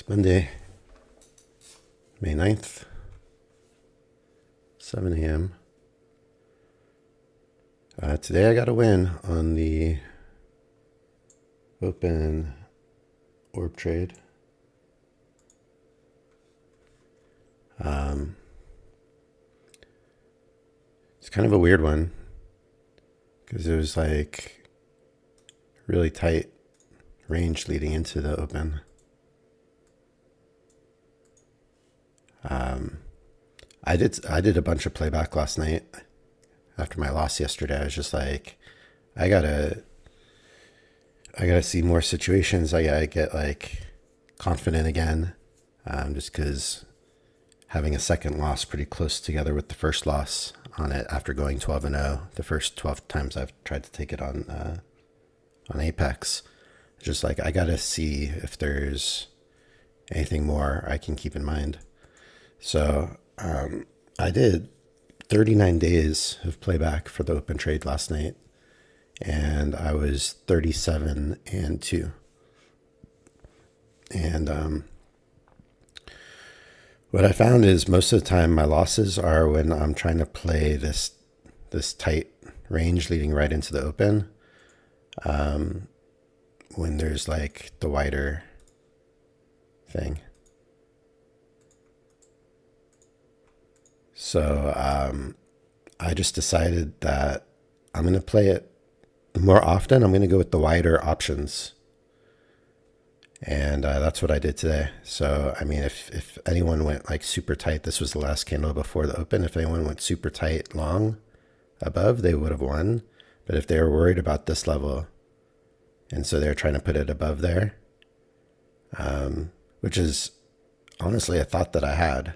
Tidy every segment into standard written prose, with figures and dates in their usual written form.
It's Monday, May 9th, 7 a.m. Today I got a win on the open orb trade. It's kind of a weird one because it was like really tight range leading into the open. I did a bunch of playback last night after my loss yesterday. I was just like, I gotta see more situations. I gotta get like confident again, just because having a second loss pretty close together with the first loss on it after going 12-0 the first 12 times I've tried to take it on Apex. Just like, I gotta see if there's anything more I can keep in mind. So I did 39 days of playback for the open trade last night, and I was 37-2. And what I found is most of the time my losses are when I'm trying to play this tight range leading right into the open. When there's like the wider thing. So I just decided that I'm going to play it more often. I'm going to go with the wider options. And that's what I did today. So, I mean, if anyone went like super tight, this was the last candle before the open. If anyone went super tight long above, they would have won. But if they were worried about this level, and so they're trying to put it above there, which is honestly a thought that I had.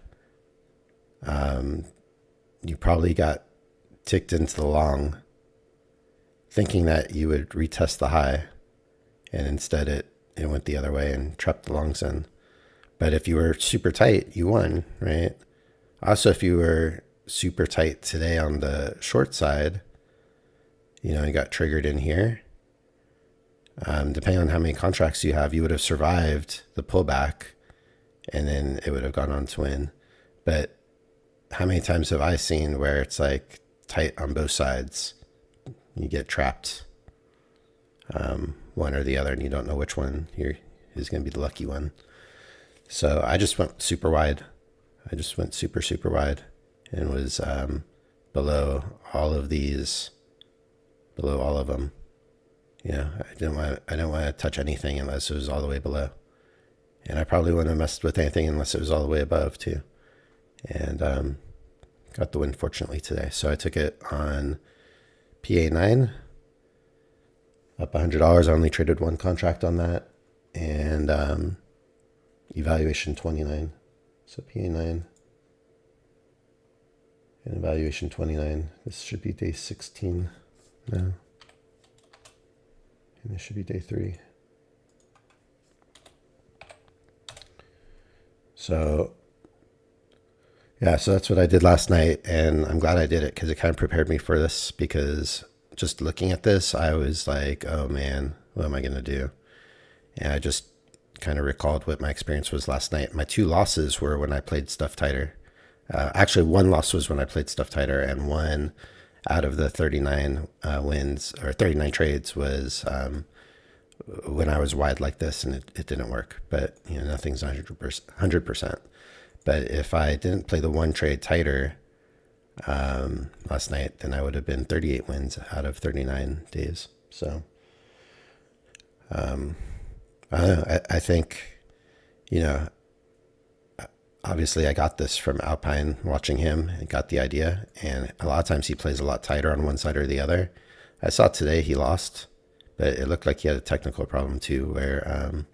You probably got ticked into the long thinking that you would retest the high, and instead it went the other way and trapped the longs in. But if you were super tight, you won, right? Also, if you were super tight today on the short side, you got triggered in here. Depending on how many contracts you have, you would have survived the pullback, and then it would have gone on to win. But how many times have I seen where it's like tight on both sides? You get trapped, one or the other, and you don't know which one is going to be the lucky one. So I just went super wide. I just went super, super wide, and was below all of these, below all of them. I didn't want to touch anything unless it was all the way below. And I probably wouldn't have messed with anything unless it was all the way above too. And got the win fortunately today. So I took it on PA9, up $100. I only traded one contract on that. And evaluation 29. So PA9 and evaluation 29. This should be day 16 now. And this should be day 3. So yeah, so that's what I did last night, and I'm glad I did it because it kind of prepared me for this, because just looking at this, I was like, oh man, what am I going to do? And I just kind of recalled what my experience was last night. My 2 losses were when I played stuff tighter. Actually, 1 loss was when I played stuff tighter, and 1 out of the 39 wins or 39 trades was when I was wide like this, and it didn't work. But nothing's 100%. But if I didn't play the 1 trade tighter last night, then I would have been 38 wins out of 39 days. So I don't know. I think, obviously I got this from Alpine, watching him, and got the idea. And a lot of times he plays a lot tighter on one side or the other. I saw today he lost, but it looked like he had a technical problem too, where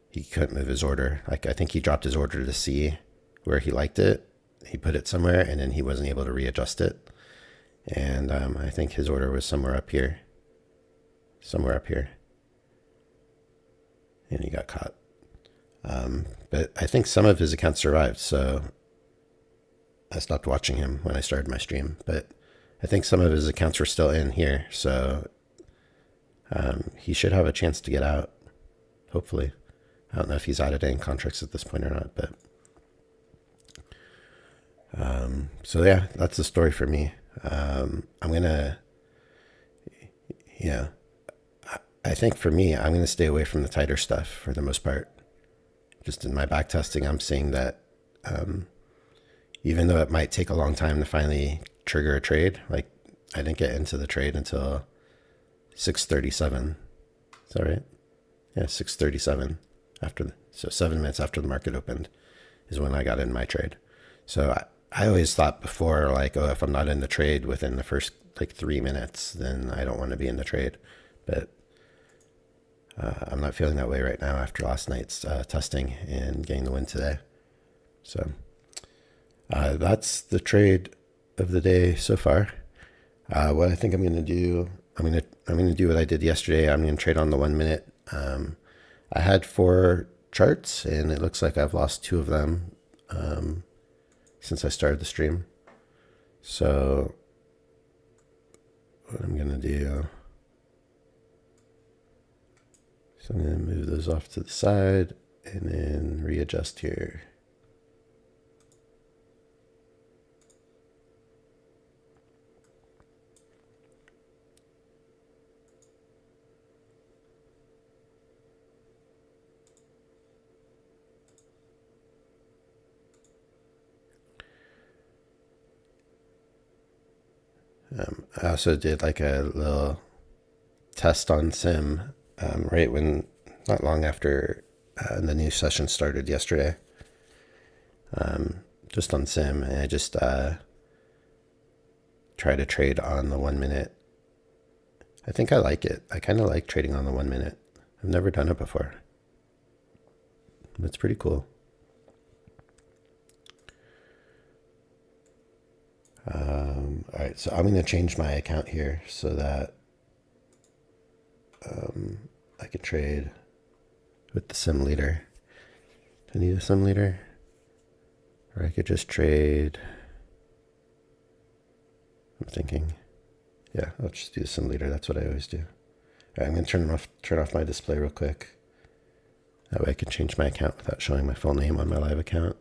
he couldn't move his order. Like, I think he dropped his order to C where he liked it. He put it somewhere, and then he wasn't able to readjust it. And I think his order was somewhere up here. And he got caught. But I think some of his accounts survived, so I stopped watching him when I started my stream. But I think some of his accounts were still in here, so he should have a chance to get out, hopefully. I don't know if he's added any contracts at this point or not, but so yeah, that's the story for me. I'm gonna, yeah, I think for me, I'm gonna stay away from the tighter stuff for the most part. Just in my back testing, I'm seeing that even though it might take a long time to finally trigger a trade, like I didn't get into the trade until 6:37. Is that right? Yeah, 6:37 so 7 minutes after the market opened is when I got in my trade. So I always thought before, like, oh, if I'm not in the trade within the first like 3 minutes, then I don't want to be in the trade. But I'm not feeling that way right now after last night's testing and getting the win today. So that's the trade of the day so far. What I think I'm going to do, I'm going to do what I did yesterday. I'm going to trade on the 1 minute. I had 4 charts, and it looks like I've lost 2 of them since I started the stream. So what I'm going to do, so I'm going to move those off to the side and then readjust here. I also did like a little test on Sim right when, not long after the new session started yesterday, just on Sim, and I just try to trade on the 1 minute. I think I like it. I kind of like trading on the 1 minute. I've never done it before. It's pretty cool. All right, so I'm going to change my account here so that I could trade with the sim leader. Do I need a sim leader? Or I could just trade. I'm thinking, yeah, I'll just do the sim leader. That's what I always do. All right, I'm going to turn off my display real quick. That way I can change my account without showing my full name on my live account.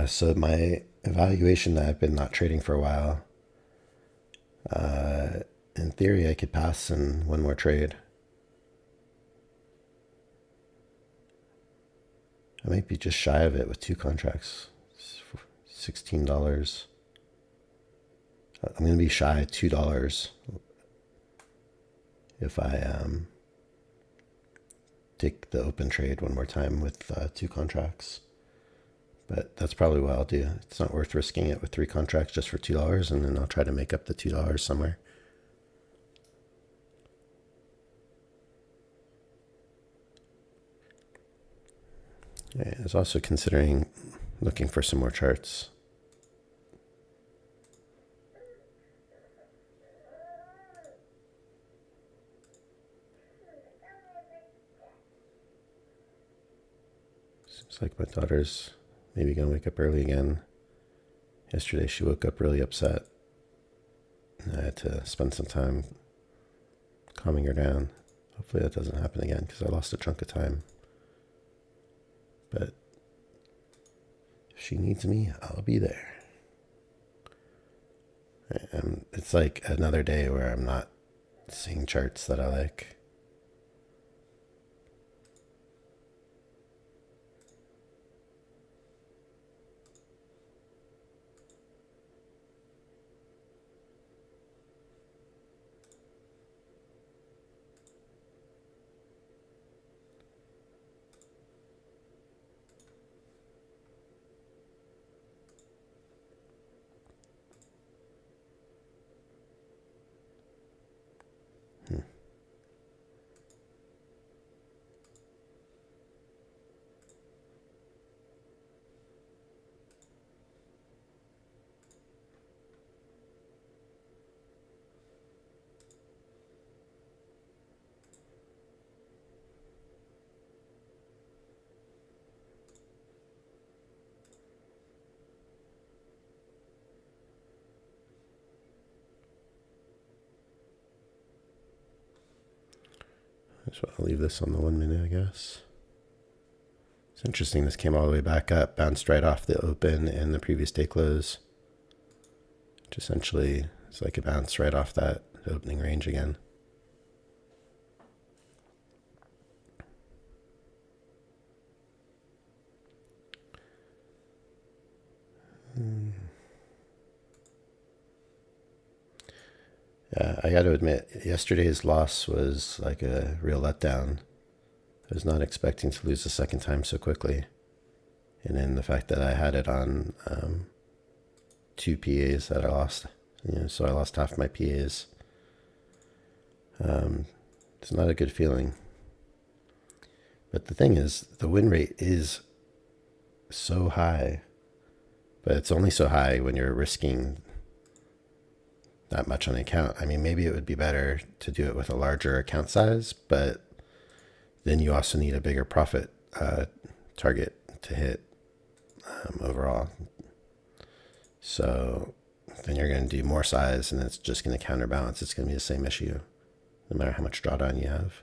So my evaluation that I've been not trading for a while, in theory, I could pass in one more trade. I might be just shy of it with 2 contracts. $16. I'm going to be shy $2 if I take the open trade one more time with 2 contracts. But that's probably what I'll do. It's not worth risking it with 3 contracts just for $2, and then I'll try to make up the $2 somewhere. Yeah, I was also considering looking for some more charts. Seems like my daughter's maybe gonna wake up early again. Yesterday she woke up really upset. I had to spend some time calming her down. Hopefully that doesn't happen again because I lost a chunk of time. But if she needs me, I'll be there. And it's like another day where I'm not seeing charts that I like. So I'll leave this on the 1 minute, I guess. It's interesting. This came all the way back up, bounced right off the open and the previous day close. Which essentially is like a bounce right off that opening range again. Yeah, I got to admit, yesterday's loss was like a real letdown. I was not expecting to lose the second time so quickly. And then the fact that I had it on 2 PAs that I lost, so I lost half my PAs. It's not a good feeling. But the thing is, the win rate is so high, but it's only so high when you're risking that much on the account. I mean, maybe it would be better to do it with a larger account size, but then you also need a bigger profit target to hit overall. So then you're going to do more size, and it's just going to counterbalance. It's going to be the same issue, no matter how much drawdown you have.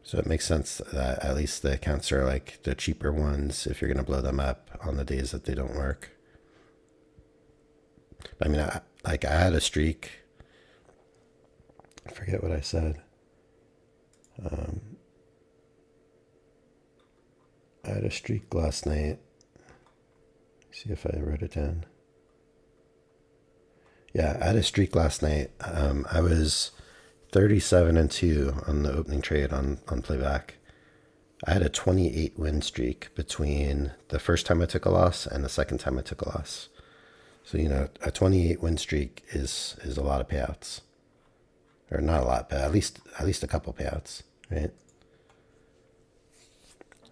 So it makes sense that at least the accounts are like the cheaper ones if you're going to blow them up on the days that they don't work. I mean, I had a streak. I forget what I said. I had a streak last night. See if I wrote it down. Yeah, I had a streak last night. I was 37-2 on the opening trade on playback. I had a 28 win streak between the first time I took a loss and the second time I took a loss. So, a 28 win streak is a lot of payouts. Or not a lot, but at least a couple payouts, right?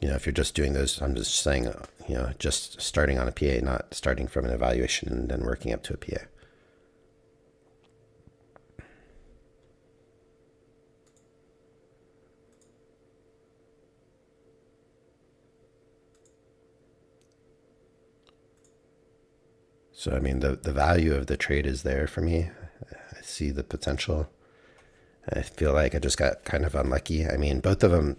If you're just doing those, I'm just saying, just starting on a PA, not starting from an evaluation and then working up to a PA. So, I mean, the value of the trade is there for me. I see the potential. I feel like I just got kind of unlucky. I mean, both of them,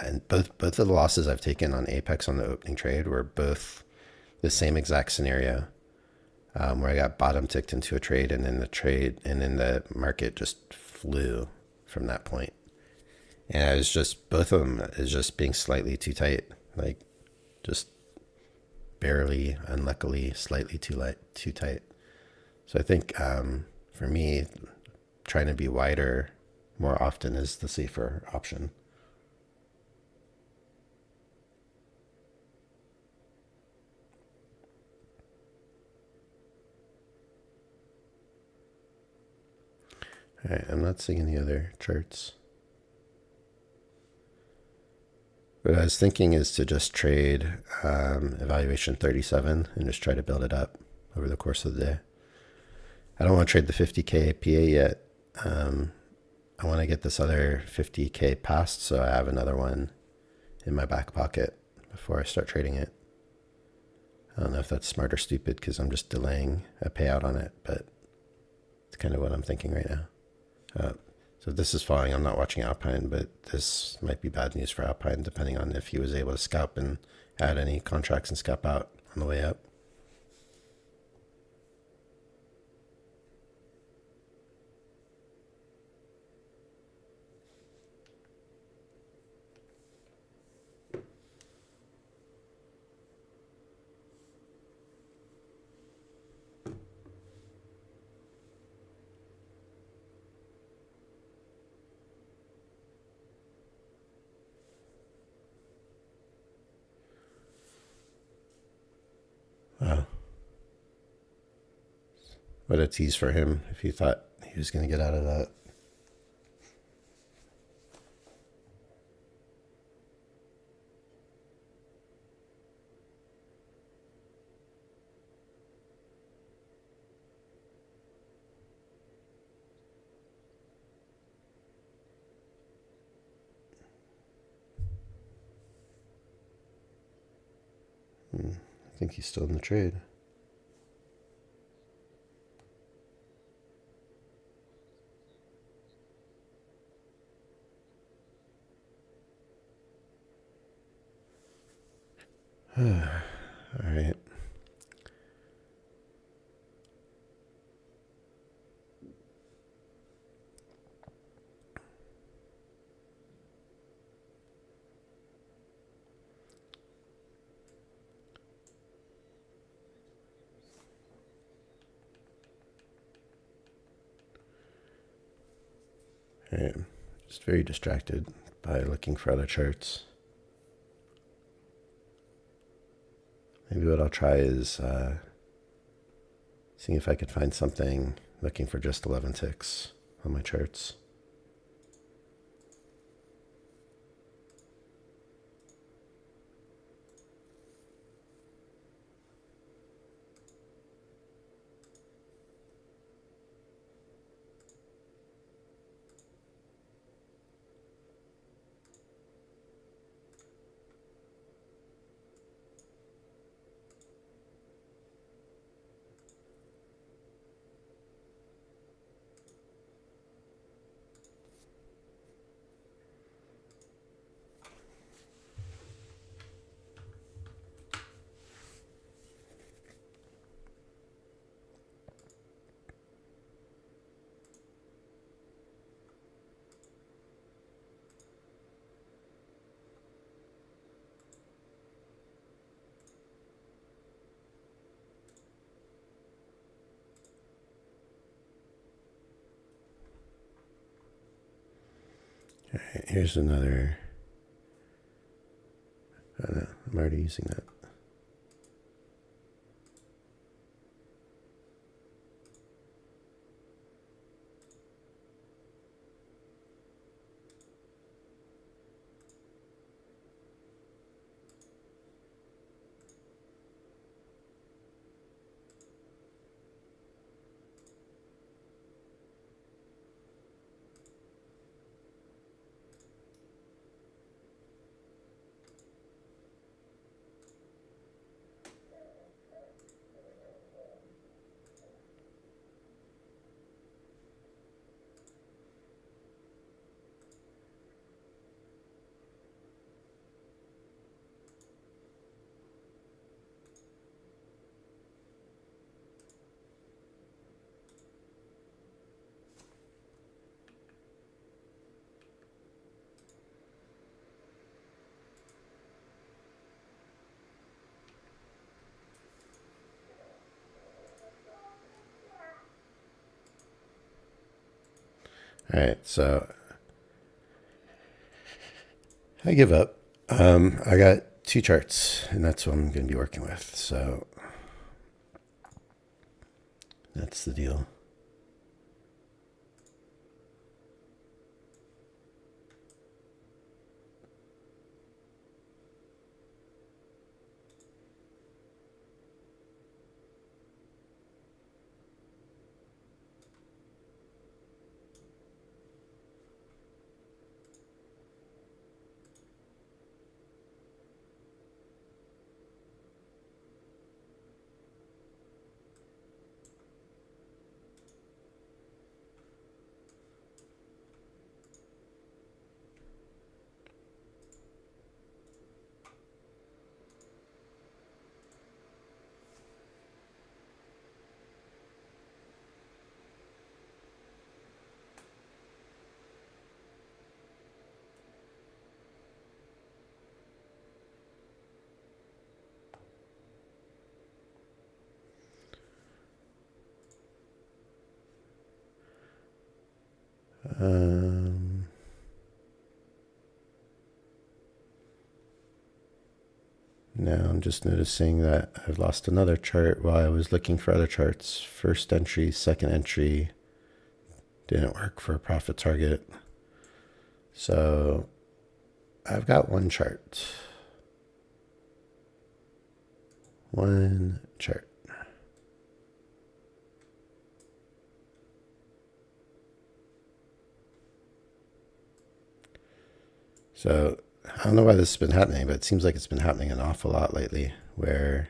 and both of the losses I've taken on Apex on the opening trade were both the same exact scenario, where I got bottom ticked into a trade, and then the market just flew from that point. And I was just, both of them is just being slightly too tight, like just barely, unluckily, slightly too tight. So I think for me, trying to be wider more often is the safer option. All right, I'm not seeing any other charts. What I was thinking is to just trade evaluation 37 and just try to build it up over the course of the day. I don't want to trade the 50K PA yet. I want to get this other 50K passed, so I have another one in my back pocket before I start trading it. I don't know if that's smart or stupid because I'm just delaying a payout on it, but it's kind of what I'm thinking right now. So if this is falling, I'm not watching Alpine, but this might be bad news for Alpine depending on if he was able to scalp and add any contracts and scalp out on the way up. Wow. What a tease for him if he thought he was going to get out of that. I think he's still in the trade. All right. All right. Just very distracted by looking for other charts. Maybe what I'll try is seeing if I could find something looking for just 11 ticks on my charts. All right, here's another. Oh no, I'm already using that. All right, so I give up. I got two charts, and that's what I'm going to be working with. So that's the deal. Now I'm just noticing that I've lost another chart while I was looking for other charts. First entry, second entry didn't work for a profit target. So I've got one chart. One chart. So I don't know why this has been happening, but it seems like it's been happening an awful lot lately where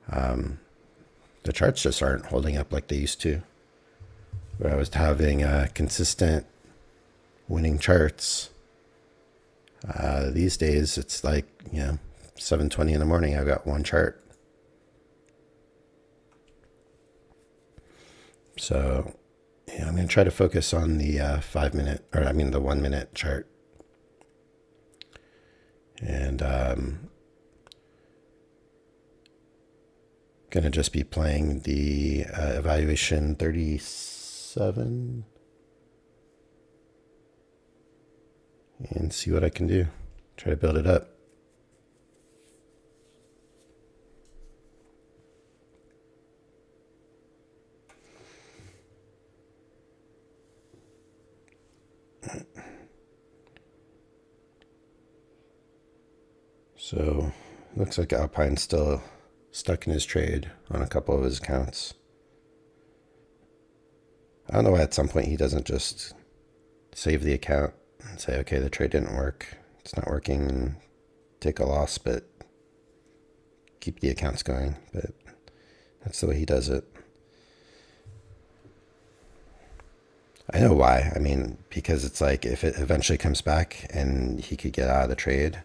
the charts just aren't holding up like they used to. Where I was having consistent winning charts. These days, it's like, 7:20 in the morning, I've got one chart. So yeah, I'm going to try to focus on the 5-minute, or I mean the 1-minute chart. And going to just be playing the evaluation 37 and see what I can do. Try to build it up. So looks like Alpine's still stuck in his trade on a couple of his accounts. I don't know why at some point he doesn't just save the account and say, okay, the trade didn't work. It's not working, and take a loss, but keep the accounts going. But that's the way he does it. I know why. I mean, because it's like if it eventually comes back and he could get out of the trade,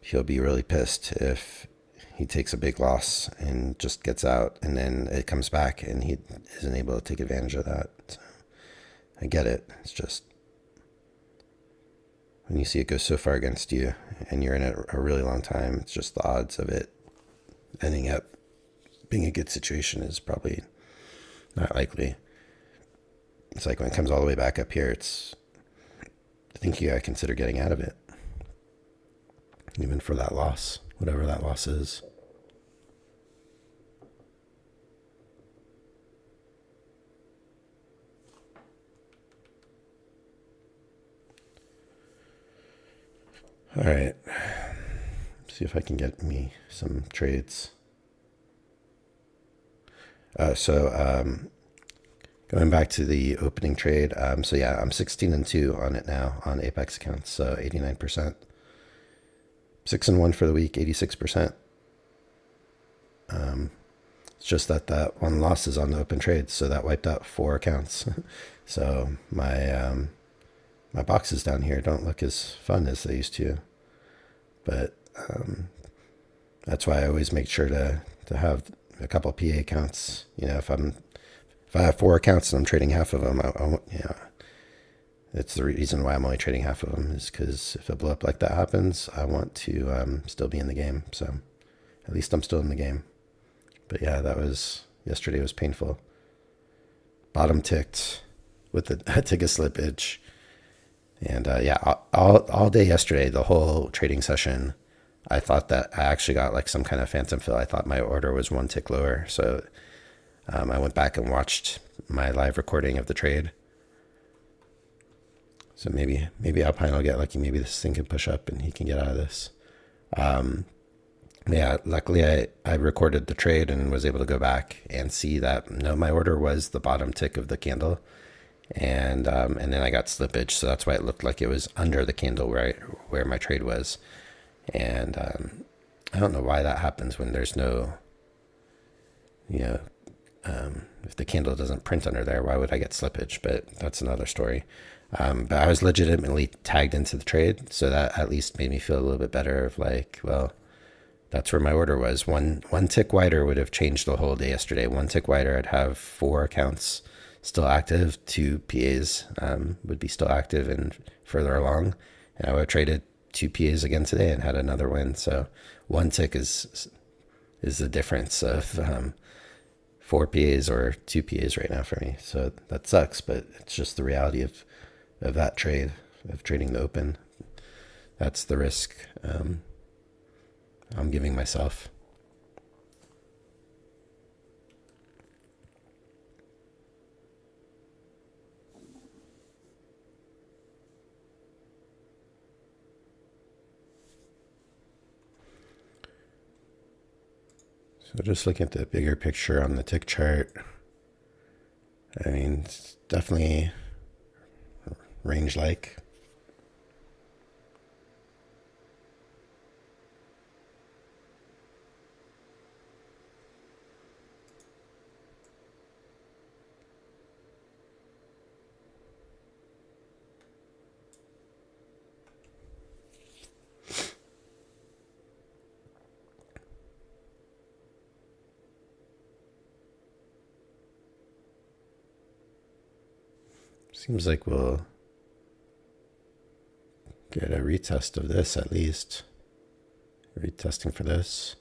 he'll be really pissed if he takes a big loss and just gets out, and then it comes back and he isn't able to take advantage of that. So I get it. It's just when you see it go so far against you and you're in it a really long time, it's just the odds of it ending up being a good situation is probably not likely. It's like when it comes all the way back up here, I think you gotta consider getting out of it, even for that loss, whatever that loss is. All right, see if I can get me some trades. Going back to the opening trade. So yeah, I'm 16-2 on it now on Apex accounts. So 89%, 6-1 for the week, 86%. It's just that one loss is on the open trade, so that wiped out 4 accounts. So my boxes down here don't look as fun as they used to, but that's why I always make sure to have a couple PA accounts. You know, if I have 4 accounts and I'm trading half of them, it's the reason why I'm only trading half of them, is because if a blow up like that happens, I want to still be in the game. So at least I'm still in the game. But yeah, yesterday was painful. Bottom ticked with a tick of slippage. And all day yesterday, the whole trading session, I thought that I actually got like some kind of phantom fill. I thought my order was 1 tick lower. So I went back and watched my live recording of the trade. So maybe Alpine will get lucky. Maybe this thing can push up and he can get out of this. Yeah, luckily I recorded the trade and was able to go back and see that no, my order was the bottom tick of the candle, and then I got slippage, so that's why it looked like it was under the candle where my trade was, and I don't know why that happens when there's no, if the candle doesn't print under there, why would I get slippage? But that's another story. But I was legitimately tagged into the trade, so that at least made me feel a little bit better of like, well, that's where my order was. One tick wider would have changed the whole day yesterday. 1 tick wider, I'd have 4 accounts still active. 2 PAs would be still active and further along. And I would have traded 2 PAs again today and had another win. So 1 tick is the difference of 4 PAs or 2 PAs right now for me. So that sucks, but it's just the reality of that trade, of trading the open. That's the risk I'm giving myself. So just looking at the bigger picture on the tick chart, I mean, it's definitely range-like. Seems like we'll get a retest of this at least. Retesting for this.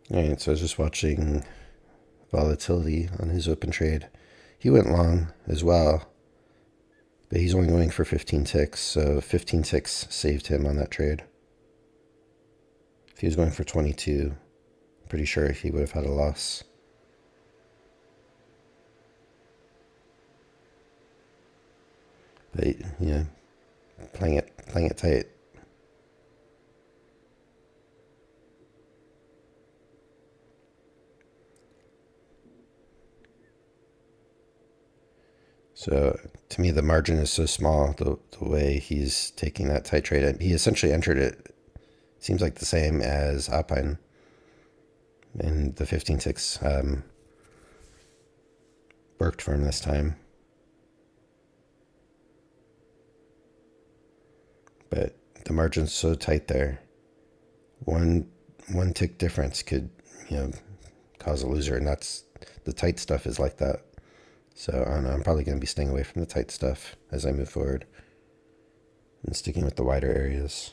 All right, so I was just watching volatility on his open trade. He went long as well, but he's only going for 15 ticks, so 15 ticks saved him on that trade. If he was going for 22, I'm pretty sure he would have had a loss. But yeah, playing it tight. So to me, the margin is so small, the way he's taking that tight trade. He essentially entered it, seems like the same as Alpine. And the 15 ticks worked for him this time. But the margin's so tight there. One tick difference could, cause a loser, and that's the tight stuff is like that. So I don't know, I'm probably going to be staying away from the tight stuff as I move forward and sticking with the wider areas.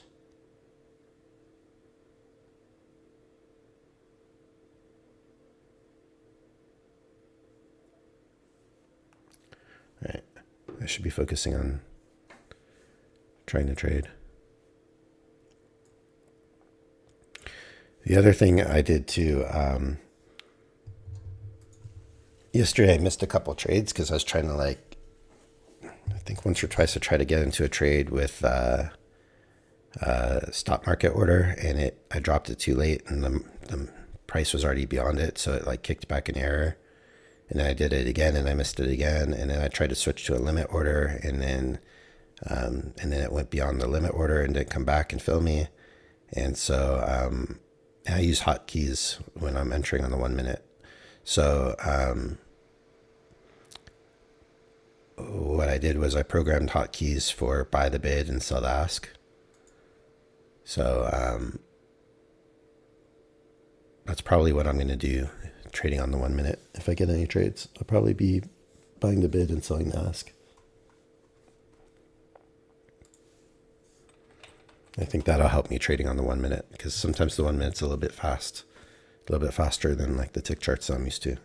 All right, I should be focusing on trying to trade. The other thing I did too, yesterday I missed a couple trades because I was trying to I think once or twice I tried to get into a trade with stop market order, and I dropped it too late, and the price was already beyond it, so it kicked back an error. And then I did it again, and I missed it again, and then I tried to switch to a limit order, and then it went beyond the limit order and didn't come back and fill me. And so I use hotkeys when I'm entering on the 1 minute. So what I did was I programmed hotkeys for buy the bid and sell the ask. So that's probably what I'm going to do trading on the 1 minute. If I get any trades, I'll probably be buying the bid and selling the ask. I think that'll help me trading on the 1 minute, because sometimes the 1 minute's a little bit faster than the tick charts I'm used to.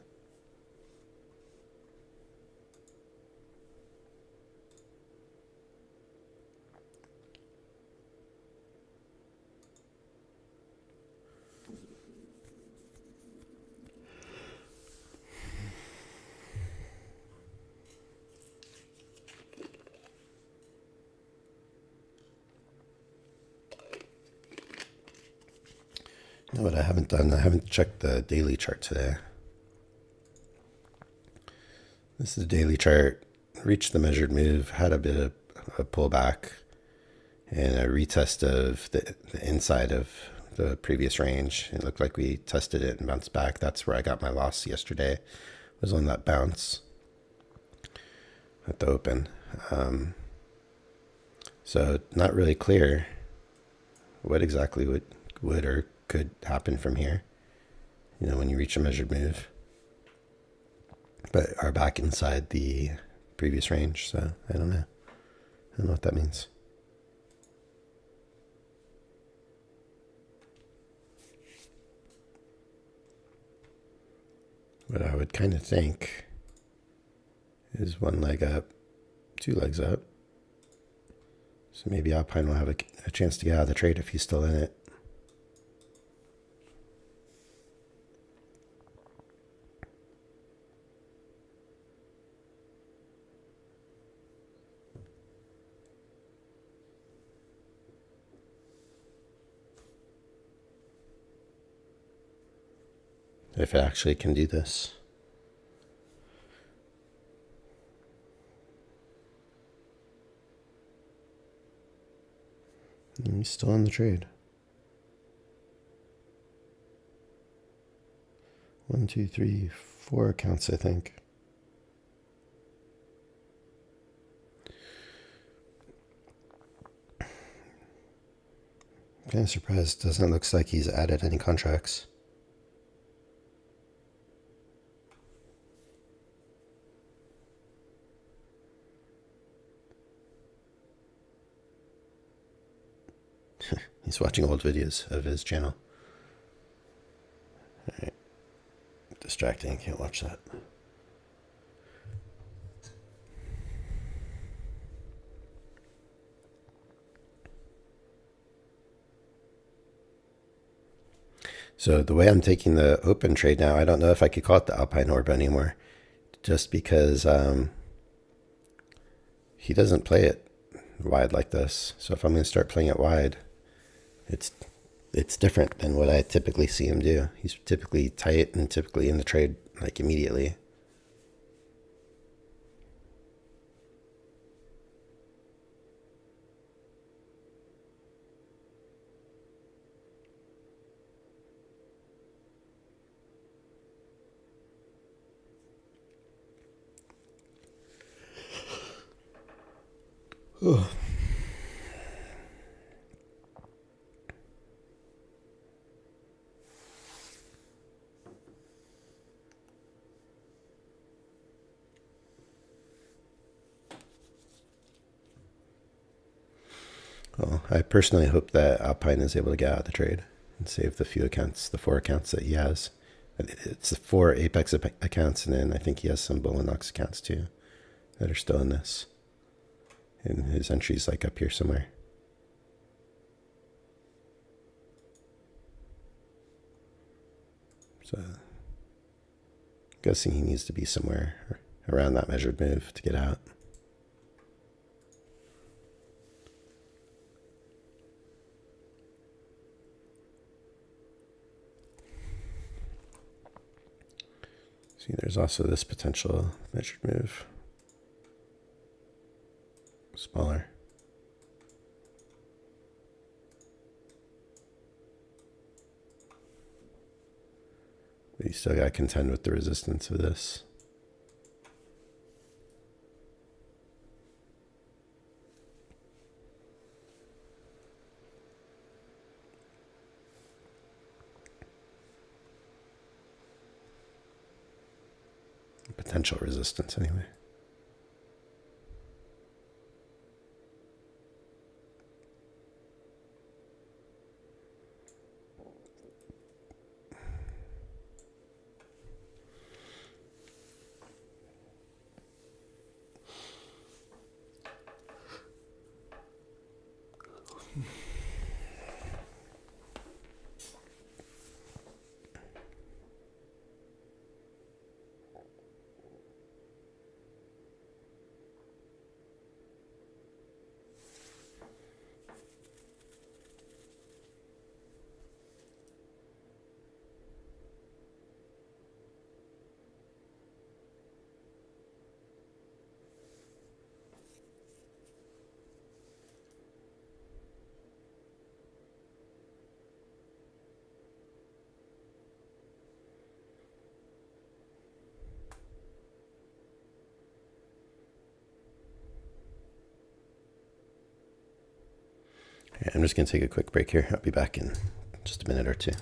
You know what I haven't done? I haven't checked the daily chart today. This is the daily chart. Reached the measured move, had a bit of a pullback, and a retest of the inside of the previous range. It looked like we tested it and bounced back. That's where I got my loss yesterday, was on that bounce at the open. So not really clear what exactly would or could happen from here, when you reach a measured move, but are back inside the previous range. So I don't know what that means. What I would kind of think is one leg up, two legs up. So maybe Alpine will have a chance to get out of the trade if he's still in it. if it actually can do this. And he's still in the trade. 1, 2, 3, 4 accounts, I think. Kind of surprised. Doesn't look like he's added any contracts. He's watching old videos of his channel. All right. Distracting. Can't watch that. So the way I'm taking the open trade now, I don't know if I could call it the Alpine Orb anymore, just because he doesn't play it wide like this. So if I'm going to start playing it wide, it's different than what I typically see him do. He's typically tight and typically in the trade like immediately. Oh. Well, I personally hope that Alpine is able to get out of the trade and save the few accounts, the 4 accounts that he has. It's the 4 Apex accounts, and then I think he has some Bolinox accounts too that are still in this. And his entry's like up here somewhere. So I'm guessing he needs to be somewhere around that measured move to get out. See, there's also this potential measured move. Smaller. But you still got to contend with the resistance of this. Potential resistance, anyway. I'm just going to take a quick break here. I'll be back in just a minute or two.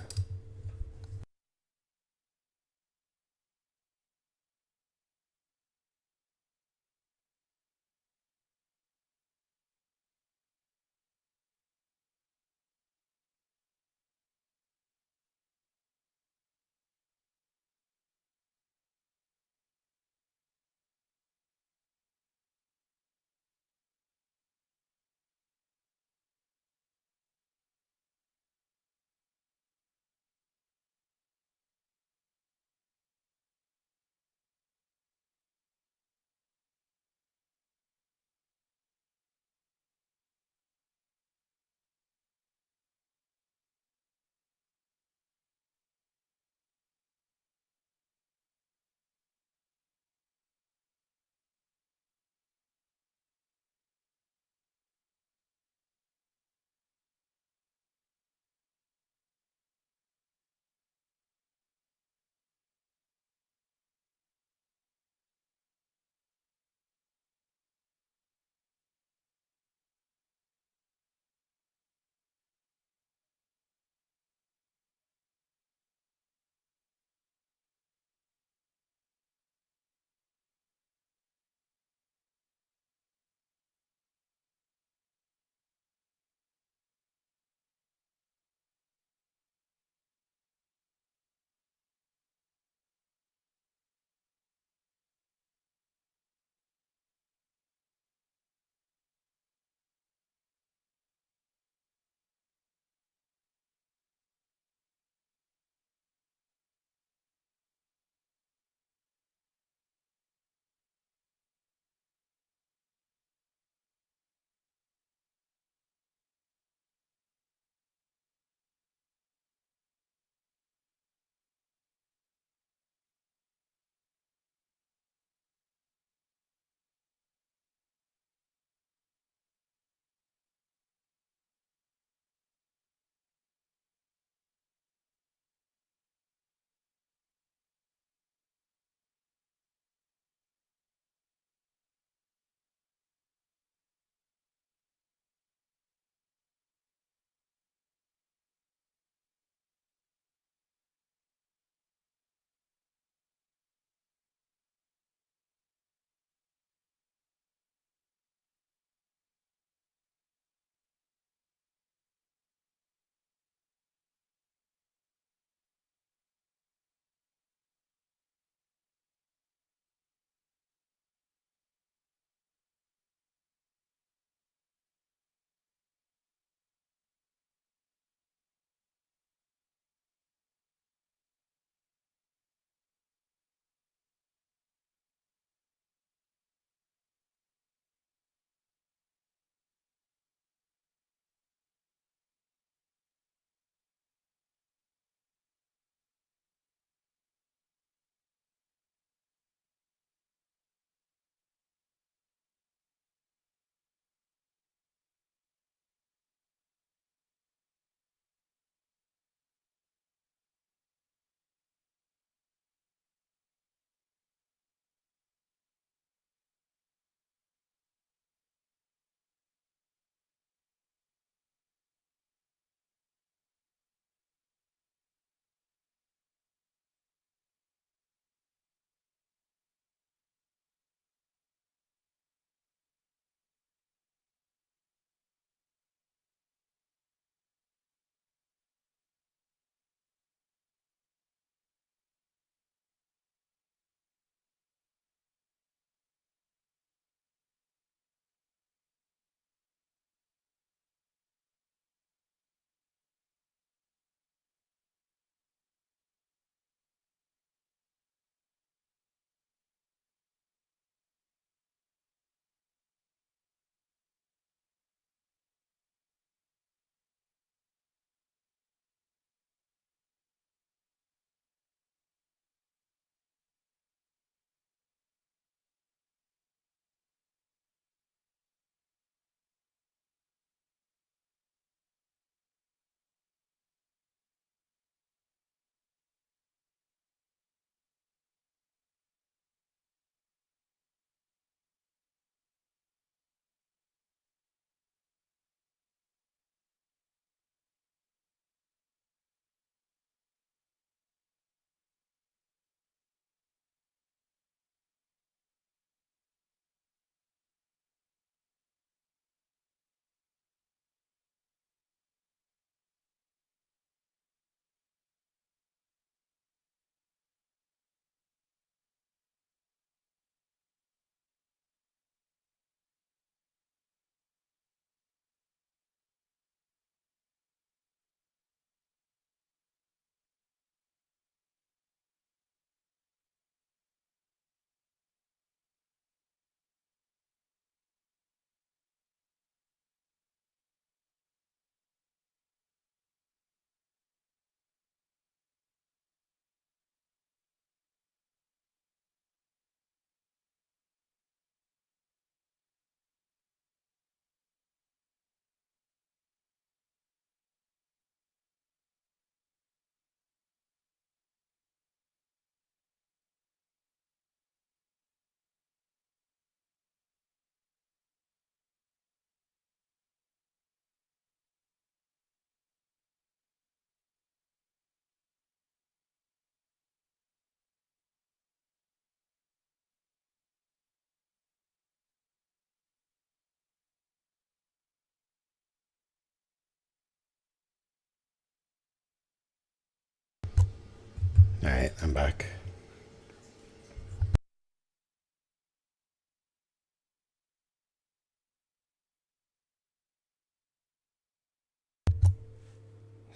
All right, I'm back.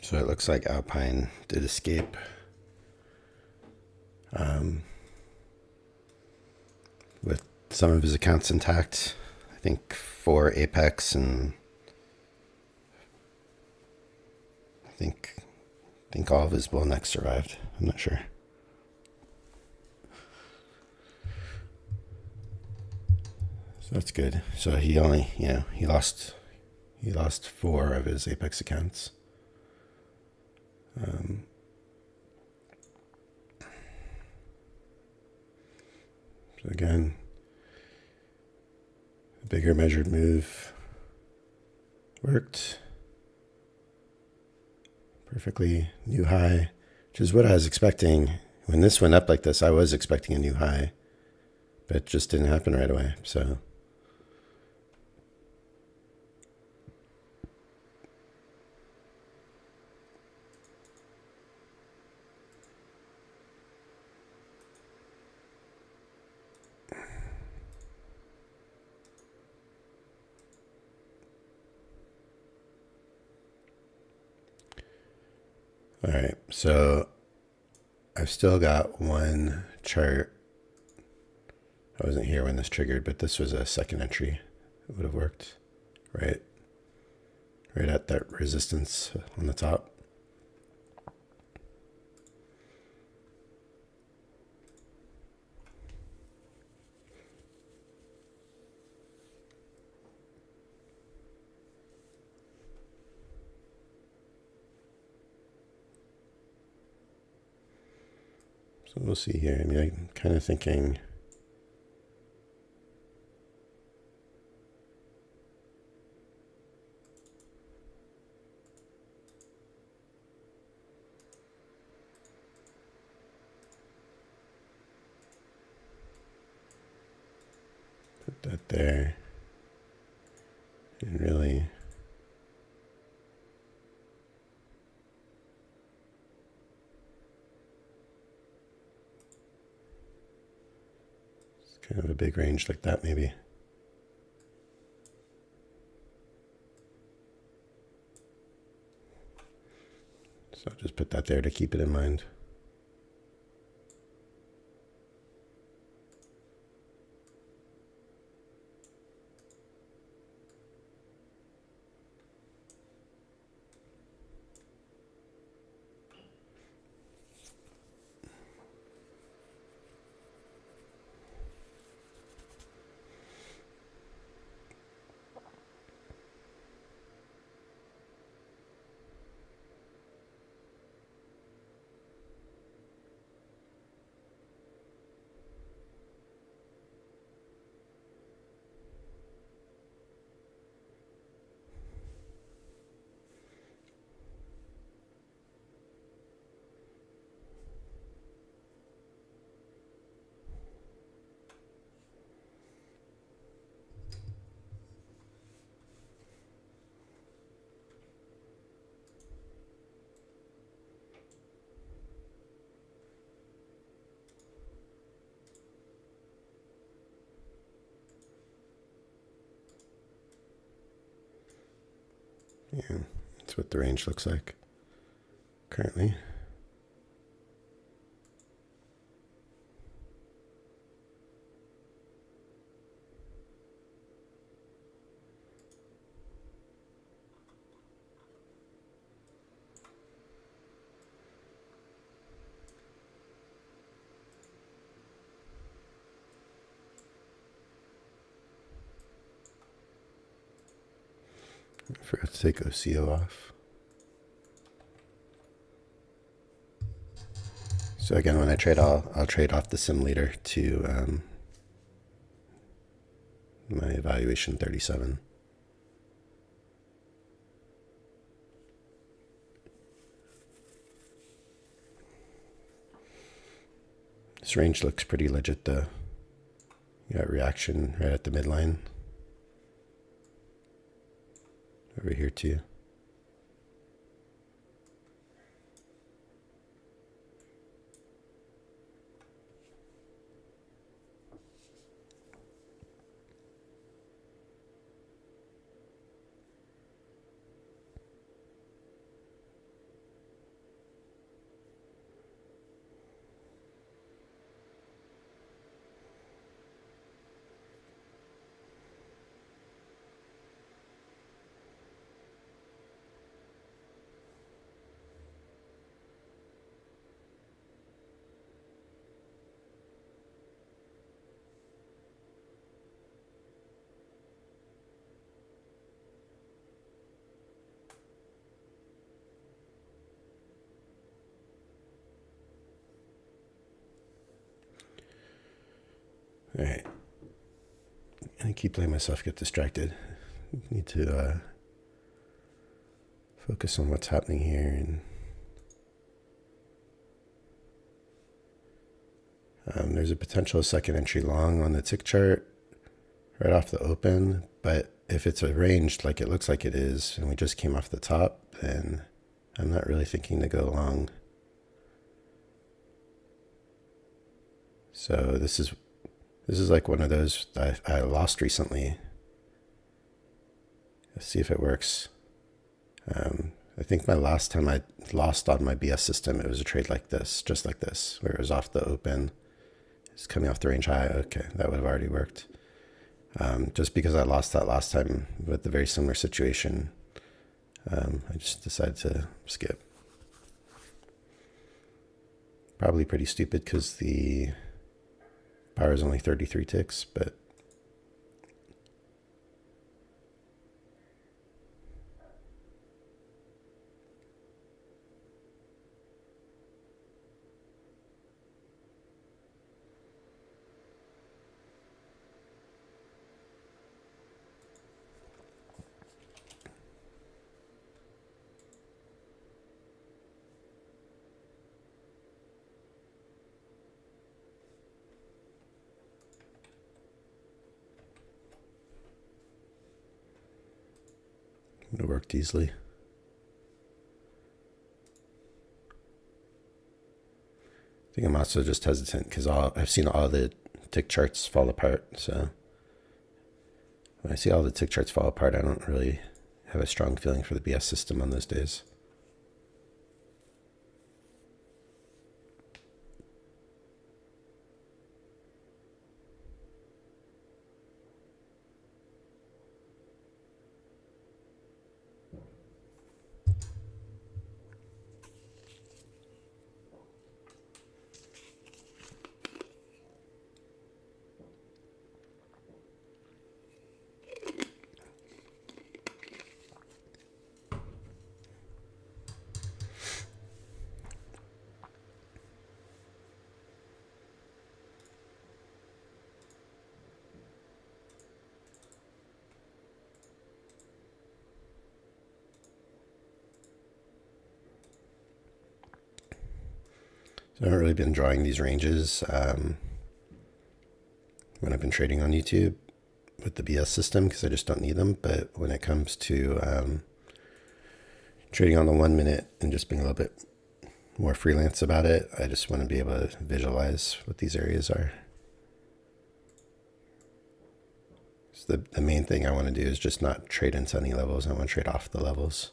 So it looks like Alpine did escape. With some of his accounts intact. I think 4 Apex and I think all of his bull necks survived. I'm not sure. So that's good. So he only, he lost 4 of his Apex accounts. So again, a bigger measured move worked perfectly. New high, which is what I was expecting. When this went up like this, I was expecting a new high, but it just didn't happen right away. So all right, so I've still got one chart. I wasn't here when this triggered, but this was a second entry. It would have worked, right at that resistance on the top. So we'll see here. I mean, I'm kind of thinking put that there and really it's kind of a big range like that maybe. So just put that there to keep it in mind. Yeah, that's what the range looks like currently. I forgot to take OCO off. So again, when I trade, I'll trade off the sim leader to my evaluation 37. This range looks pretty legit though. You got reaction right at the midline. Over here too. All right. I keep letting myself get distracted. Need to focus on what's happening here. And there's a potential second entry long on the tick chart right off the open, but if it's arranged like it looks like it is, and we just came off the top, then I'm not really thinking to go long. So this is like one of those that I lost recently. Let's see if it works. I think my last time I lost on my BS system, it was a trade like this, just like this, where it was off the open. It's coming off the range high. Okay, that would have already worked. Just because I lost that last time with a very similar situation, I just decided to skip. Probably pretty stupid because the power is only 33 ticks, but it worked easily. I think I'm also just hesitant because I've seen all the tick charts fall apart. So when I see all the tick charts fall apart, I don't really have a strong feeling for the BS system on those days. I haven't really been drawing these ranges when I've been trading on YouTube with the BS system because I just don't need them. But when it comes to trading on the 1 minute and just being a little bit more freelance about it, I just want to be able to visualize what these areas are. So the main thing I want to do is just not trade into any levels. I want to trade off the levels.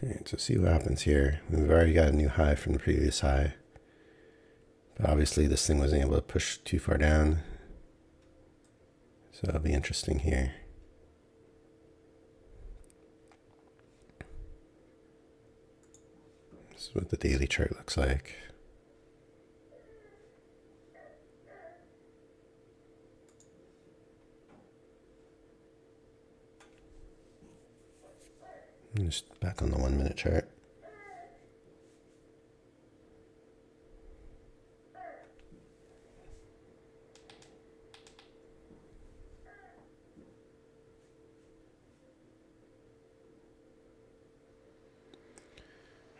All right, so see what happens here. We've already got a new high from the previous high. But obviously this thing wasn't able to push too far down. So it'll be interesting here. This is what the daily chart looks like. Just back on the 1 minute chart.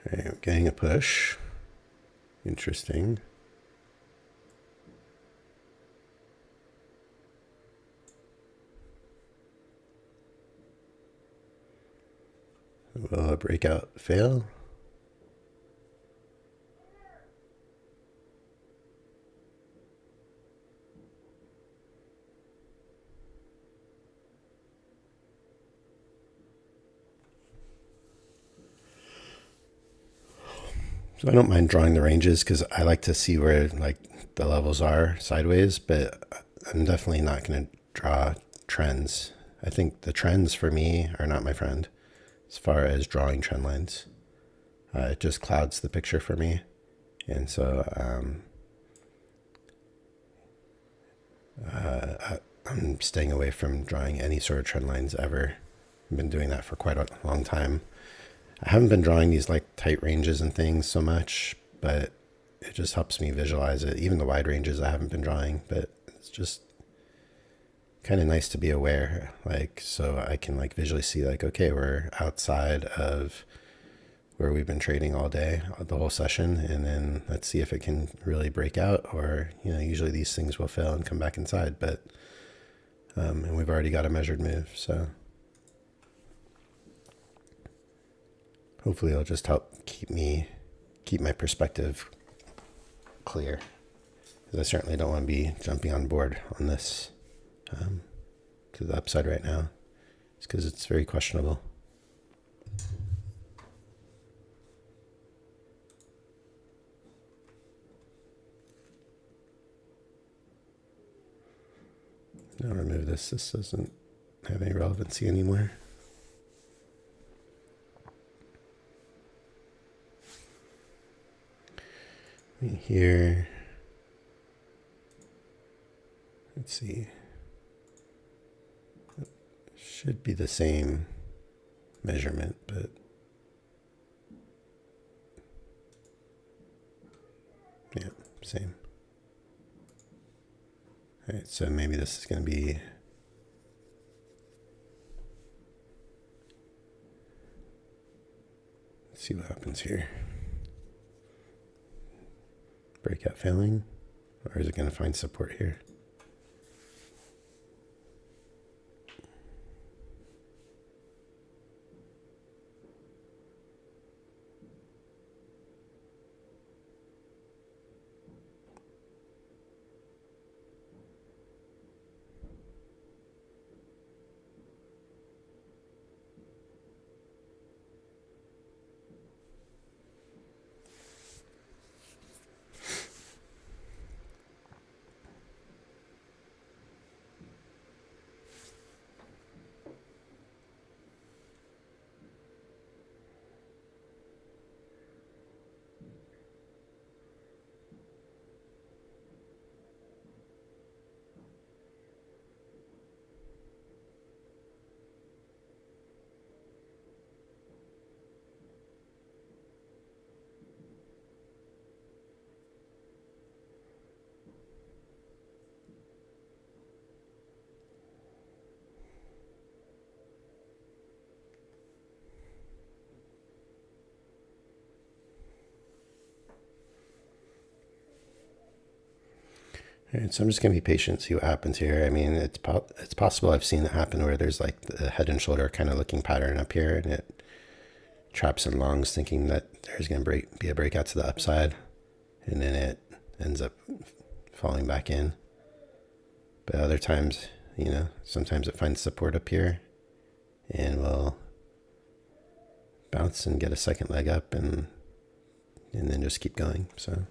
All right, we're getting a push. Interesting. Will a breakout fail? So I don't mind drawing the ranges because I like to see where like the levels are sideways, but I'm definitely not going to draw trends. I think the trends for me are not my friend as far as drawing trend lines. It just clouds the picture for me. And so I'm staying away from drawing any sort of trend lines ever. I've been doing that for quite a long time. I haven't been drawing these like tight ranges and things so much, but it just helps me visualize it. Even the wide ranges I haven't been drawing, but it's just kind of nice to be aware, like, so I can like visually see like, okay, we're outside of where we've been trading all day, the whole session, and then let's see if it can really break out, or, you know, usually these things will fail and come back inside, but, and we've already got a measured move, so hopefully it'll just help keep my perspective clear, because I certainly don't want to be jumping on board on this to the upside right now, just because it's very questionable. I'll remove this. This doesn't have any relevancy anymore. Here, let's see, it should be the same measurement, but yeah, same. All right, so maybe this is going to be, let's see what happens here. Breakout failing, or is it going to find support here? All right, so I'm just going to be patient, see what happens here. I mean, it's possible I've seen it happen where there's like the head and shoulder kind of looking pattern up here, and it traps in longs thinking that there's going to be a breakout to the upside, and then it ends up falling back in. But other times, you know, sometimes it finds support up here and will bounce and get a second leg up and then just keep going. So,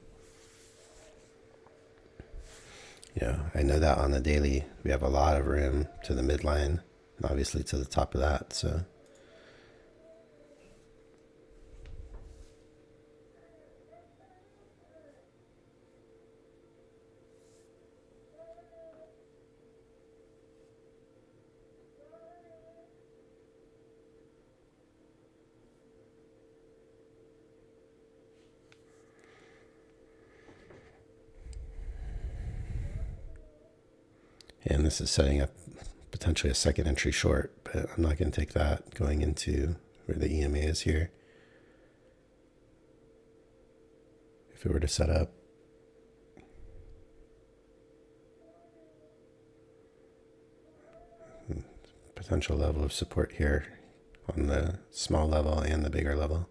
you know, I know that on the daily we have a lot of room to the midline and obviously to the top of that. So and this is setting up potentially a second entry short, but I'm not going to take that going into where the EMA is here. if it were to set up. Potential level of support here on the small level and the bigger level.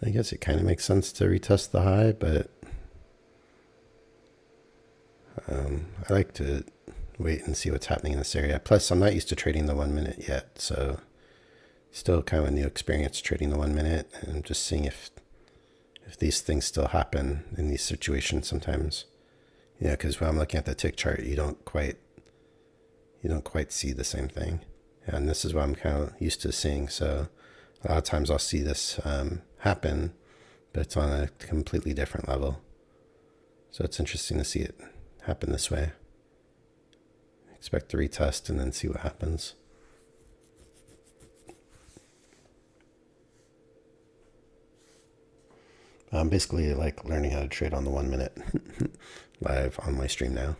I guess it kind of makes sense to retest the high, but I like to wait and see what's happening in this area. Plus, I'm not used to trading the 1 minute yet, so still kind of a new experience trading the 1 minute, and I'm just seeing if these things still happen in these situations sometimes. Yeah, because when I'm looking at the tick chart, you don't quite see the same thing, and this is what I'm kind of used to seeing. So a lot of times I'll see this happen, but it's on a completely different level. So it's interesting to see it happen this way. Expect to retest and then see what happens. I'm basically like learning how to trade on the 1 minute live on my stream now.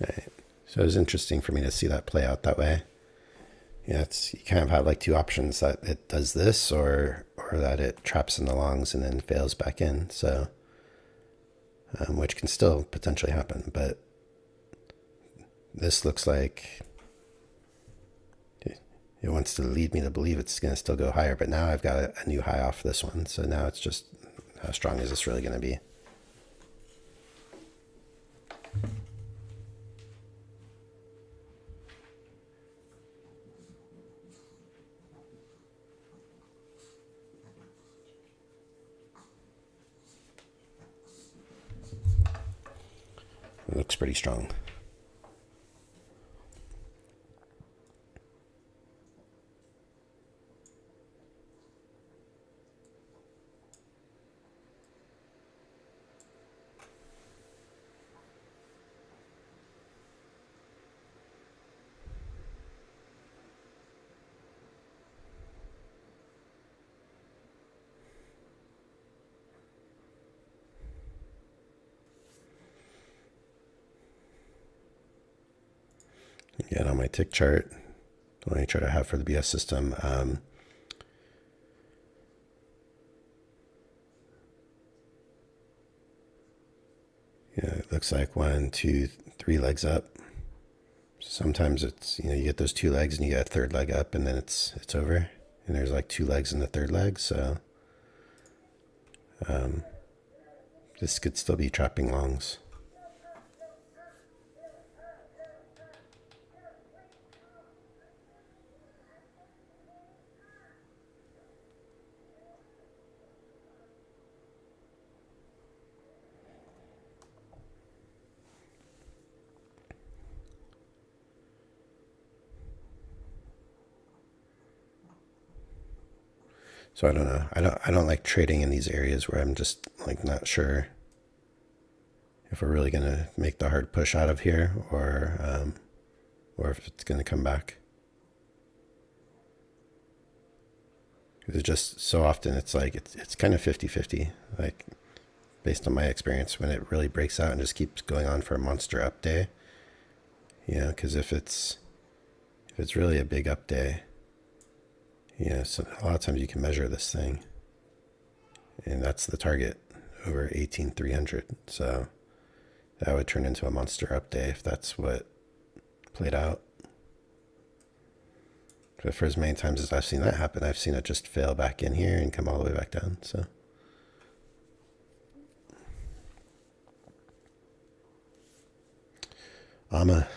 Right. So it was interesting for me to see that play out that way. Yeah, you kind of have like two options, that it does this or that it traps in the longs and then fails back in. So, which can still potentially happen, but this looks like it wants to lead me to believe it's going to still go higher. But now I've got a new high off this one. So now it's just, how strong is this really going to be? It looks pretty strong. Yeah, and on my tick chart, the only chart I have for the BS system, it looks like 1, 2, 3 legs up. Sometimes it's, you get those 2 legs and you get a third leg up and then it's over. And there's like 2 legs in the third leg. So this could still be trapping longs. So I don't know. I don't like trading in these areas where I'm just like not sure if we're really gonna make the hard push out of here or if it's gonna come back. It's just so often it's like it's kind of 50-50. Like based on my experience, when it really breaks out and just keeps going on for a monster up day. Because if it's really a big up day. So a lot of times you can measure this thing, and that's the target over 18,300. So that would turn into a monster up day if that's what played out. But for as many times as I've seen that happen, I've seen it just fail back in here and come all the way back down. So Amma,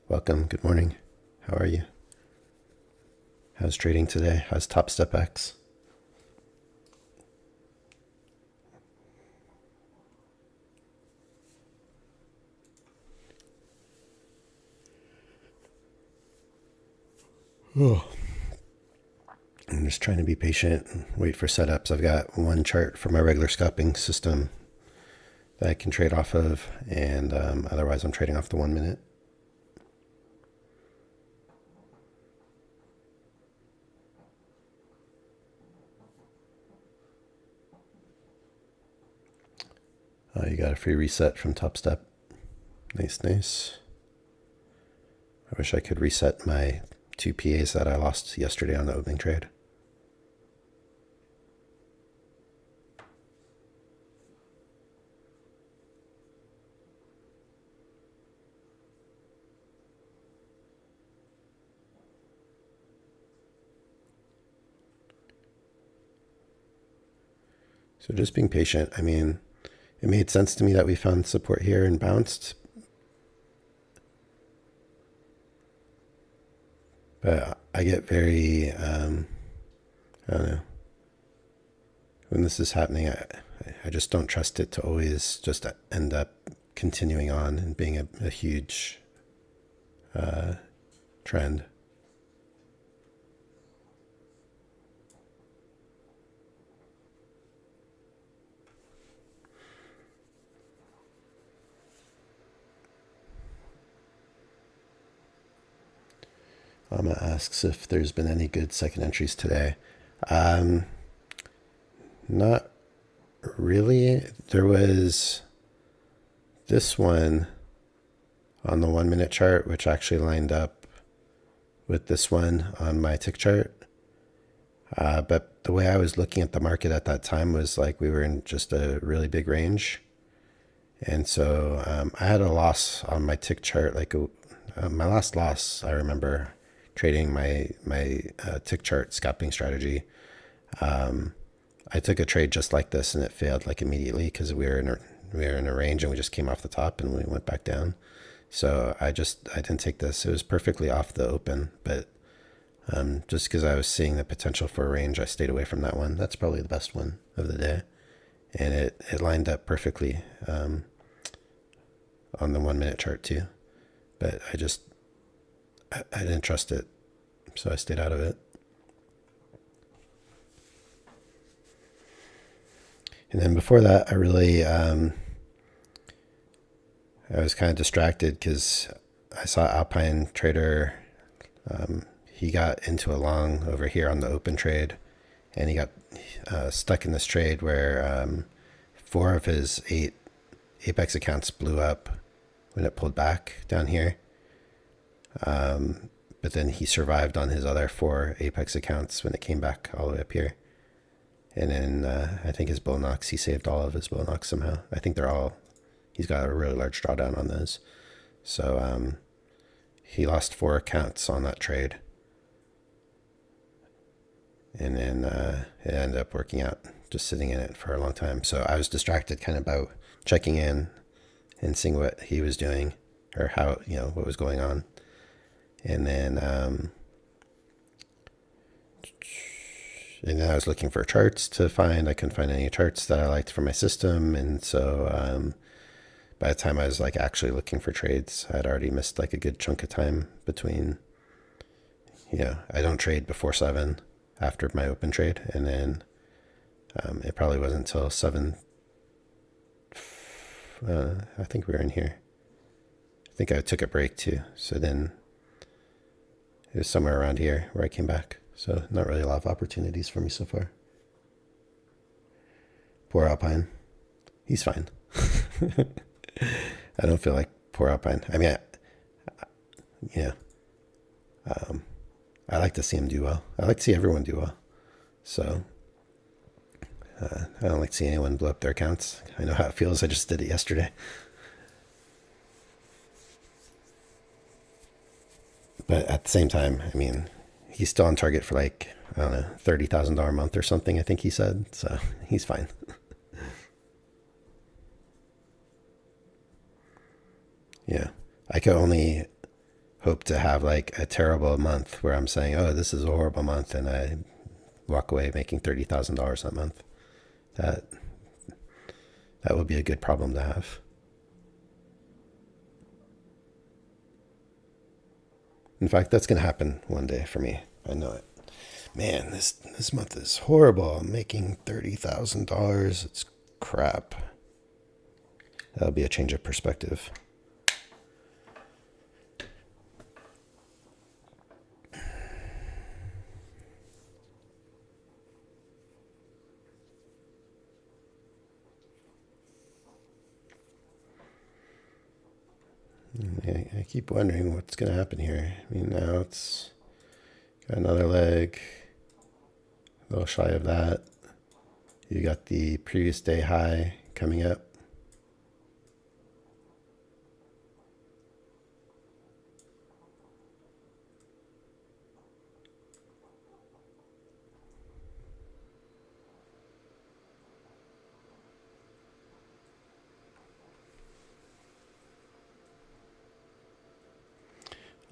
welcome. Good morning. How are you? How's trading today? How's Top Step X? Oh. I'm just trying to be patient and wait for setups. I've got one chart for my regular scalping system that I can trade off of, and otherwise I'm trading off the 1 minute. You got a free reset from Top Step. Nice, nice. I wish I could reset my 2 PAs that I lost yesterday on the opening trade. So just being patient. I mean, it made sense to me that we found support here and bounced. But I get very, I don't know. When this is happening, I just don't trust it to always just end up continuing on and being a huge trend. Amma asks if there's been any good second entries today. Not really. There was this one on the 1 minute chart, which actually lined up with this one on my tick chart. But the way I was looking at the market at that time was like we were in just a really big range. And so I had a loss on my tick chart. Like my last loss, I remember trading my tick chart scalping strategy. I took a trade just like this and it failed like immediately because we were in a range and we just came off the top and we went back down. So I didn't take this. It was perfectly off the open, but just because I was seeing the potential for a range, I stayed away from that one. That's probably the best one of the day, and it lined up perfectly on the 1 minute chart too. But I didn't trust it, so I stayed out of it. And then before that, I was kind of distracted because I saw Alpine Trader. He got into a long over here on the open trade, and he got stuck in this trade where 4 of his 8 Apex accounts blew up when it pulled back down here. But then he survived on his other 4 Apex accounts when it came back all the way up here. And then I think his bull knocks, he saved all of his bull knocks somehow. I think he's got a really large drawdown on those. So he lost 4 accounts on that trade. And then it ended up working out, just sitting in it for a long time. So I was distracted kind of about checking in and seeing what he was doing or how, what was going on. And then I was looking for charts to find. I couldn't find any charts that I liked for my system. And so by the time I was like actually looking for trades, I'd already missed like a good chunk of time between, I don't trade before 7 after my open trade. And then it probably wasn't until 7. I think we were in here. I think I took a break too. So then it was somewhere around here where I came back. So not really a lot of opportunities for me so far. Poor Alpine. He's fine. I don't feel like poor Alpine. I mean, I like to see him do well. I like to see everyone do well. So I don't like to see anyone blow up their accounts. I know how it feels. I just did it yesterday. But at the same time, I mean, he's still on target for like, I don't know, $30,000 a month or something, I think he said. So he's fine. Yeah. I could only hope to have like a terrible month where I'm saying, oh, this is a horrible month, and I walk away making $30,000 that month. That would be a good problem to have. In fact, that's going to happen one day for me. I know it. Man, this month is horrible. I'm making $30,000. It's crap. That'll be a change of perspective. I keep wondering what's going to happen here. I mean, now it's got another leg, a little shy of that. You got the previous day high coming up.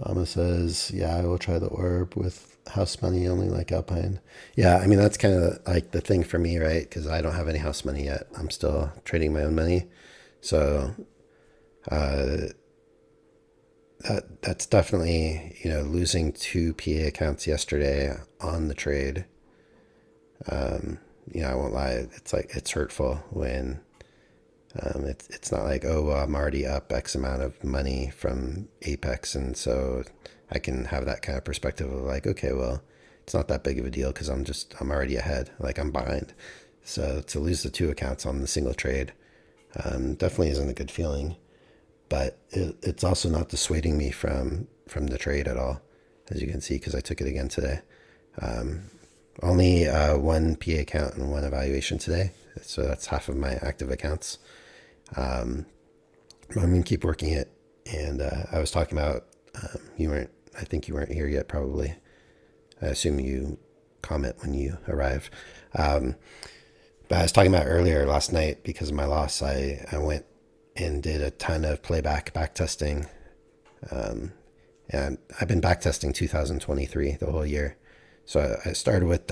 Alma says, yeah, I will try the orb with house money only like Alpine. Yeah, I mean, that's kind of like the thing for me, right? Because I don't have any house money yet. I'm still trading my own money. So that's definitely, losing 2 PA accounts yesterday on the trade. I won't lie. It's hurtful when it's not like, oh, well, I'm already up X amount of money from Apex, and so I can have that kind of perspective of like, okay, well, it's not that big of a deal because I'm already ahead, like I'm behind. So to lose the 2 accounts on the single trade definitely isn't a good feeling, but it's also not dissuading me from the trade at all, as you can see, because I took it again today. Only 1 PA account and 1 evaluation today, so that's half of my active accounts. I'm going to keep working it. And I was talking about, I think you weren't here yet, probably. I assume you comment when you arrive. But I was talking about earlier last night, because of my loss, I went and did a ton of back testing. And I've been back testing 2023 the whole year. So I started with,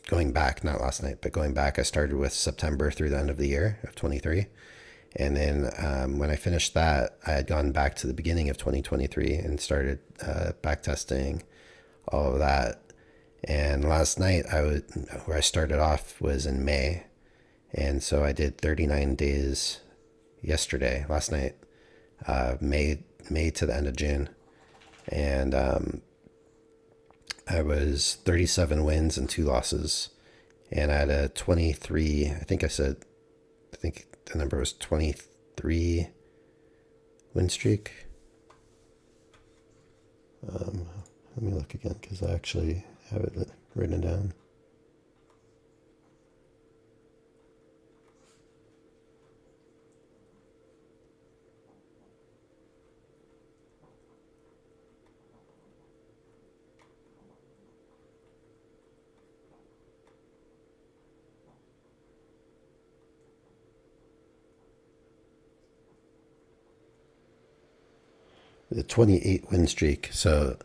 going back, not last night, but going back, I started with September through the end of the year of 23. And then when I finished that, I had gone back to the beginning of 2023 and started back testing all of that. And last night, where I started off was in May. And so I did 39 days last night, May to the end of June. And I was 37 wins and 2 losses. And I had a 23, I think the number was 23 win streak. Let me look again because I actually have it written down. The 28 win streak. So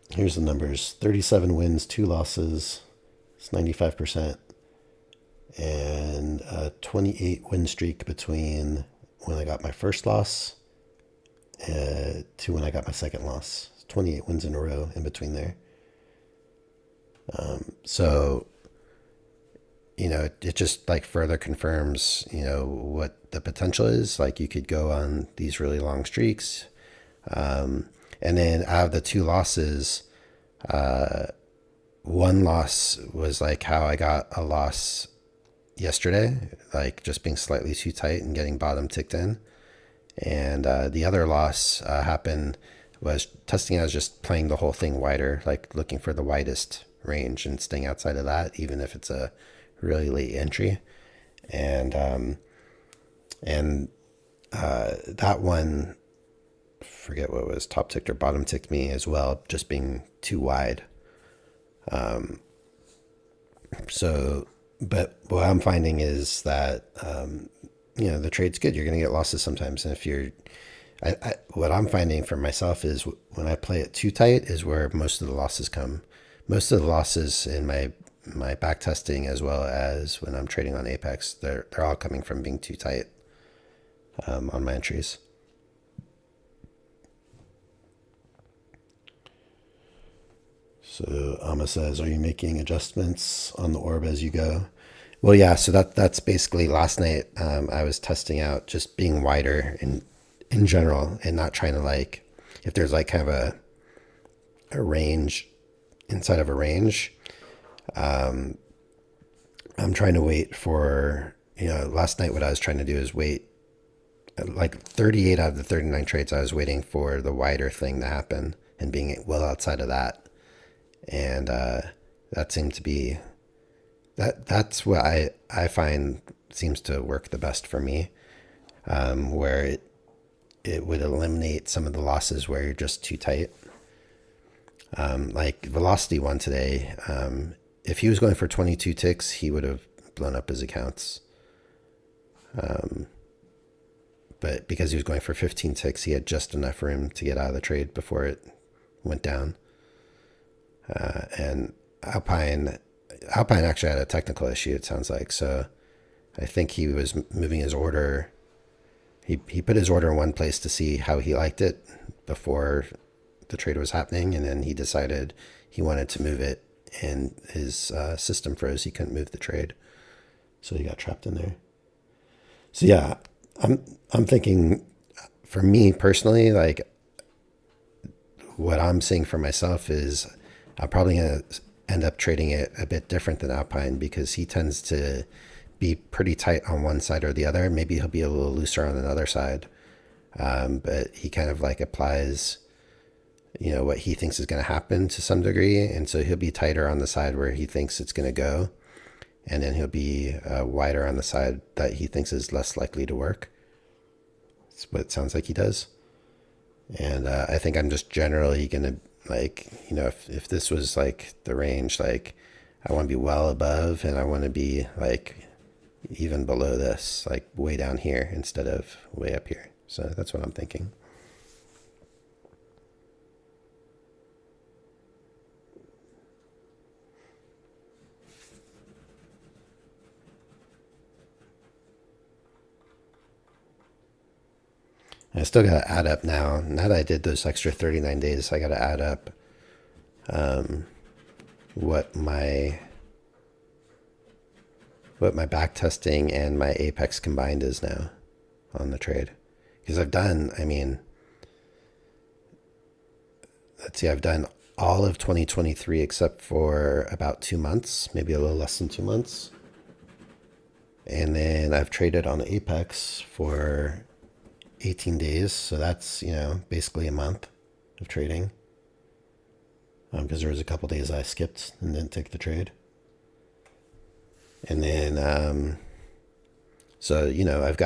here's the numbers: 37 wins, 2 losses. It's 95%. And a 28 win streak between when I got my first loss to when I got my second loss. 28 wins in a row in between there. So, it just like further confirms, what the potential is. Like you could go on these really long streaks. And then out of the 2 losses, one loss was like how I got a loss yesterday, like just being slightly too tight and getting bottom ticked in. And the other loss was testing. I was just playing the whole thing wider, like looking for the widest range and staying outside of that, even if it's a really late entry. And that one, forget what it was, top ticked or bottom ticked me as well, just being too wide. But what I'm finding is that, the trade's good. You're going to get losses sometimes. And what I'm finding for myself is when I play it too tight is where most of the losses come. Most of the losses in my back testing, as well as when I'm trading on Apex, they're all coming from being too tight on my entries. So Amma says, are you making adjustments on the orb as you go? Well, yeah. So that's basically last night. I was testing out just being wider in general and not trying to like, if there's like kind of a range inside of a range, I'm trying to wait for, last night what I was trying to do is wait, like 38 out of the 39 trades, I was waiting for the wider thing to happen and being well outside of that. And that seemed to be, that's what I find seems to work the best for me, where it would eliminate some of the losses where you're just too tight. Like Velocity won today. If he was going for 22 ticks, he would have blown up his accounts. But because he was going for 15 ticks, he had just enough room to get out of the trade before it went down. And Alpine actually had a technical issue, it sounds like. So I think he was moving his order. He put his order in one place to see how he liked it before the trade was happening, and then he decided he wanted to move it, and his system froze. He couldn't move the trade, so he got trapped in there. So yeah, I'm thinking, for me personally, like what I'm seeing for myself is I'm probably gonna end up trading it a bit different than Alpine, because he tends to be pretty tight on one side or the other. Maybe he'll be a little looser on another side, but he kind of like applies, what he thinks is going to happen to some degree. And so he'll be tighter on the side where he thinks it's going to go. And then he'll be wider on the side that he thinks is less likely to work. That's what it sounds like he does. And I think I'm just generally going to, like, if this was like the range, like I want to be well above, and I want to be like even below this, like way down here instead of way up here. So that's what I'm thinking. I still got to add up now. Now that I did those extra 39 days, I got to add up what my back testing and my Apex combined is now on the trade. Because I've done all of 2023 except for about 2 months, maybe a little less than 2 months. And then I've traded on Apex for 18 days. So that's, basically a month of trading. Because there was a couple days I skipped and didn't take the trade. And then, so, I've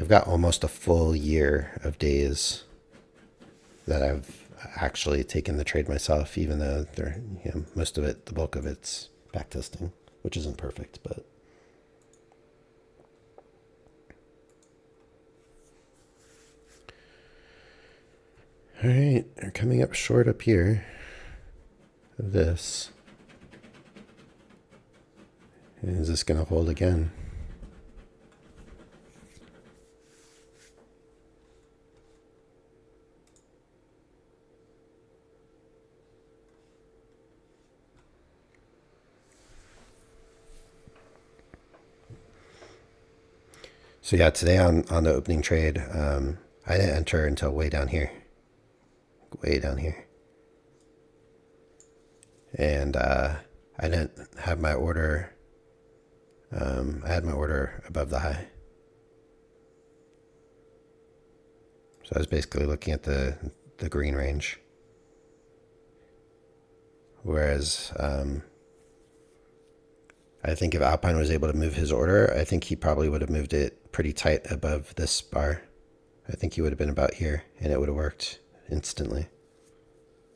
got almost a full year of days that I've actually taken the trade myself, even though most of it, the bulk of it's back testing, which isn't perfect, but. All right, we're coming up short up here of this. Is this going to hold again? So yeah, today on the opening trade, I didn't enter until way down here. Way down here. And I didn't have my order. I had my order above the high. So I was basically looking at the green range. Whereas I think if Alpine was able to move his order, I think he probably would have moved it pretty tight above this bar. I think he would have been about here, and it would have worked instantly.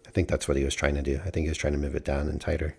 I think that's what he was trying to do. I think he was trying to move it down and tighter.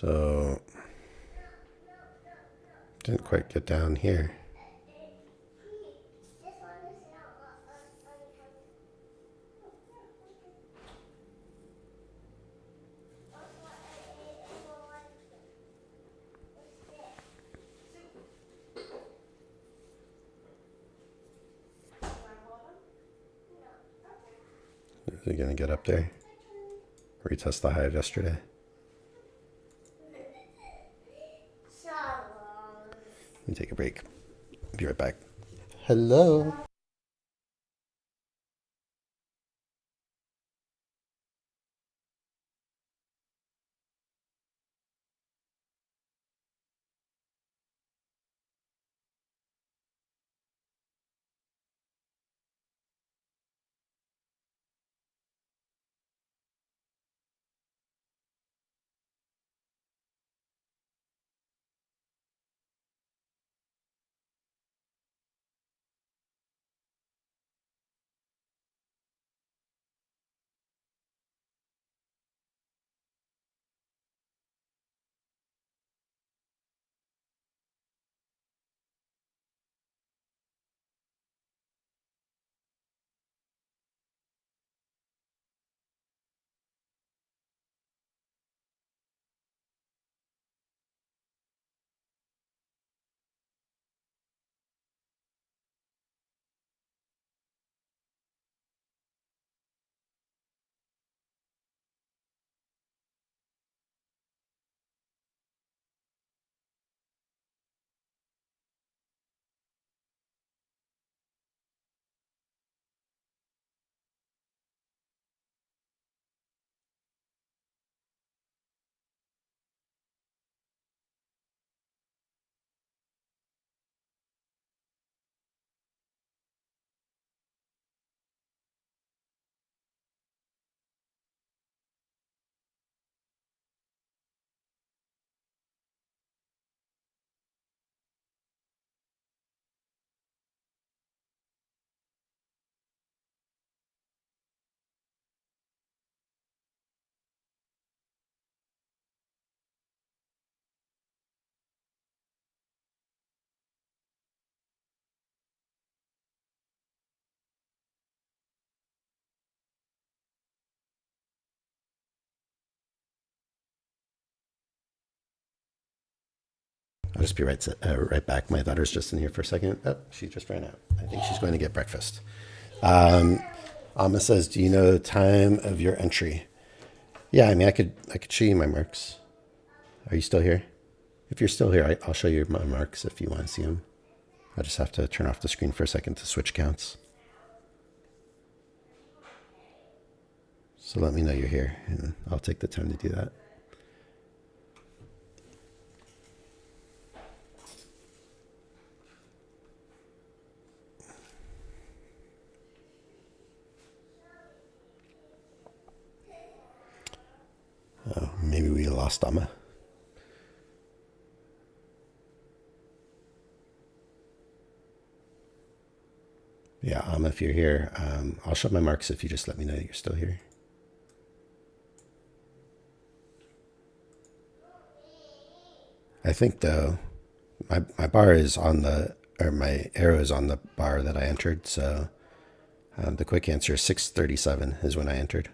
So, didn't quite get down here. Is it going to get up there? Retest the high of yesterday. Let me take a break. Be right back. Hello. I'll just be right back. My daughter's just in here for a second. Oh, she just ran out. I think she's going to get breakfast. Amma says, "Do you know the time of your entry?" Yeah, I mean, I could show you my marks. Are you still here? If you're still here, I'll show you my marks if you want to see them. I just have to turn off the screen for a second to switch counts. So let me know you're here, and I'll take the time to do that. Oh, maybe we lost Amma. Yeah, Amma, if you're here, I'll show my marks if you just let me know you're still here. I think though, my bar is on the, or my arrow is on the bar that I entered. So the quick answer is 6:37 is when I entered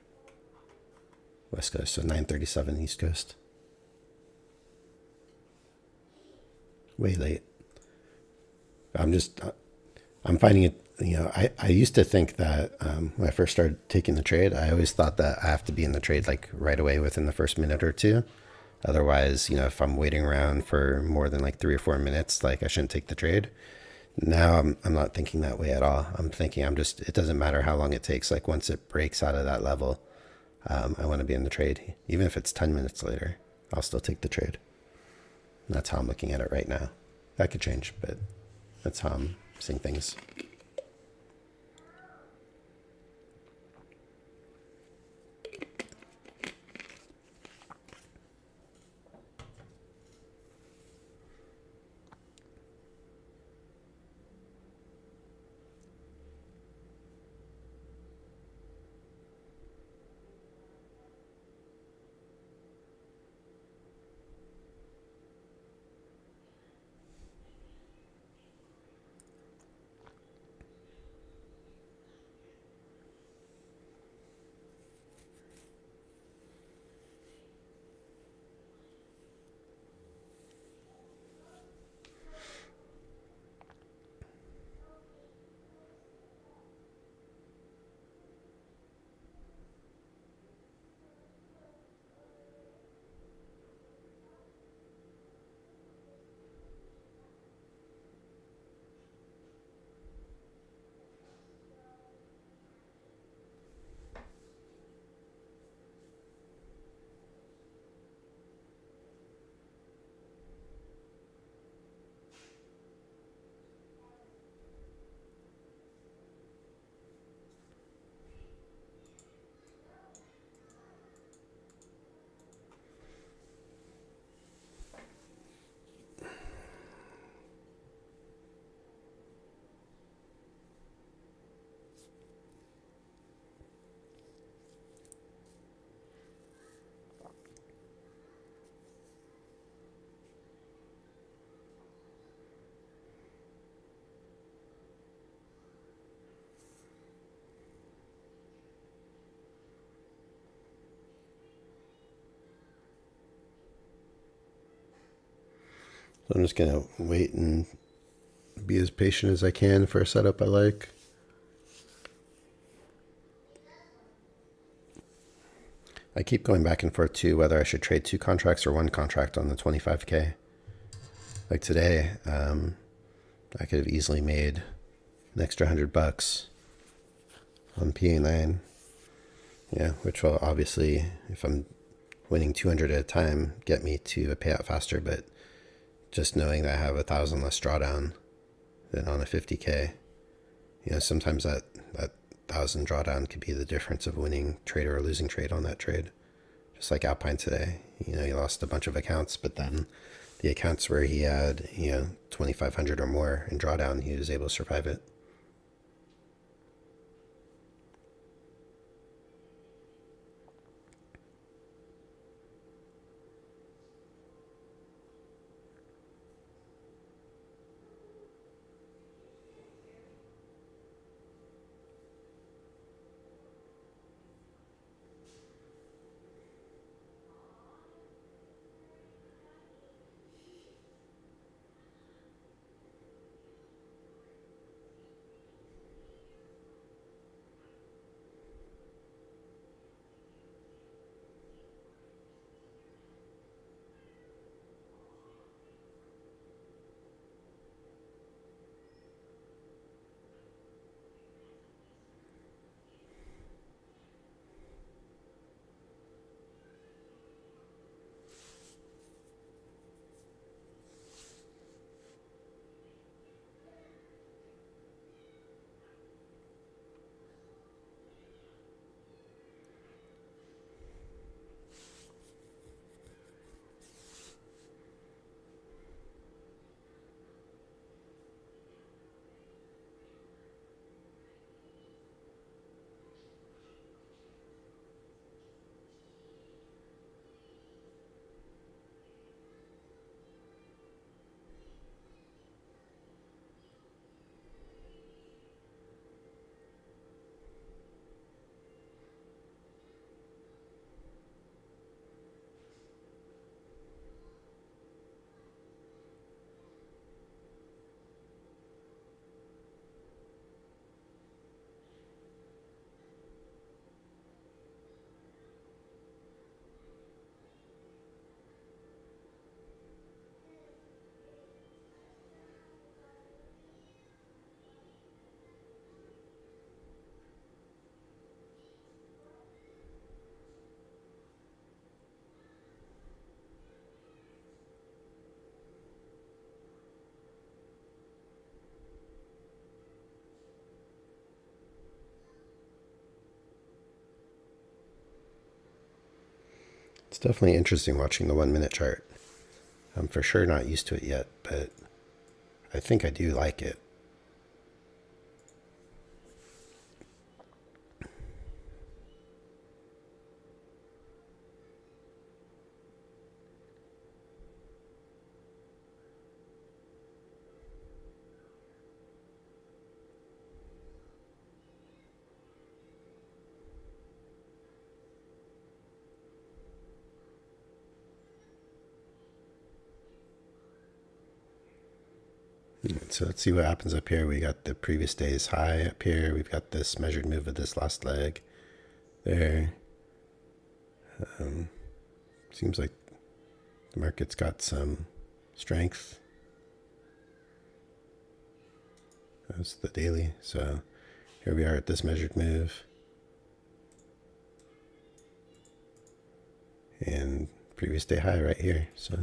West Coast. So 9:37 East Coast. Way late. I'm finding it, I used to think that when I first started taking the trade, I always thought that I have to be in the trade like right away within the first minute or two. Otherwise, if I'm waiting around for more than like 3 or 4 minutes, like I shouldn't take the trade. Now I'm not thinking that way at all. I'm thinking it doesn't matter how long it takes. Like once it breaks out of that level, I want to be in the trade. Even if it's 10 minutes later, I'll still take the trade. And that's how I'm looking at it right now. That could change, but that's how I'm seeing things. So I'm just going to wait and be as patient as I can for a setup I like. I keep going back and forth too, whether I should trade 2 contracts or 1 contract on the 25K. Like today, I could have easily made an extra $100 on PA9. Yeah, which will obviously, if I'm winning 200 at a time, get me to a payout faster. But just knowing that I have 1,000 less drawdown than on a 50K, sometimes that 1,000 drawdown could be the difference of winning trade or losing trade on that trade. Just like Alpine today, he lost a bunch of accounts, but then the accounts where he had 2,500 or more in drawdown, he was able to survive it. Definitely interesting watching the 1 minute chart. I'm for sure not used to it yet, but I think I do like it. So let's see what happens up here. We got the previous day's high up here. We've got this measured move of this last leg there. Seems like the market's got some strength. That's the daily. So here we are at this measured move. And previous day high right here. So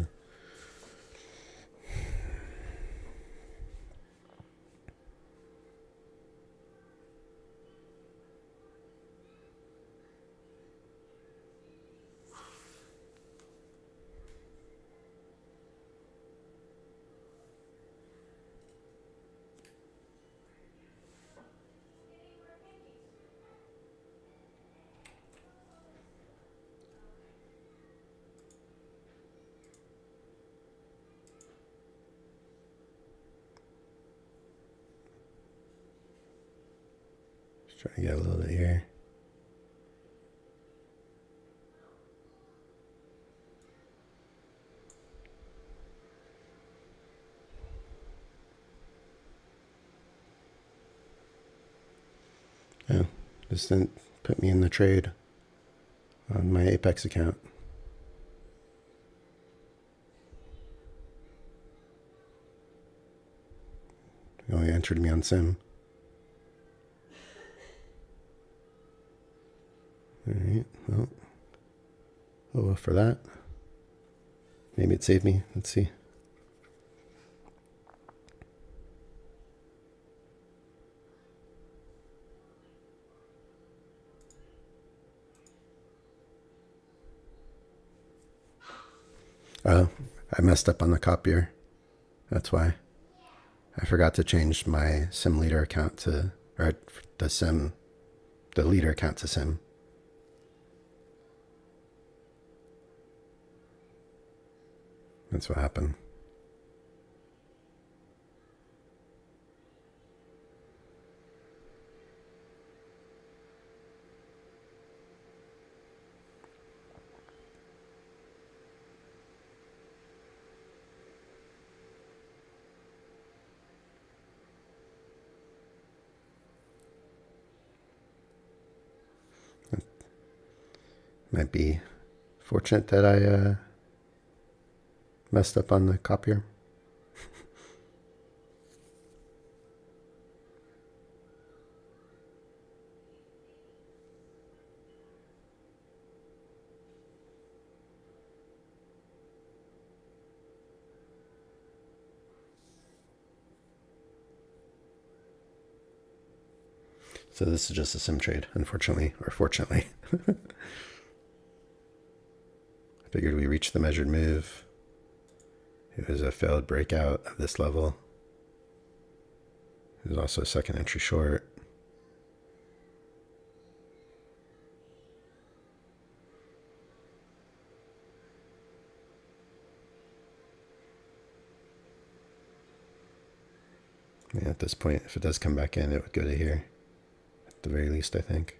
just trying to get a little bit here. Oh, this didn't put me in the trade on my Apex account. It only entered me on Sim. Alright, well, oh well for that. Maybe it saved me. Let's see. Oh, I messed up on the copier. That's why. I forgot to change my Sim leader account to, or the leader account to Sim. That's what happened. Might be fortunate that I messed up on the copier. So this is just a Sim trade, unfortunately, or fortunately. I figured we reached the measured move. It was a failed breakout of this level. It was also a second entry short. Yeah, at this point, if it does come back in, it would go to here. At the very least, I think.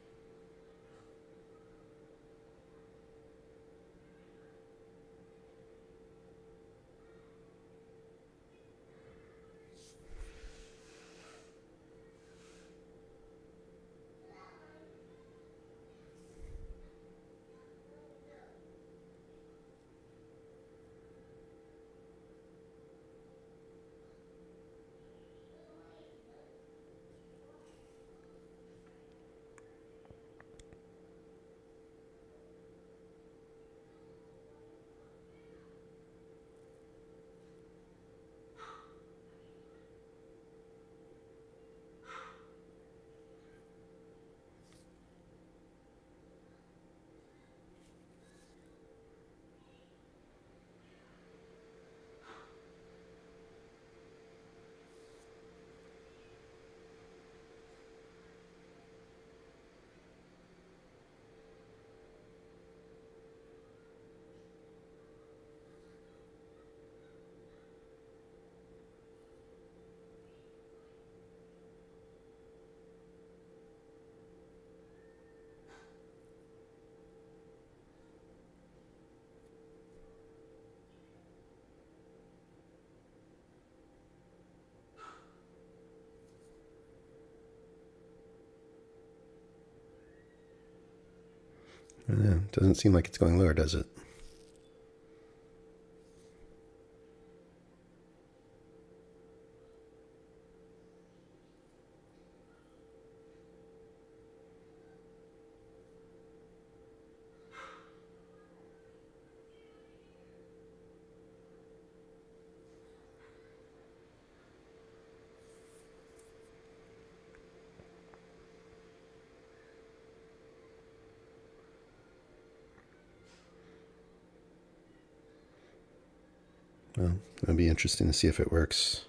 I don't know. It doesn't seem like it's going lower, does it? Well, it'll be interesting to see if it works.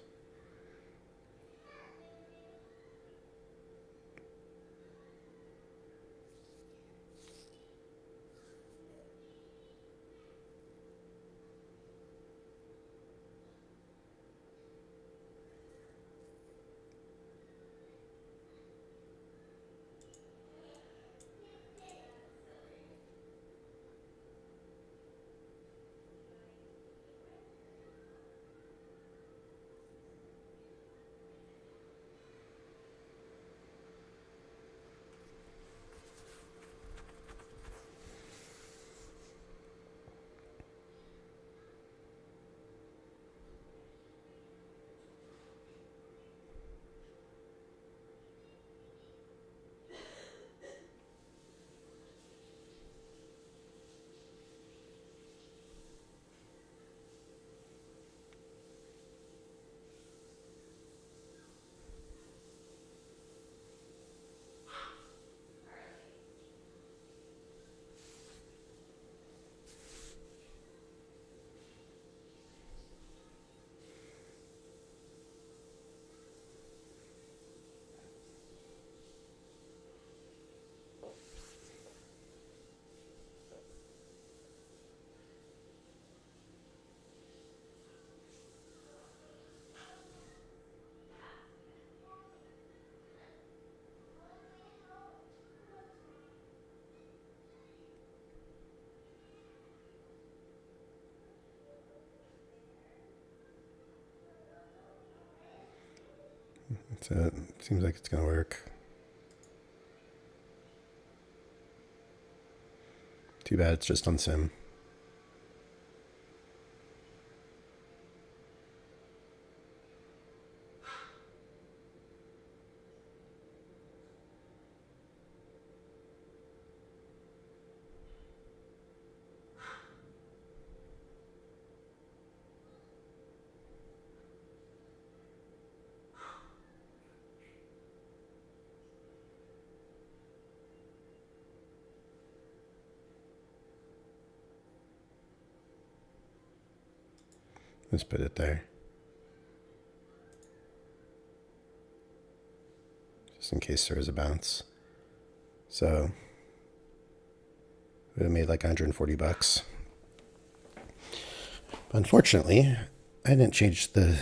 So it seems like it's going to work. Too bad it's just on sim. Let's put it there. Just in case there is a bounce. So we would have made like 140 bucks. Unfortunately, I didn't change the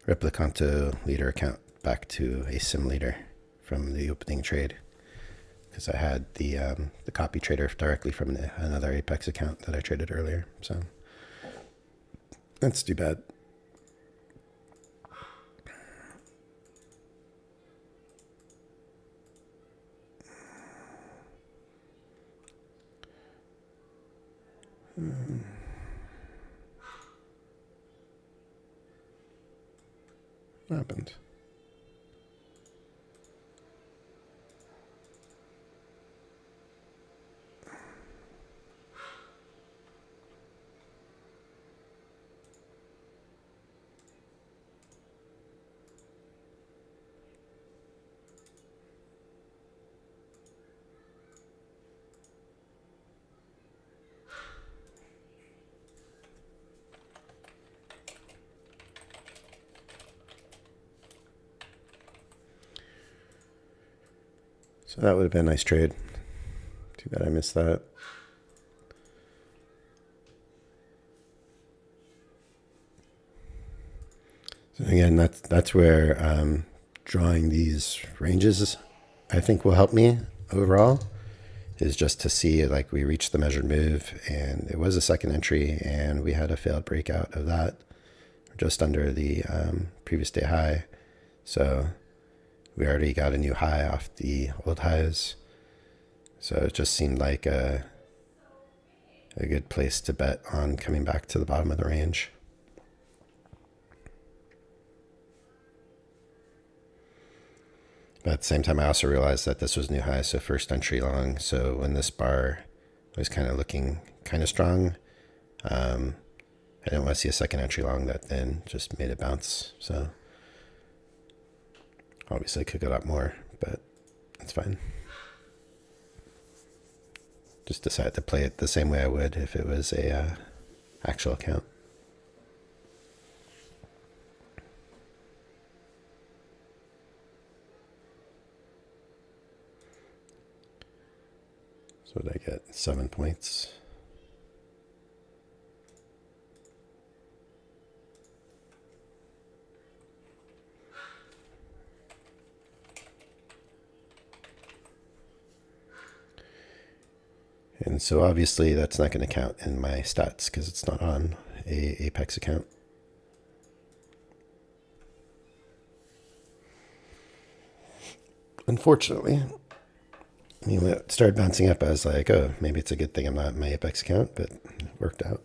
Replicanto leader account back to a sim leader from the opening trade, because I had the copy trader directly from another Apex account that I traded earlier. So that's too bad. What happened? So that would have been a nice trade. Too bad I missed that. So again, that's where drawing these ranges, I think, will help me overall, is just to see, like, we reached the measured move and it was a second entry and we had a failed breakout of that just under the previous day high. So we already got a new high off the old highs. So it just seemed like a good place to bet on coming back to the bottom of the range. But at the same time, I also realized that this was new high, so first entry long. So when this bar was kind of looking kind of strong, I didn't want to see a second entry long that then just made it bounce. So obviously I could go up more, but that's fine. Just decided to play it the same way I would if it was a actual account. So what did I get? 7 points. And so obviously that's not going to count in my stats because it's not on a Apex account. Unfortunately, I mean, when it started bouncing up, I was like, oh, maybe it's a good thing I'm not in my Apex account, but it worked out.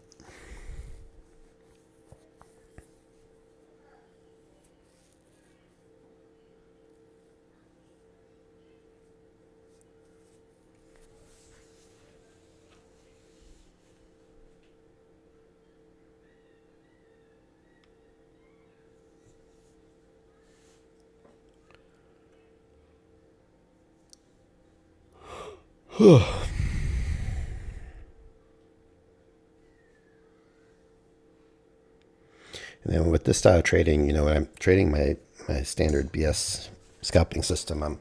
And then with this style of trading, you know, when I'm trading my standard BS scalping system, I'm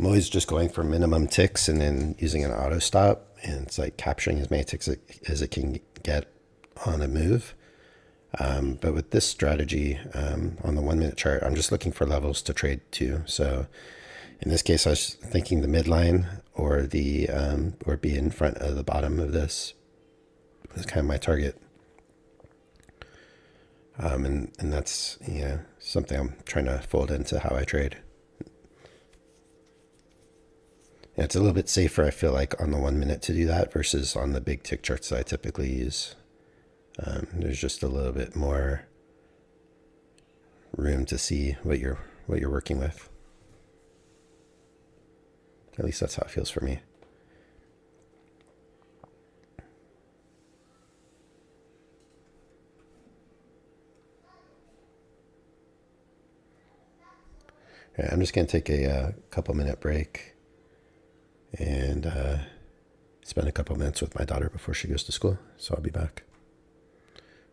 always just going for minimum ticks and then using an auto stop. And it's like capturing as many ticks as it can get on a move. But with this strategy on the 1 minute chart, I'm just looking for levels to trade to. So in this case, I was thinking the midline or the or be in front of the bottom of this is kind of my target. And that's something I'm trying to fold into how I trade. And it's a little bit safer, I feel like, on the 1 minute to do that versus on the big tick charts that I typically use. There's just a little bit more room to see what you're working with. At least that's how it feels for me. Right, I'm just going to take a couple minute break and spend a couple minutes with my daughter before she goes to school. So I'll be back.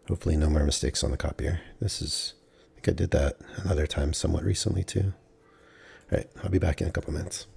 Hopefully no more mistakes on the copier. I think I did that another time somewhat recently too. All right, I'll be back in a couple minutes.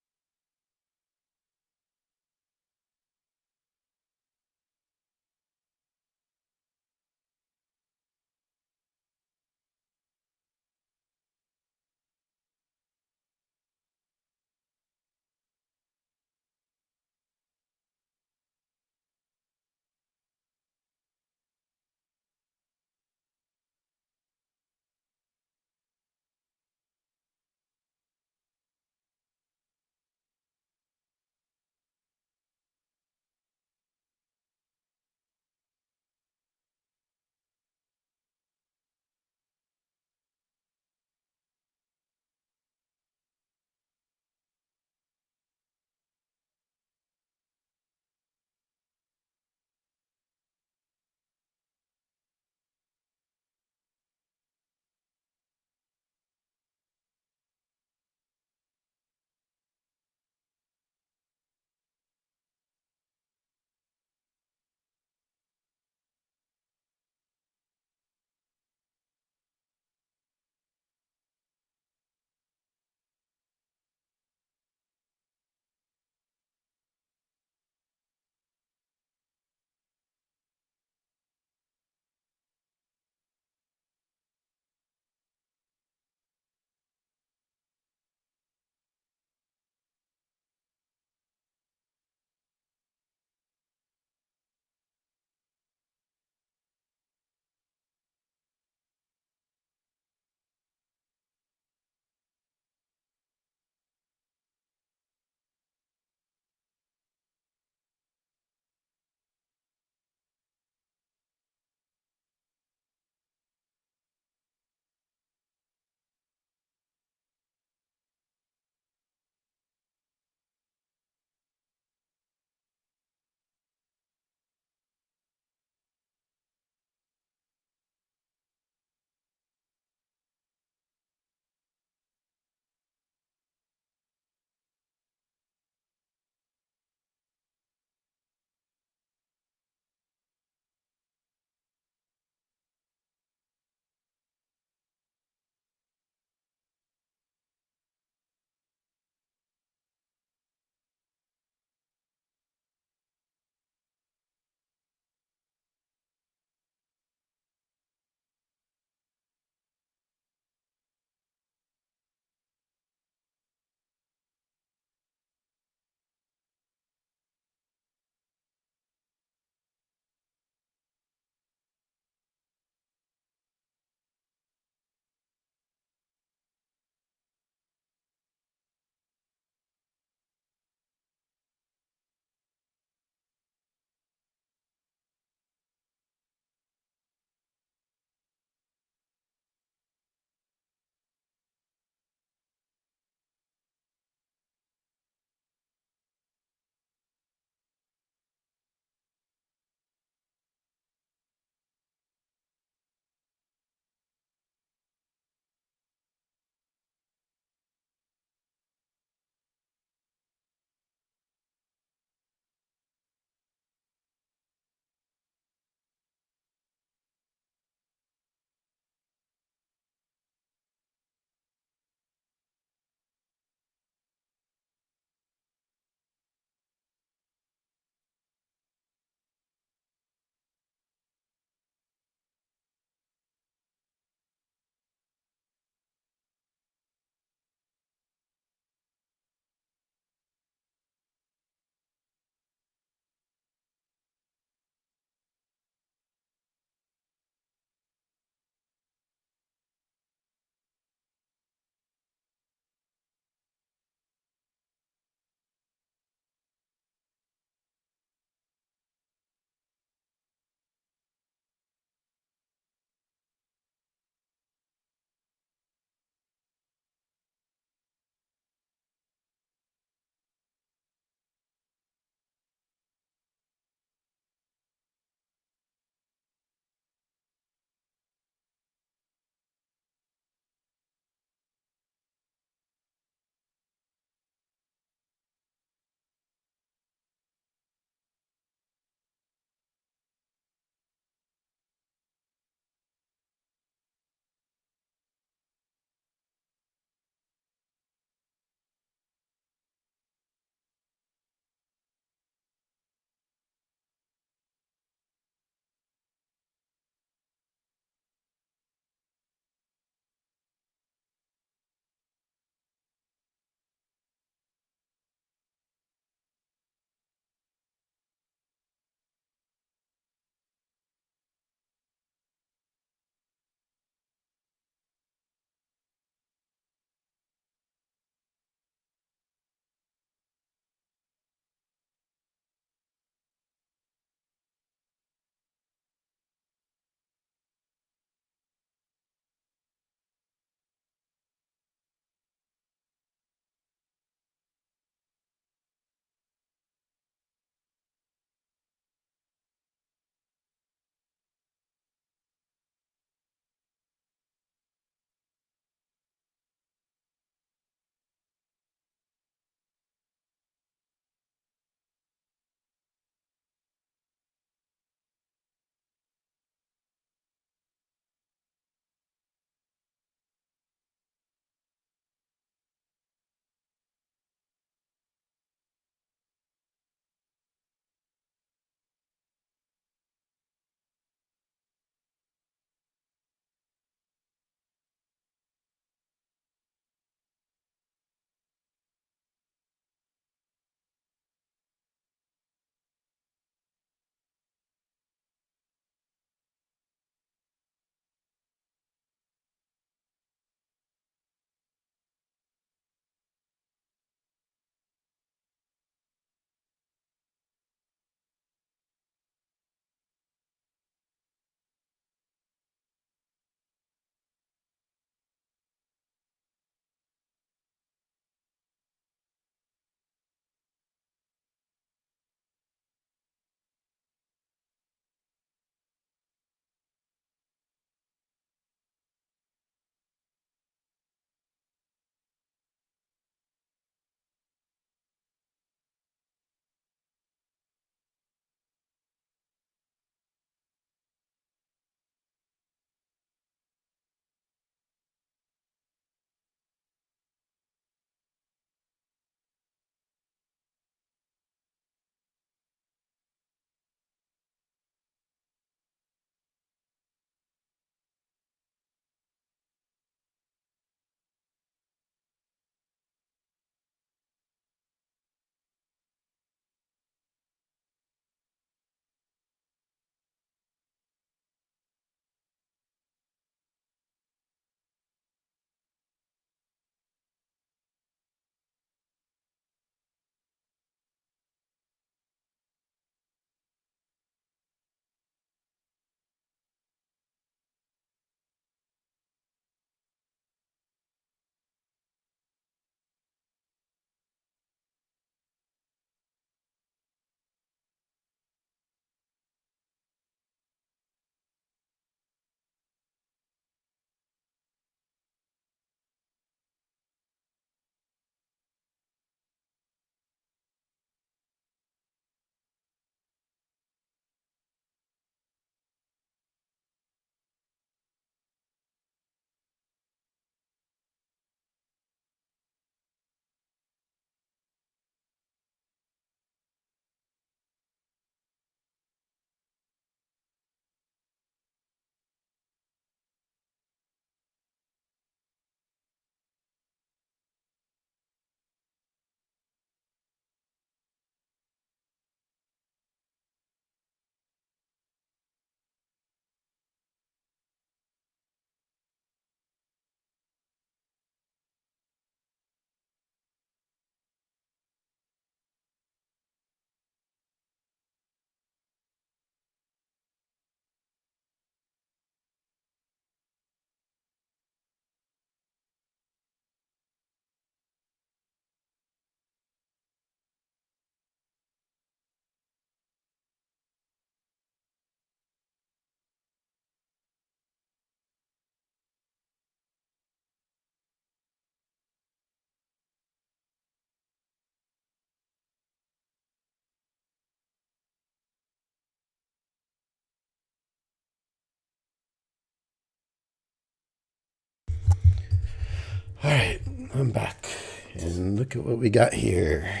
All right, I'm back. And look at what we got here.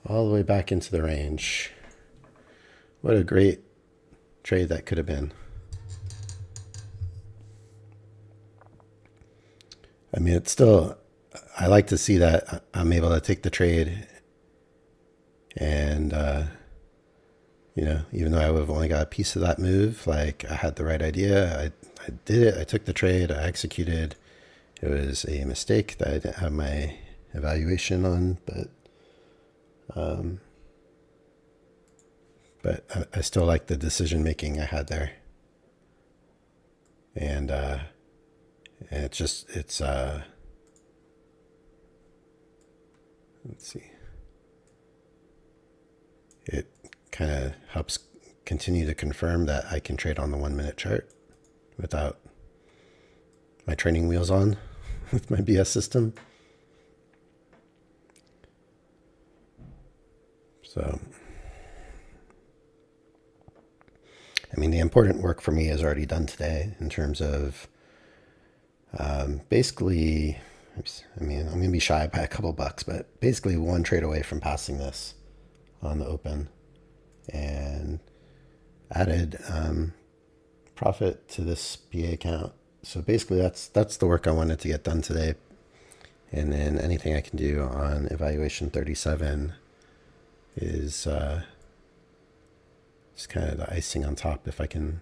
All the way back into the range. What a great trade that could have been. I mean, it's still, I like to see that I'm able to take the trade and, you know, even though I would have only got a piece of that move, like I had the right idea. I did it. I took the trade. I executed. It was a mistake that I didn't have my evaluation on, but I still like the decision making I had there. And it's just, let's see. It kind of helps continue to confirm that I can trade on the 1 minute chart without my training wheels on with my BS system. So, I mean, the important work for me is already done today in terms of basically, I mean, I'm going to be shy by a couple bucks, but basically one trade away from passing this on the open and added profit to this PA account. So basically that's the work I wanted to get done today. And then anything I can do on evaluation 37 is just kind of the icing on top if I can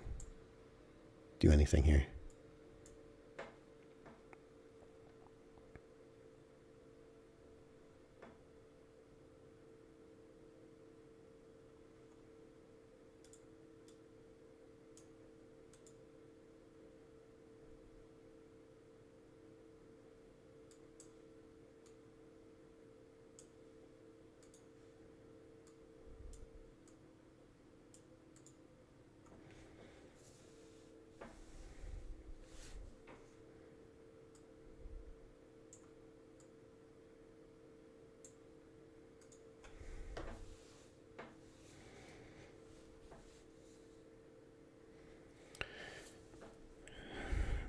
do anything here.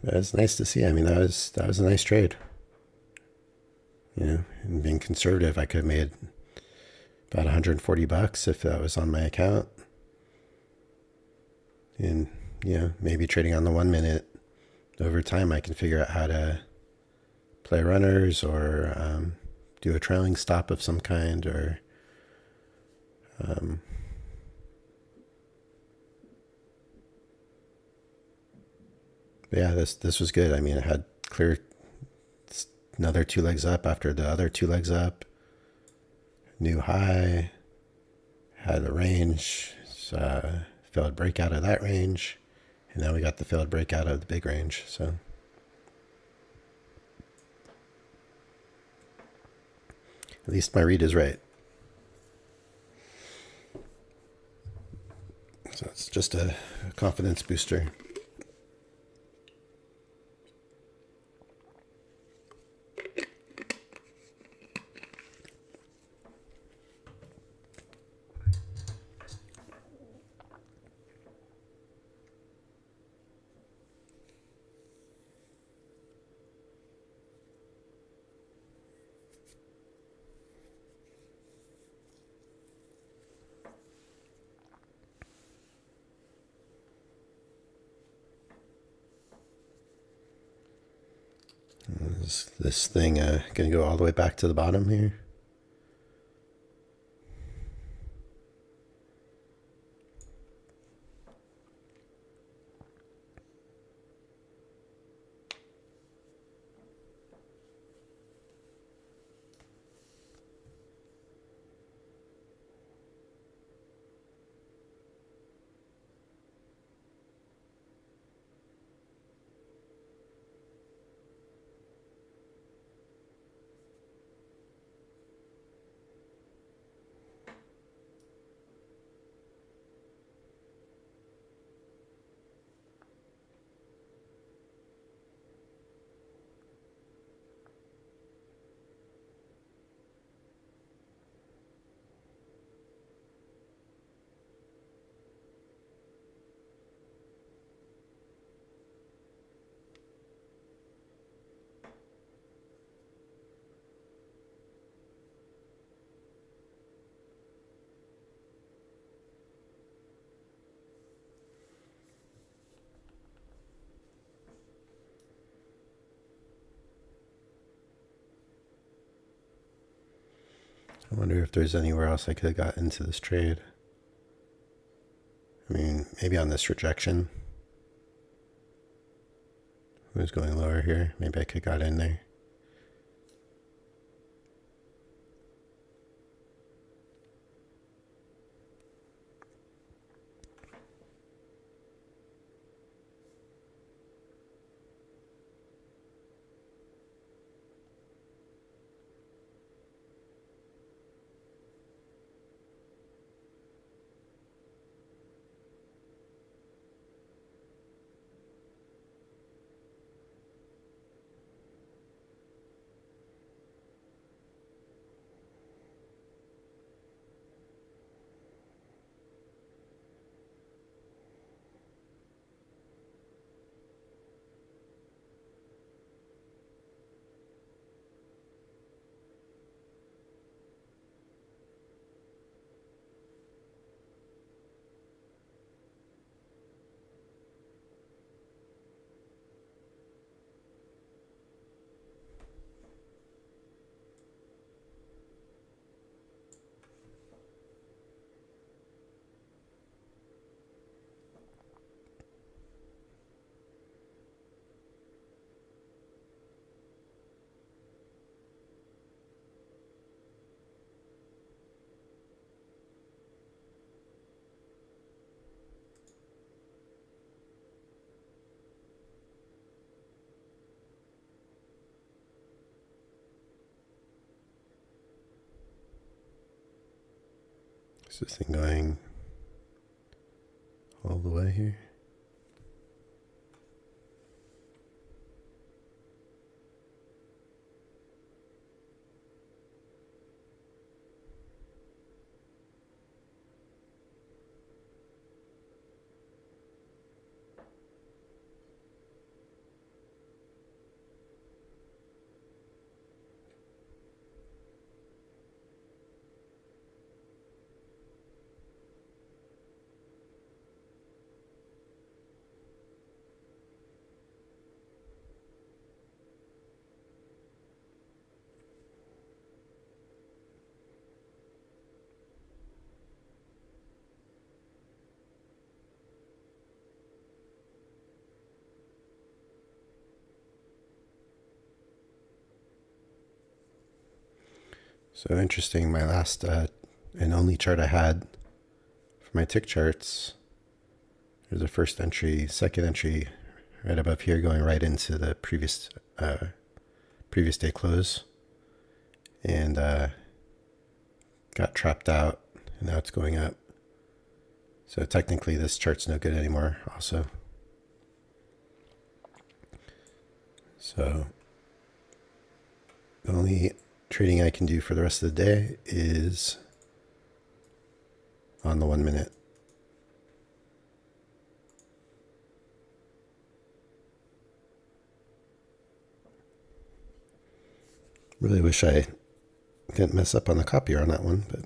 That's nice to see. I mean, that was a nice trade. You know, and being conservative, I could have made about 140 bucks if that was on my account. And yeah, maybe trading on the 1 minute. Over time, I can figure out how to play runners or do a trailing stop of some kind, or yeah, this was good. I mean, it had clear another 2 legs up after the other 2 legs up. New high, had a range, failed breakout of that range, and now we got the failed breakout of the big range. So at least my read is right. So it's just a confidence booster. Is this thing going to go all the way back to the bottom here? I wonder if there's anywhere else I could have got into this trade. I mean, maybe on this rejection. Who's going lower here? Maybe I could have got in there. Is this thing going all the way here? So interesting, my last and only chart I had for my tick charts, there's a first entry, second entry right above here going right into the previous day close, and got trapped out, and now it's going up. So technically this chart's no good anymore also. So the only trading I can do for the rest of the day is on the 1 minute. Really wish I didn't mess up on the copier on that one, but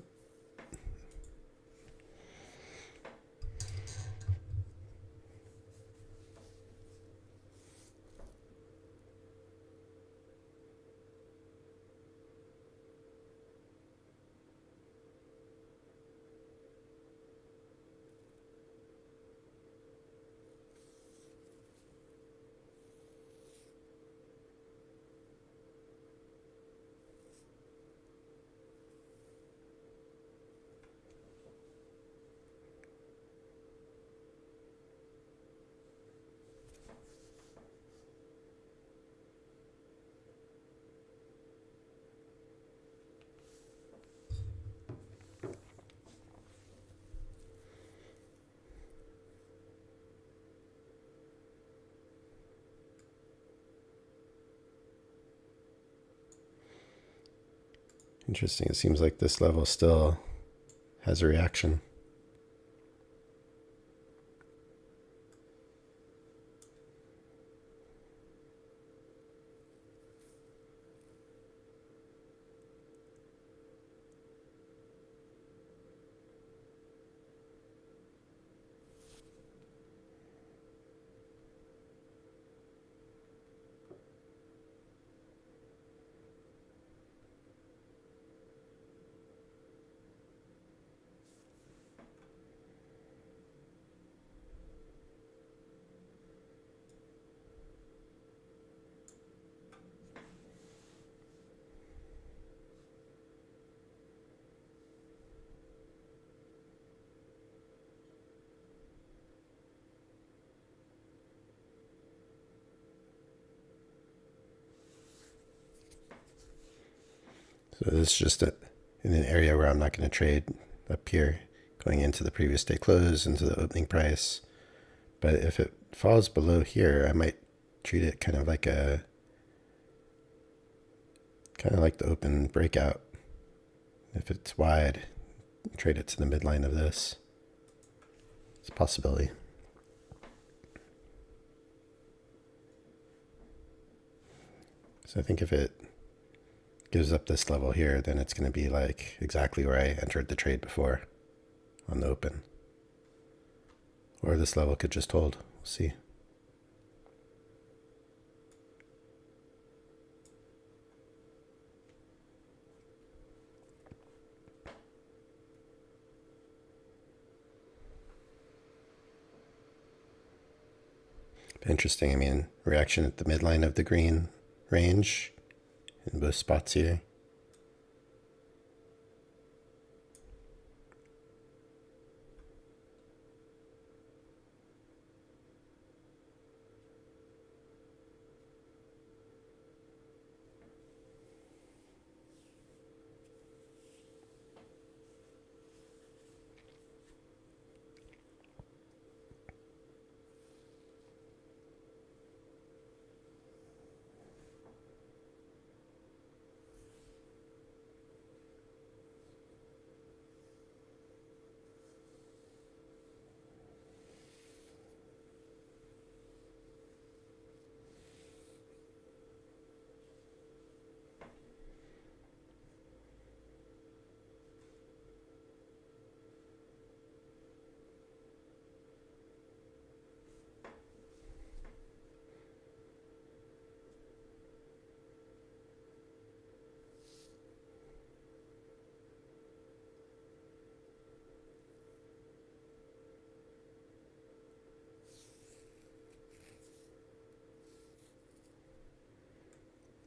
interesting. It seems like this level still has a reaction. So this is just in an area where I'm not going to trade up here, going into the previous day close, into the opening price. But if it falls below here, I might treat it kind of like the open breakout. If it's wide, trade it to the midline of this. It's a possibility. So I think if it gives up this level here, then it's going to be like exactly where I entered the trade before on the open. Or this level could just hold. We'll see. Interesting. I mean, reaction at the midline of the green range in both spots here.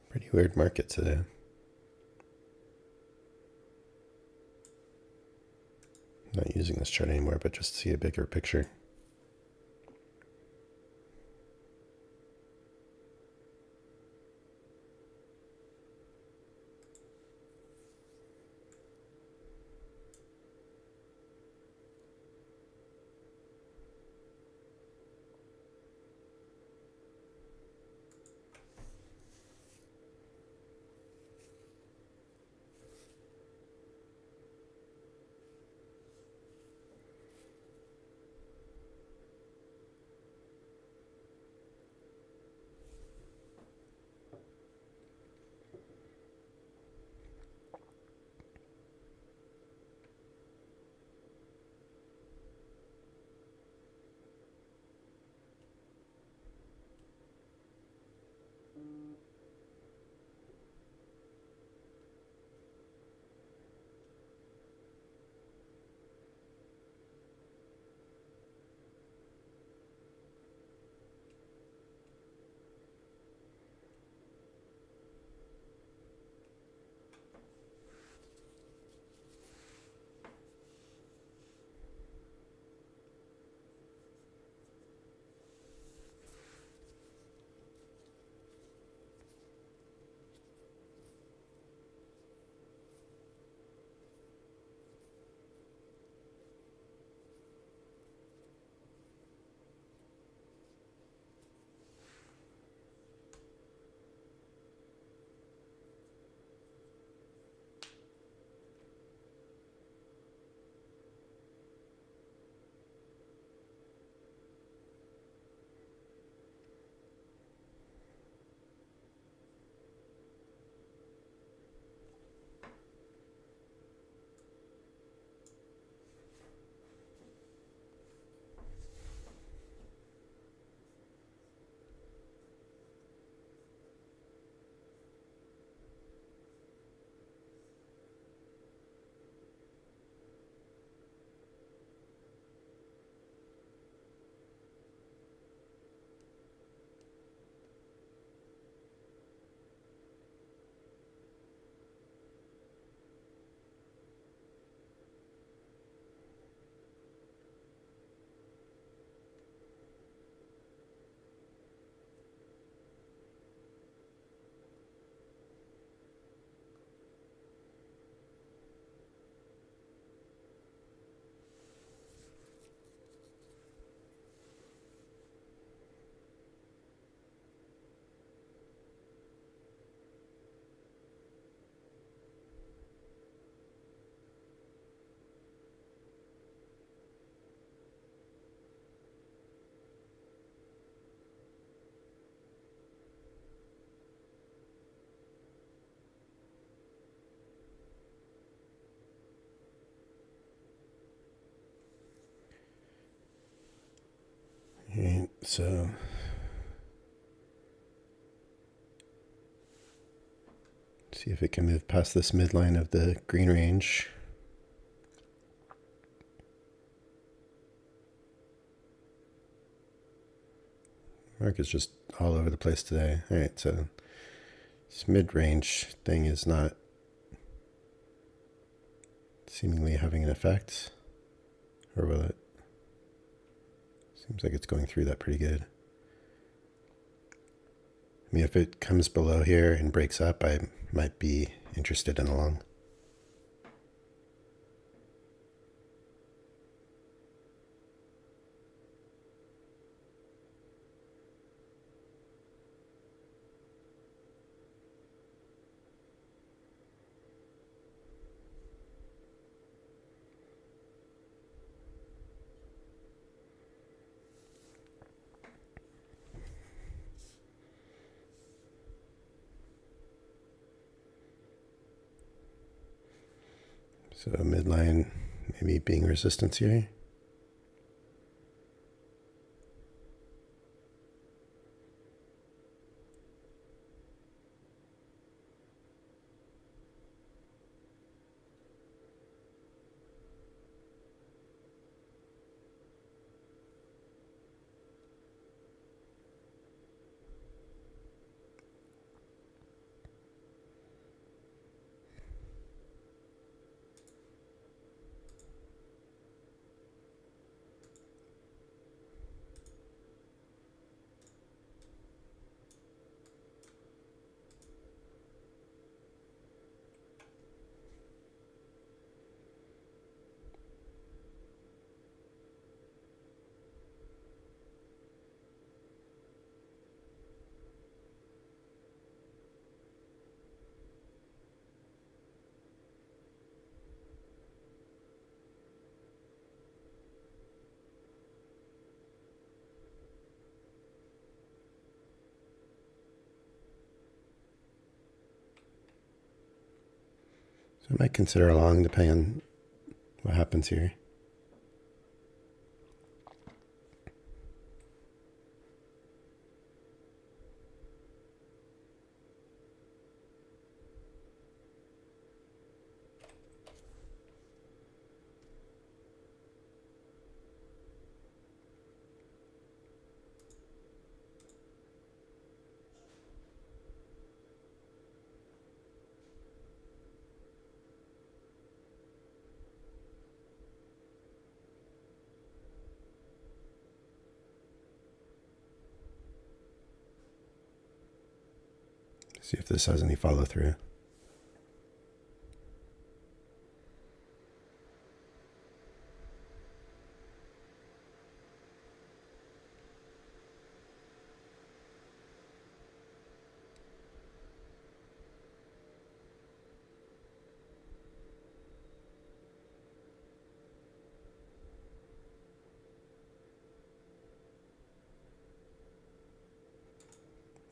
Pretty weird market today. Not using this chart anymore, but just to see a bigger picture. So see if it can move past this midline of the green range. Market is just all over the place today. All right, so this mid-range thing is not seemingly having an effect, or will it? Seems like it's going through that pretty good. I mean, if it comes below here and breaks up, I might be interested in a long. So midline maybe being resistance here. So I might consider a long depending on what happens here. See if this has any follow through.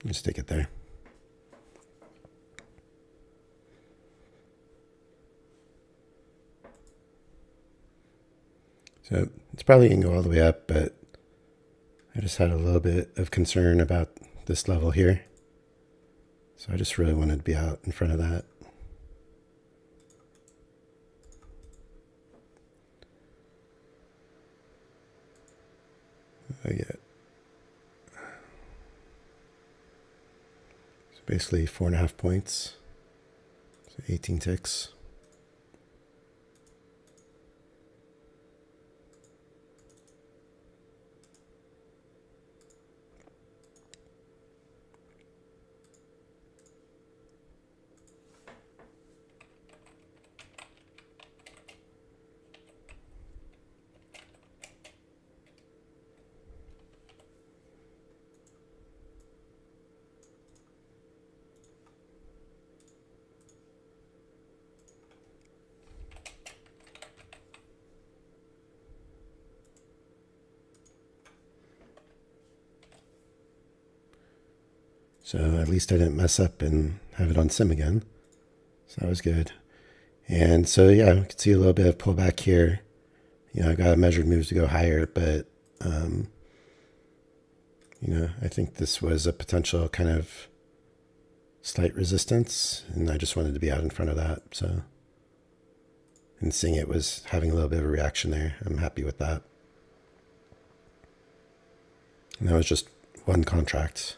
Just stick it there. So it's probably going to go all the way up, but I just had a little bit of concern about this level here. So I just really wanted to be out in front of that. I get so basically 4.5 points, so 18 ticks. So at least I didn't mess up and have it on sim again. So that was good. And so, yeah, you can see a little bit of pullback here. You know, I got measured moves to go higher, but I think this was a potential kind of slight resistance, and I just wanted to be out in front of that. So, and seeing it was having a little bit of a reaction there, I'm happy with that. And that was just one contract.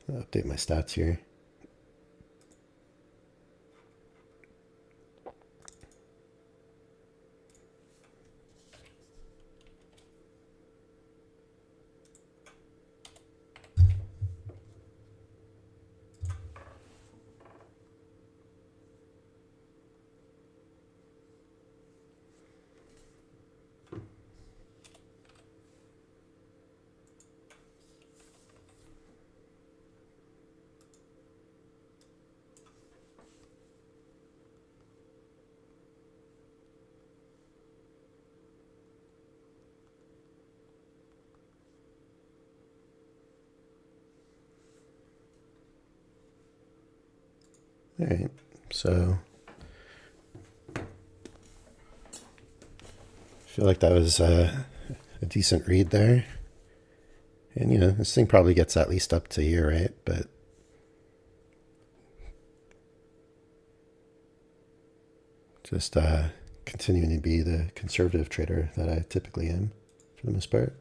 I'll update my stats here. All right, so I feel like that was a decent read there. And, this thing probably gets at least up to here, right? But just continuing to be the conservative trader that I typically am for the most part.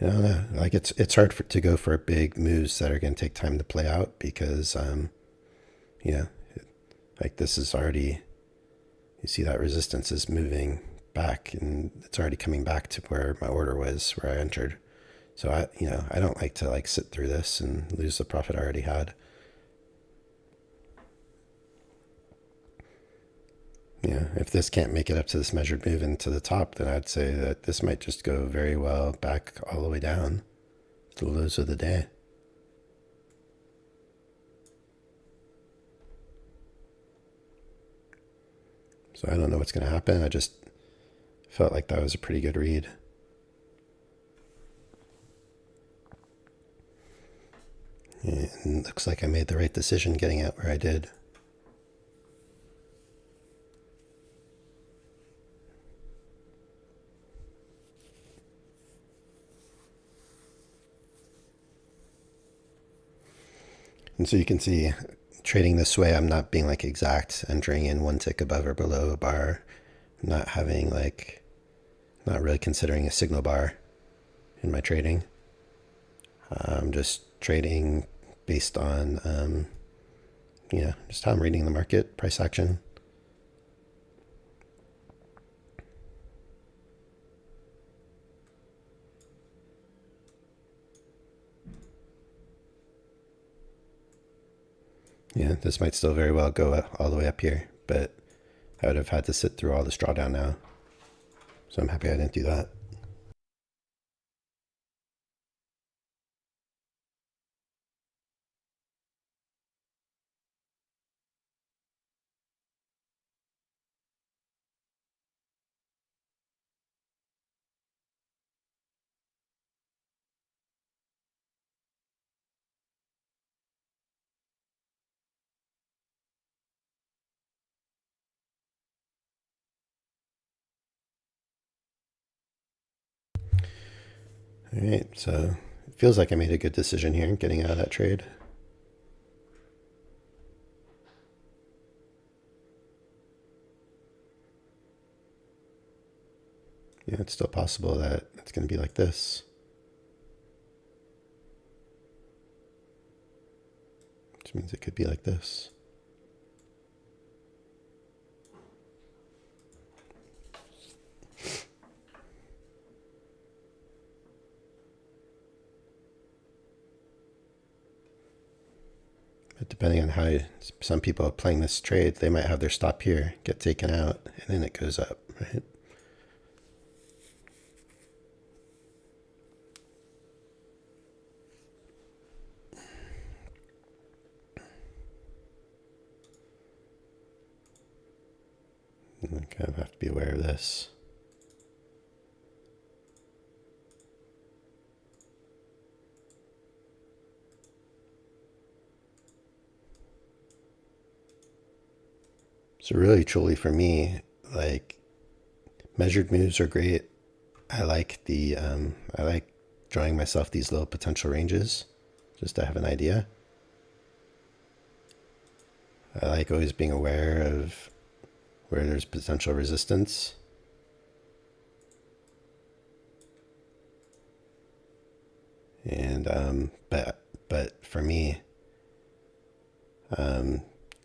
I don't know. Like it's hard to go for big moves that are going to take time to play out because, like this is already, you see that resistance is moving back and it's already coming back to where my order was, where I entered. So I don't like to like sit through this and lose the profit I already had. If this can't make it up to this measured move into the top, then I'd say that this might just go very well back all the way down to the lows of the day. So I don't know what's going to happen. I just felt like that was a pretty good read. And it looks like I made the right decision getting out where I did. And so you can see trading this way, I'm not being like exact, entering in one tick above or below a bar, not having like, not really considering a signal bar in my trading. I'm just trading based on, just how I'm reading the market, price action. Yeah, this might still very well go all the way up here, but I would have had to sit through all this drawdown now. So I'm happy I didn't do that. All right, so it feels like I made a good decision here getting out of that trade. Yeah, it's still possible that it's going to be like this. Which means it could be like this. But depending on how some people are playing this trade, they might have their stop here, get taken out, and then it goes up, right? kind of have to be aware of this. So really, truly for me, like measured moves are great. I like I like drawing myself these little potential ranges just to have an idea. I like always being aware of where there's potential resistance. And but for me,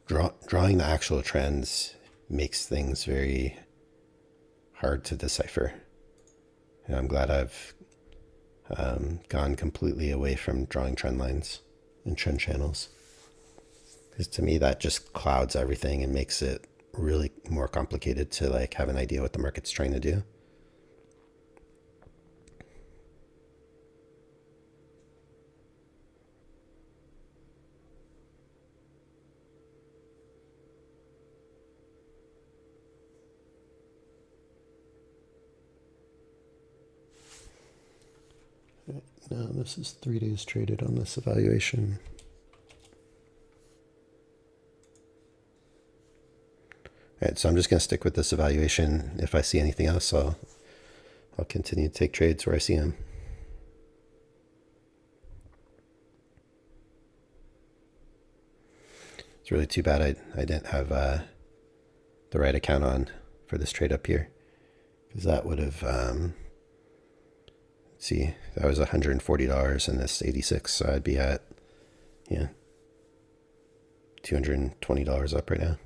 drawing the actual trends makes things very hard to decipher. And I'm glad I've gone completely away from drawing trend lines and trend channels. Because to me, that just clouds everything and makes it really more complicated to like have an idea what the market's trying to do. Now this is 3 days traded on this evaluation. All right, so I'm just going to stick with this evaluation. If I see anything else, I'll continue to take trades where I see them. It's really too bad I didn't have the right account on for this trade up here, because that would have see, that was $140 and this 86, so I'd be at, yeah, $220 up right now.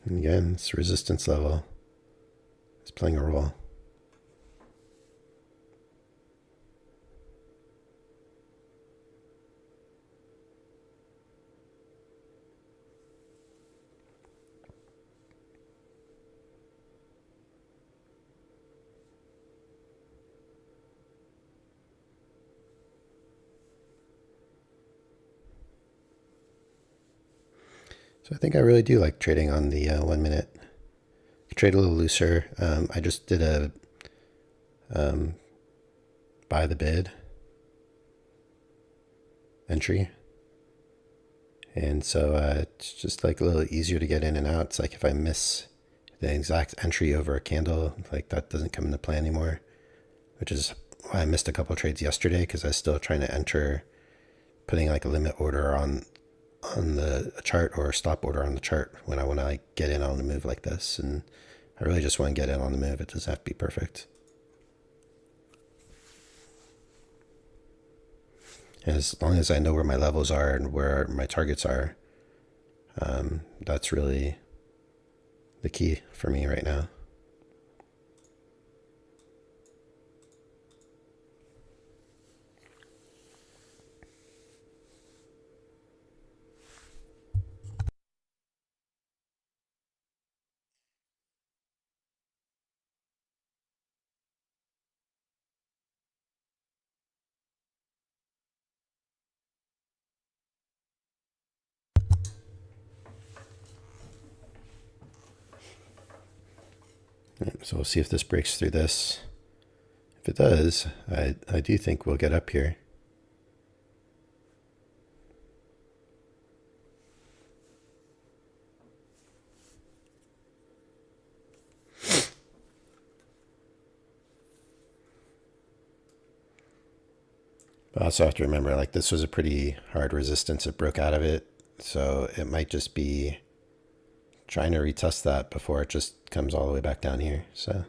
And again, this resistance level is playing a role. So I think I really do like trading on the 1 minute. Trade a little looser. I just did a buy the bid entry. And so it's just like a little easier to get in and out. It's like if I miss the exact entry over a candle, like that doesn't come into play anymore, which is why I missed a couple of trades yesterday, because I was still trying to enter, putting like a limit order on the chart or a stop order on the chart when I want to like get in on the move like this. And I really just want to get in on the move. It doesn't have to be perfect. And as long as I know where my levels are and where my targets are, that's really the key for me right now. So we'll see if this breaks through this. If it does, I do think we'll get up here. But I also have to remember, like, this was a pretty hard resistance. It broke out of it. So it might just be trying to retest that before it just comes all the way back down here. So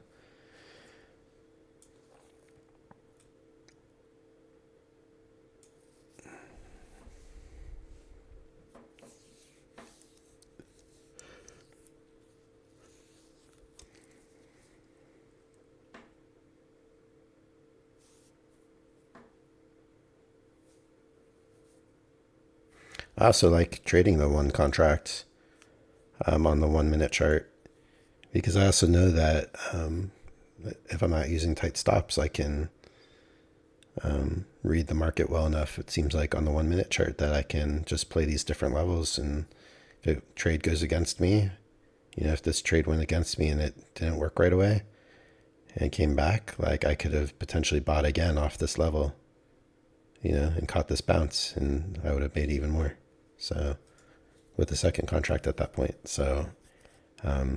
I also like trading the one contract on the 1 minute chart, because I also know that if I'm not using tight stops, I can read the market well enough, it seems like on the 1 minute chart, that I can just play these different levels. And if a trade goes against me, if this trade went against me and it didn't work right away and came back, like I could have potentially bought again off this level, and caught this bounce, and I would have made even more. So with the second contract at that point. So I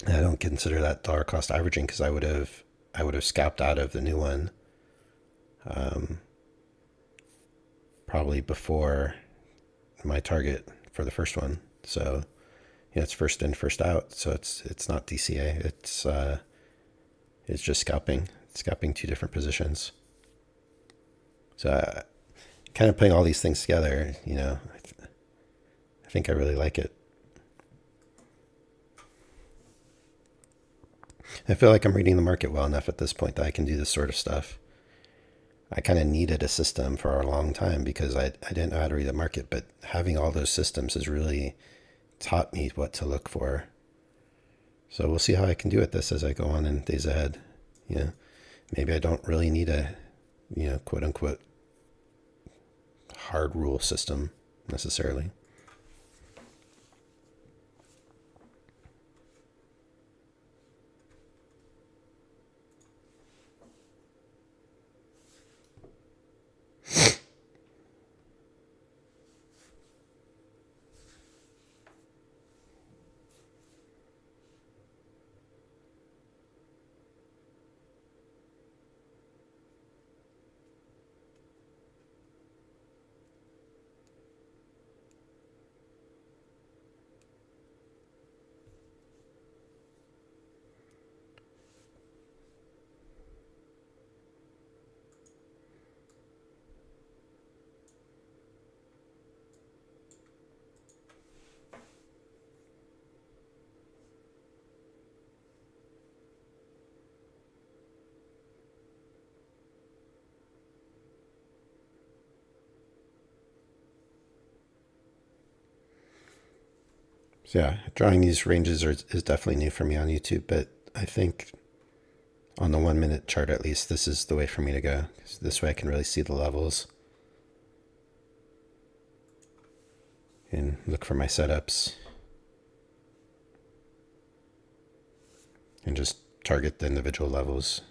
don't consider that dollar cost averaging, because I would have scalped out of the new one probably before my target for the first one. So it's first in, first out. So it's not DCA. It's just scalping. It's scalping two different positions. So kind of putting all these things together, I think I really like it. I feel like I'm reading the market well enough at this point that I can do this sort of stuff. I kind of needed a system for a long time because I didn't know how to read the market, but having all those systems has really taught me what to look for. So we'll see how I can do with this as I go on in days ahead. Maybe I don't really need a, quote unquote, hard rule system necessarily. So yeah, drawing these ranges is definitely new for me on YouTube, but I think on the 1 minute chart at least, this is the way for me to go. This way I can really see the levels and look for my setups and just target the individual levels.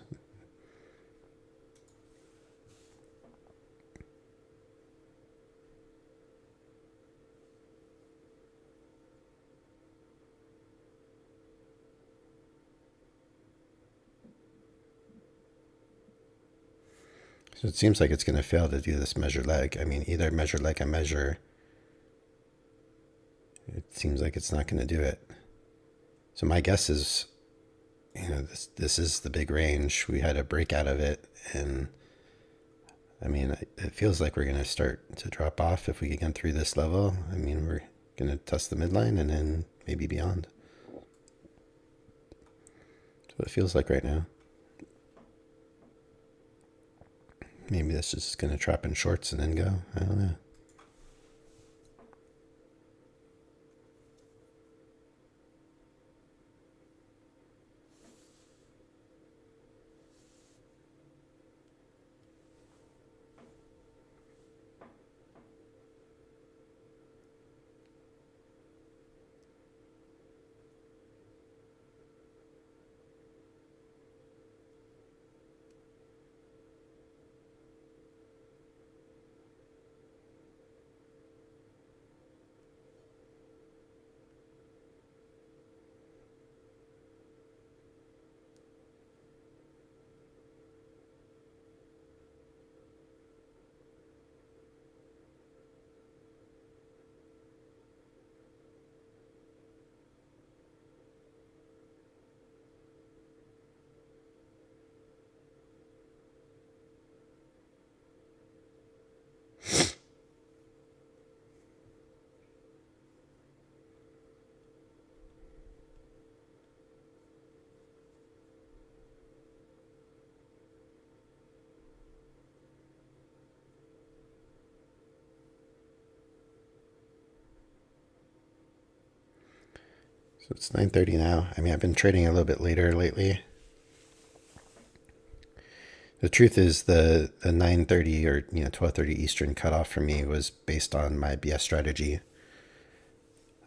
So it seems like it's going to fail to do this measure leg. I mean, either measure leg and measure. It seems like it's not going to do it. So my guess is, this is the big range. We had a break out of it, and I mean, it feels like we're going to start to drop off if we can get through this level. I mean, we're going to test the midline and then maybe beyond. That's what it feels like right now. Maybe this is going to trap in shorts and then go. I don't know. So it's 9:30 now. I mean, I've been trading a little bit later lately. The truth is the 9:30 or 12:30 Eastern cutoff for me was based on my BS strategy.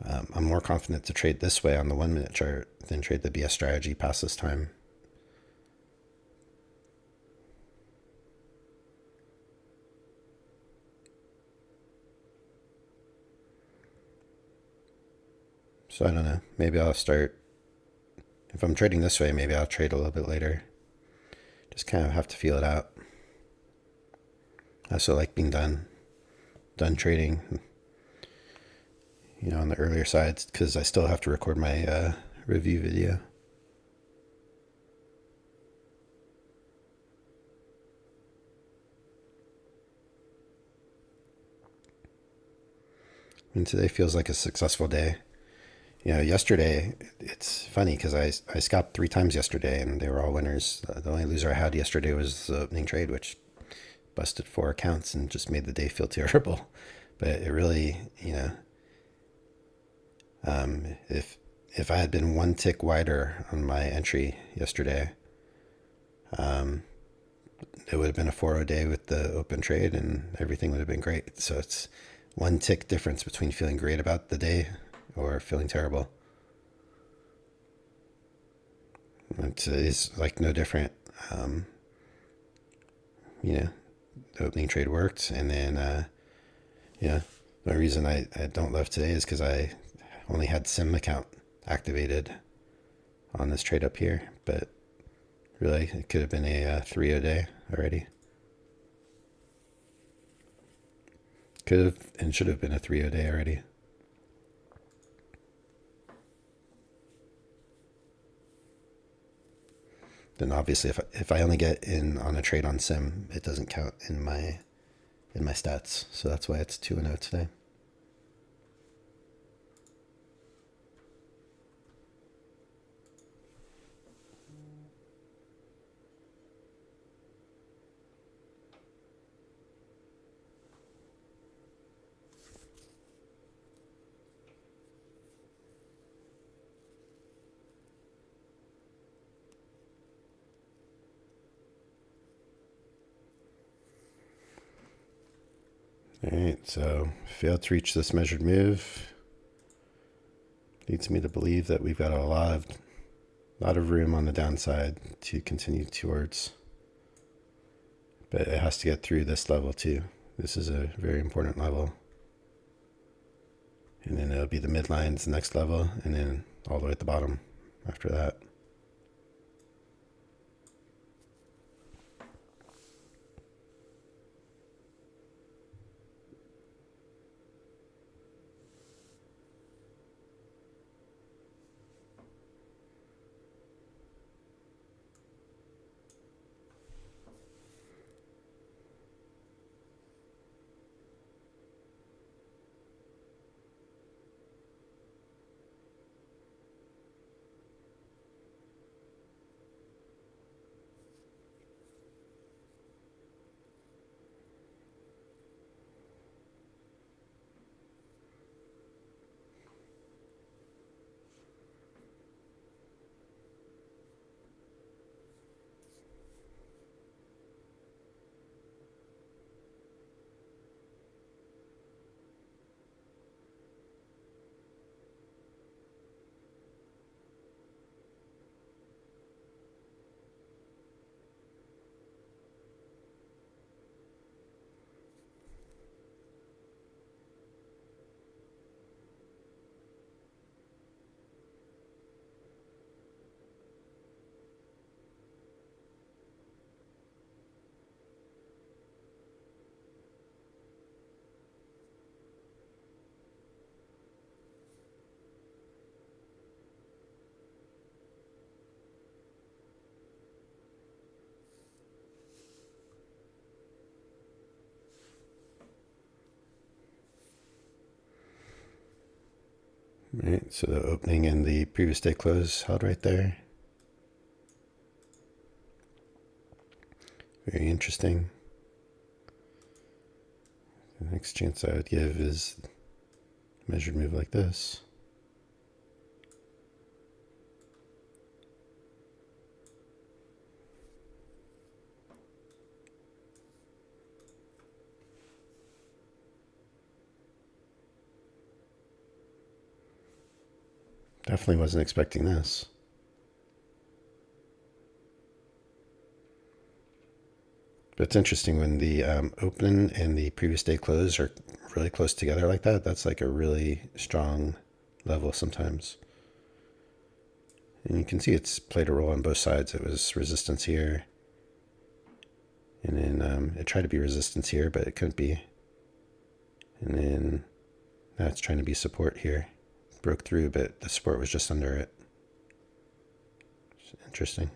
I'm more confident to trade this way on the 1 minute chart than trade the BS strategy past this time. So I don't know. Maybe I'll start, if I'm trading this way, maybe I'll trade a little bit later. Just kind of have to feel it out. I also like being done trading, on the earlier sides, because I still have to record my review video. And today feels like a successful day. Yesterday, it's funny because I scalped 3 times yesterday and they were all winners. The only loser I had yesterday was the opening trade, which busted 4 accounts and just made the day feel terrible. But it really, if I had been 1 tick wider on my entry yesterday, it would have been a 4-0 day with the open trade and everything would have been great. So it's 1 tick difference between feeling great about the day or feeling terrible. It's like no different. The opening trade worked, and then the only reason I don't love today is because I only had sim account activated on this trade up here, but really it could have been a 3-0 day already. Could have and should have been a 3-0 day already. Then obviously if I only get in on a trade on sim, it doesn't count in my stats. So that's why it's 2-0 today. All right, so failed to reach this measured move. Leads me to believe that we've got a lot of room on the downside to continue towards. But it has to get through this level too. This is a very important level. And then it'll be the midlines, next level, and then all the way at the bottom after that. All right, so the opening and the previous day close held right there. Very interesting. The next chance I would give is measured move like this. Definitely wasn't expecting this. But it's interesting when the open and the previous day close are really close together like that. That's like a really strong level sometimes. And you can see it's played a role on both sides. It was resistance here. And then it tried to be resistance here, but it couldn't be. And then now it's trying to be support here. Broke through, but the support was just under it. Interesting.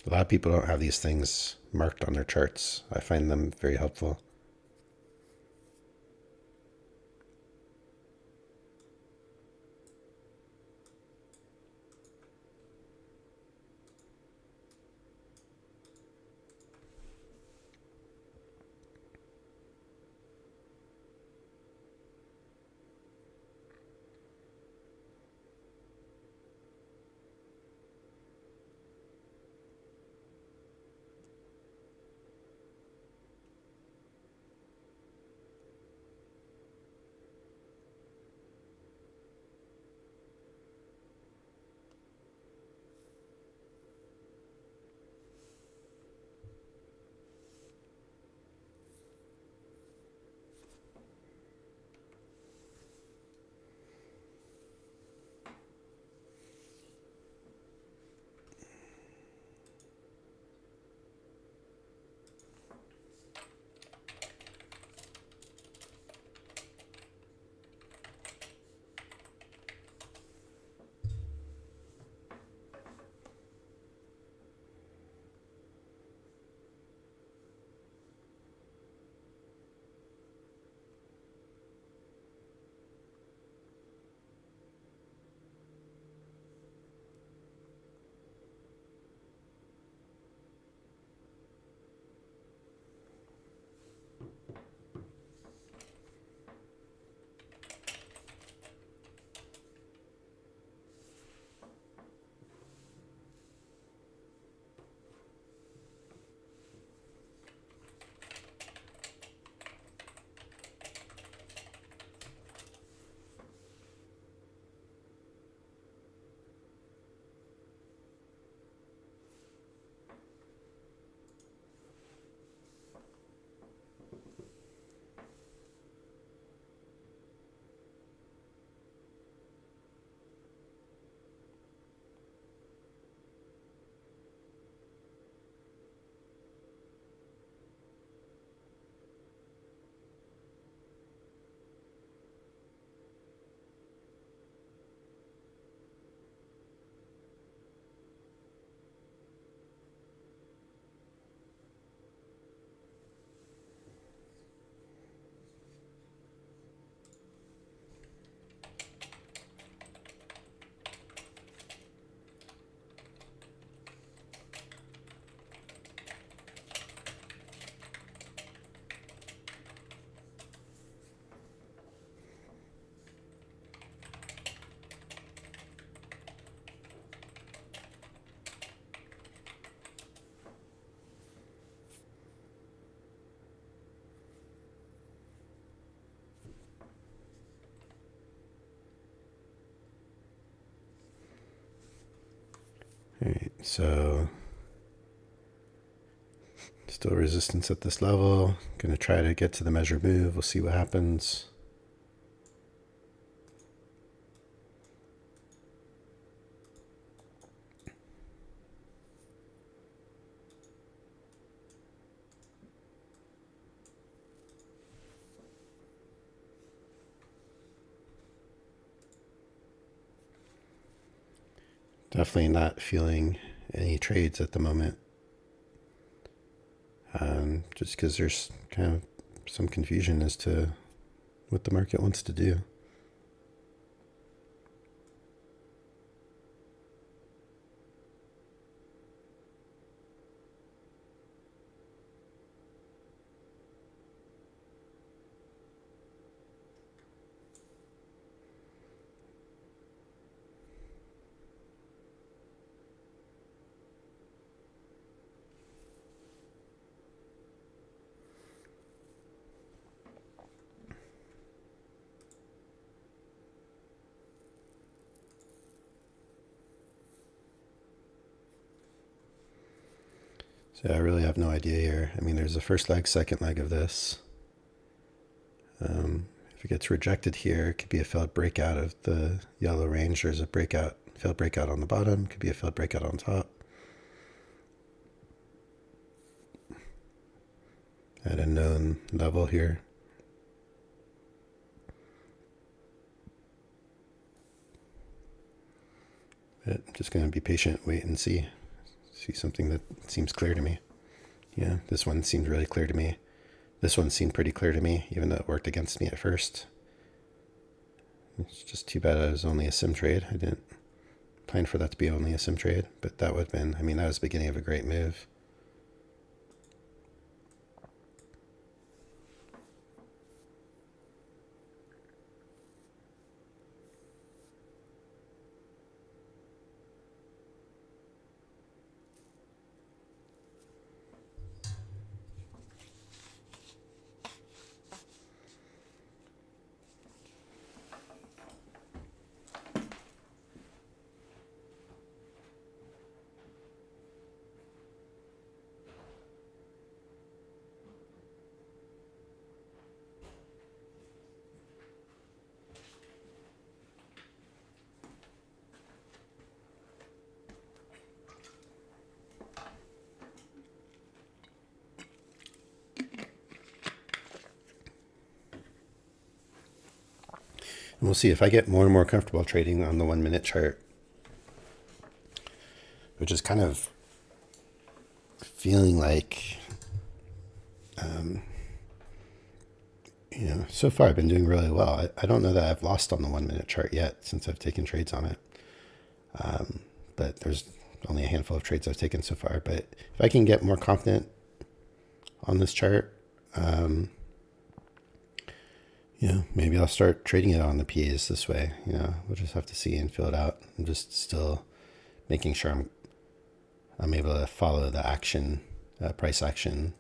A lot of people don't have these things marked on their charts. I find them very helpful. All right, so still resistance at this level. Gonna try to get to the measured move. We'll see what happens. Definitely not feeling any trades at the moment. Just because there's kind of some confusion as to what the market wants to do. So I really have no idea here. I mean, there's the first leg, second leg of this. If it gets rejected here, it could be a failed breakout of the yellow range. There's a breakout, failed breakout on the bottom. Could be a failed breakout on top. At a known level here. But I'm just going to be patient, wait and see something that seems clear to me. Yeah, this one seemed really clear to me. This one seemed pretty clear to me, even though it worked against me at first. It's just too bad it was only a sim trade. I didn't plan for that to be only a sim trade, but that would have been, I mean, that was the beginning of a great move. And we'll see if I get more and more comfortable trading on the 1 minute chart, which is kind of feeling like, you know, so far I've been doing really well. I don't know that I've lost on the 1 minute chart yet since I've taken trades on it. But there's only a handful of trades I've taken so far. But if I can get more confident on this chart, you know, maybe I'll start trading it on the PAs this way. You know, we'll just have to see and fill it out. I'm just still making sure I'm able to follow the action, price action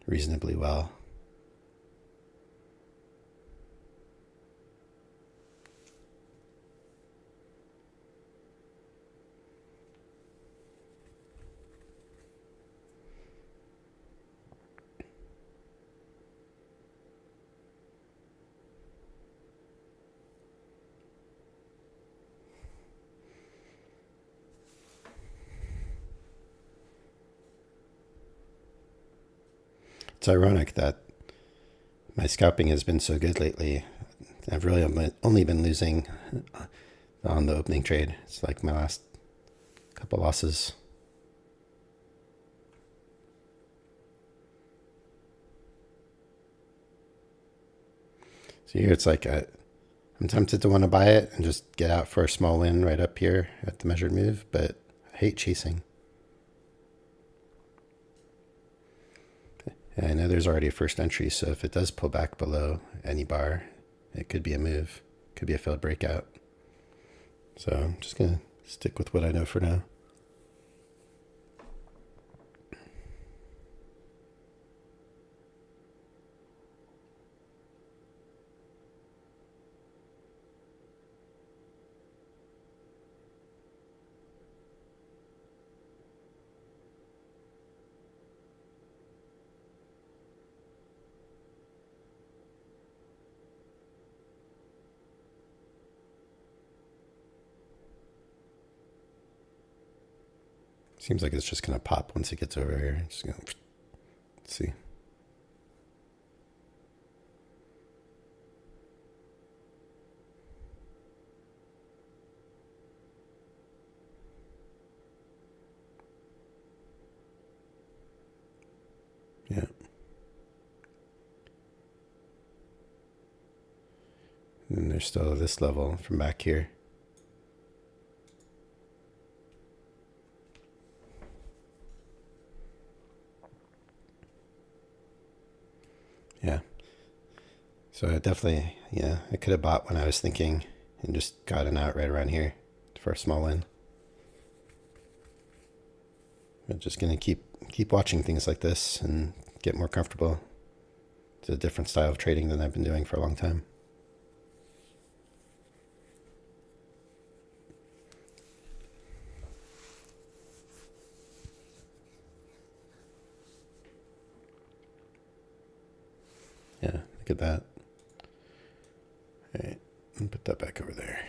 reasonably well. It's ironic that my scalping has been so good lately. I've really only been losing on the opening trade. It's like my last couple losses. So here it's like I'm tempted to want to buy it and just get out for a small win right up here at the measured move, but I hate chasing. And I know there's already a first entry, so if it does pull back below any bar, it could be a move, could be a failed breakout. So I'm just going to stick with what I know for now. Seems like it's just going to pop once it gets over here. Just going to see. Yeah. And then there's still this level from back here. Yeah. So I definitely, yeah, I could have bought when I was thinking and just gotten out right around here for a small win. I'm just going to keep watching things like this and get more comfortable. It's a different style of trading than I've been doing for a long time. Look at that. All right, and put that back over there.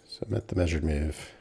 So I'm at the measured move.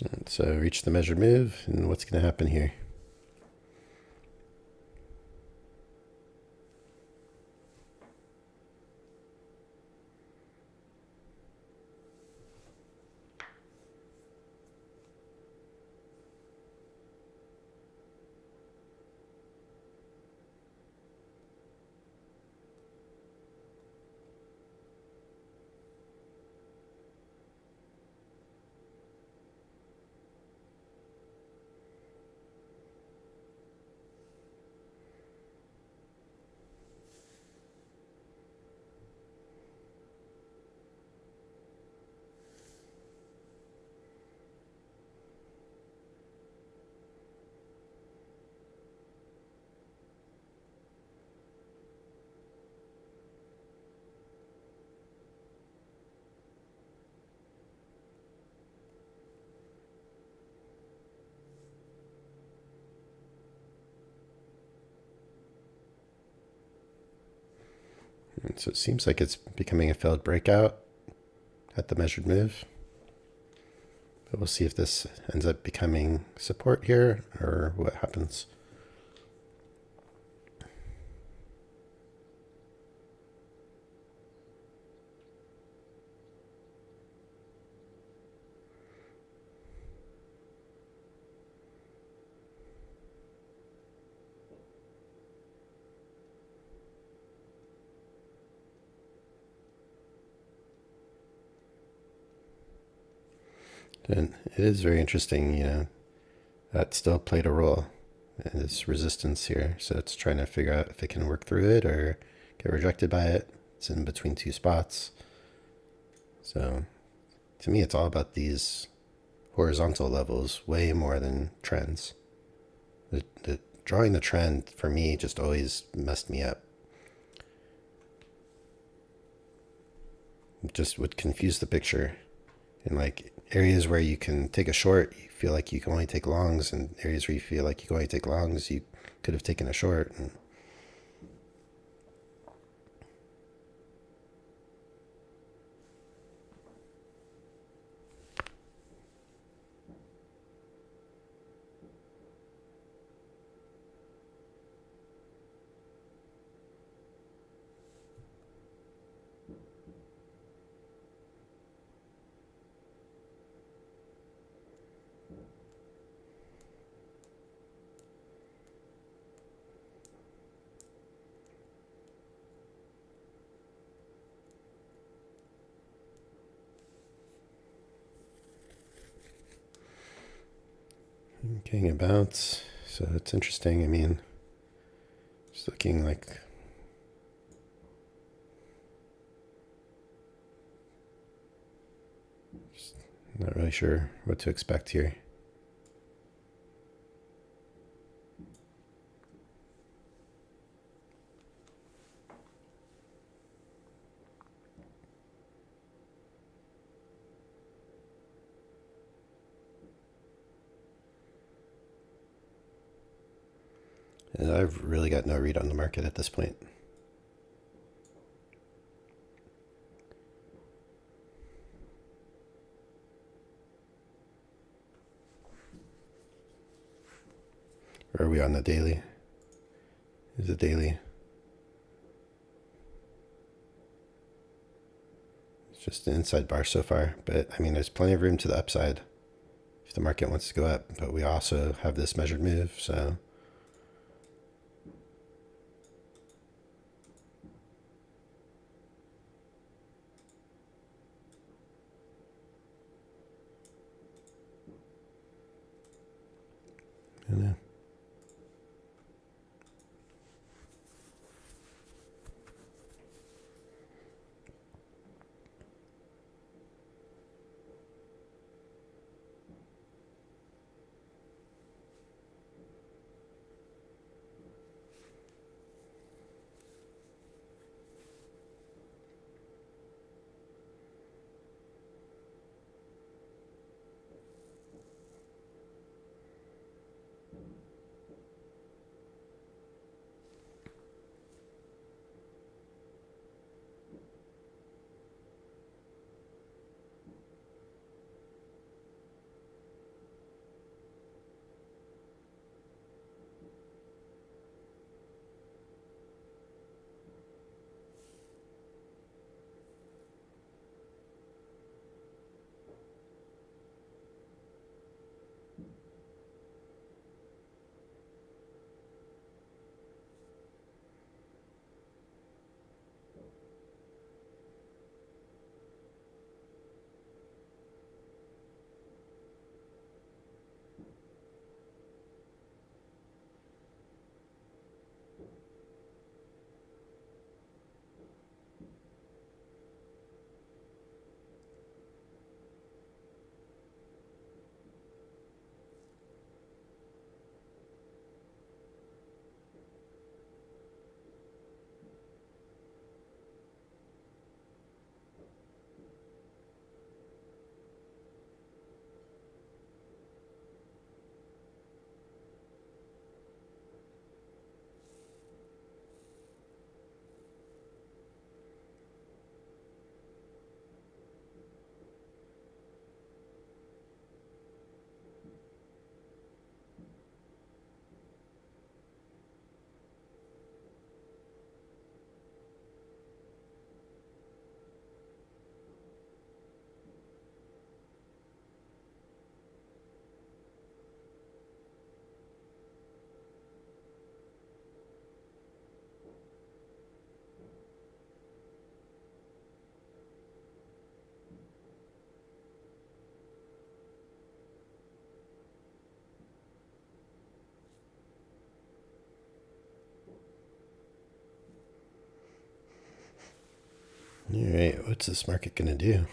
And so reach the measured move, and what's going to happen here? And so it seems like it's becoming a failed breakout at the measured move. But we'll see if this ends up becoming support here or what happens. And it is very interesting, you know, that still played a role in this resistance here. So it's trying to figure out if it can work through it or get rejected by it. It's in between two spots. So to me, it's all about these horizontal levels way more than trends. The drawing the trend for me just always messed me up. It just would confuse the picture. In like areas where you can take a short, you feel like you can only take longs, and areas where you feel like you can only take longs, you could have taken a short. And getting a bounce. So it's interesting. I mean, just looking like just not really sure what to expect here. And I've really got no read on the market at this point. Or are we on the daily? Is it daily? It's just an inside bar so far, but I mean, there's plenty of room to the upside if the market wants to go up, but we also have this measured move, so All right, what's this market going to do?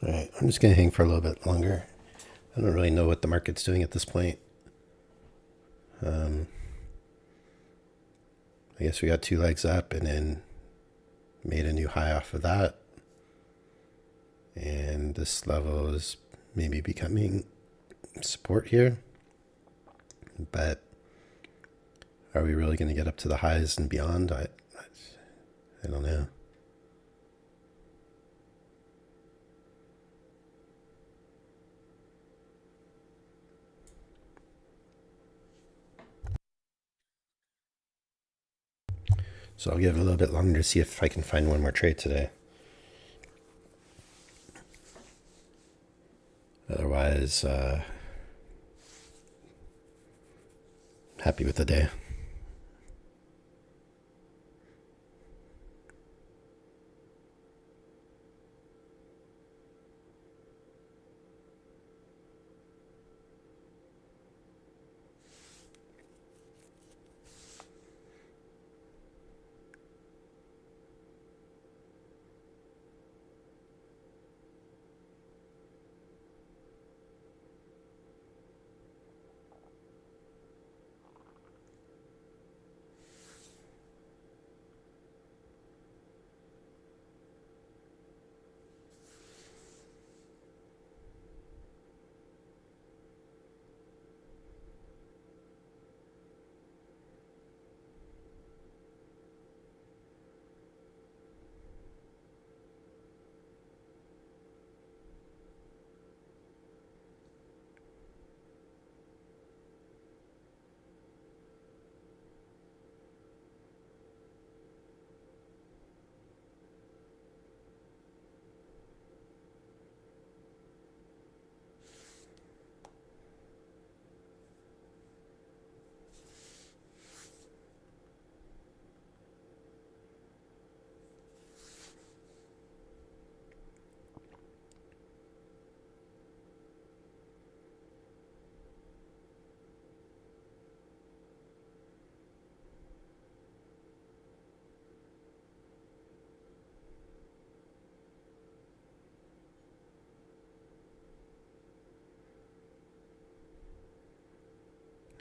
All right, I'm just going to hang for a little bit longer. I don't really know what the market's doing at this point. I guess we got 2 legs up and then made a new high off of that. And this level is maybe becoming support here. But are we really going to get up to the highs and beyond? I don't know. So I'll give it a little bit longer to see if I can find one more trade today. Otherwise, happy with the day.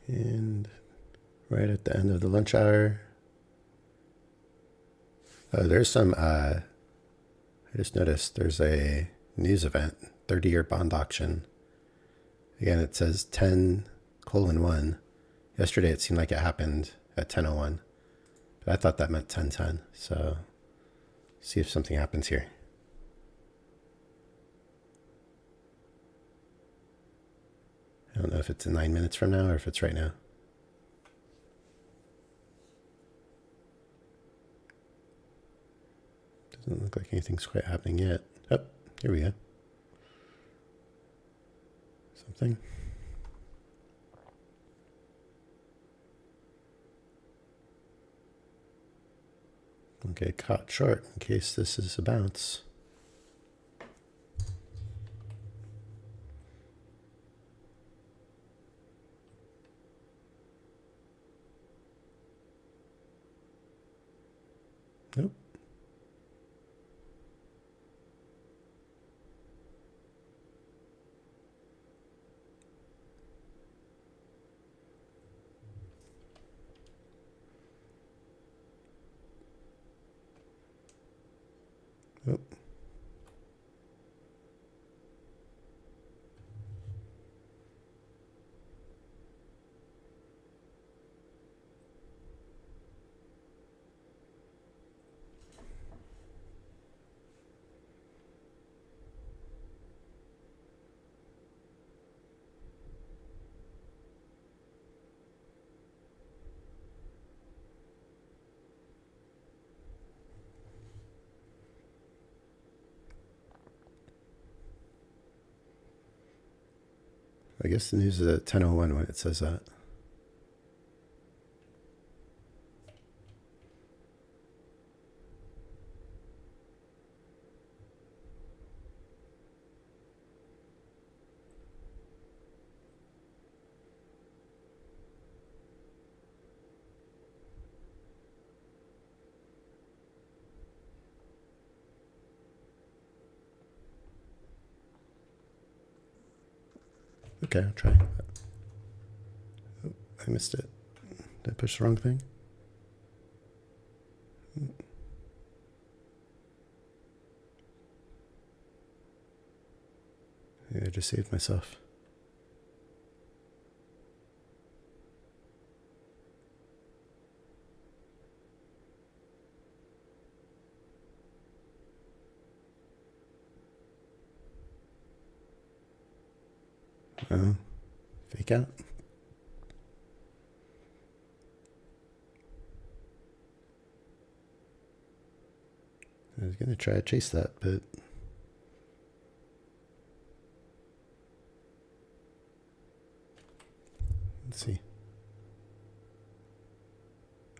And right at the end of the lunch hour. Oh, there's some, I just noticed there's a news event, 30-year bond auction. Again, it says 10:1. Yesterday it seemed like it happened at 10:01, but I thought that meant 10:10. So see if something happens here. I don't know if it's in 9 minutes from now or if it's right now. Doesn't look like anything's quite happening yet. Oh, here we go. Something. Okay, caught short in case this is a bounce. Nope. Oh. I guess the news is at 10:01 when it says that. Okay, I'll try. Oh, I missed it. Did I push the wrong thing? Maybe I just saved myself. Oh, fake out. I was gonna try to chase that, but let's see.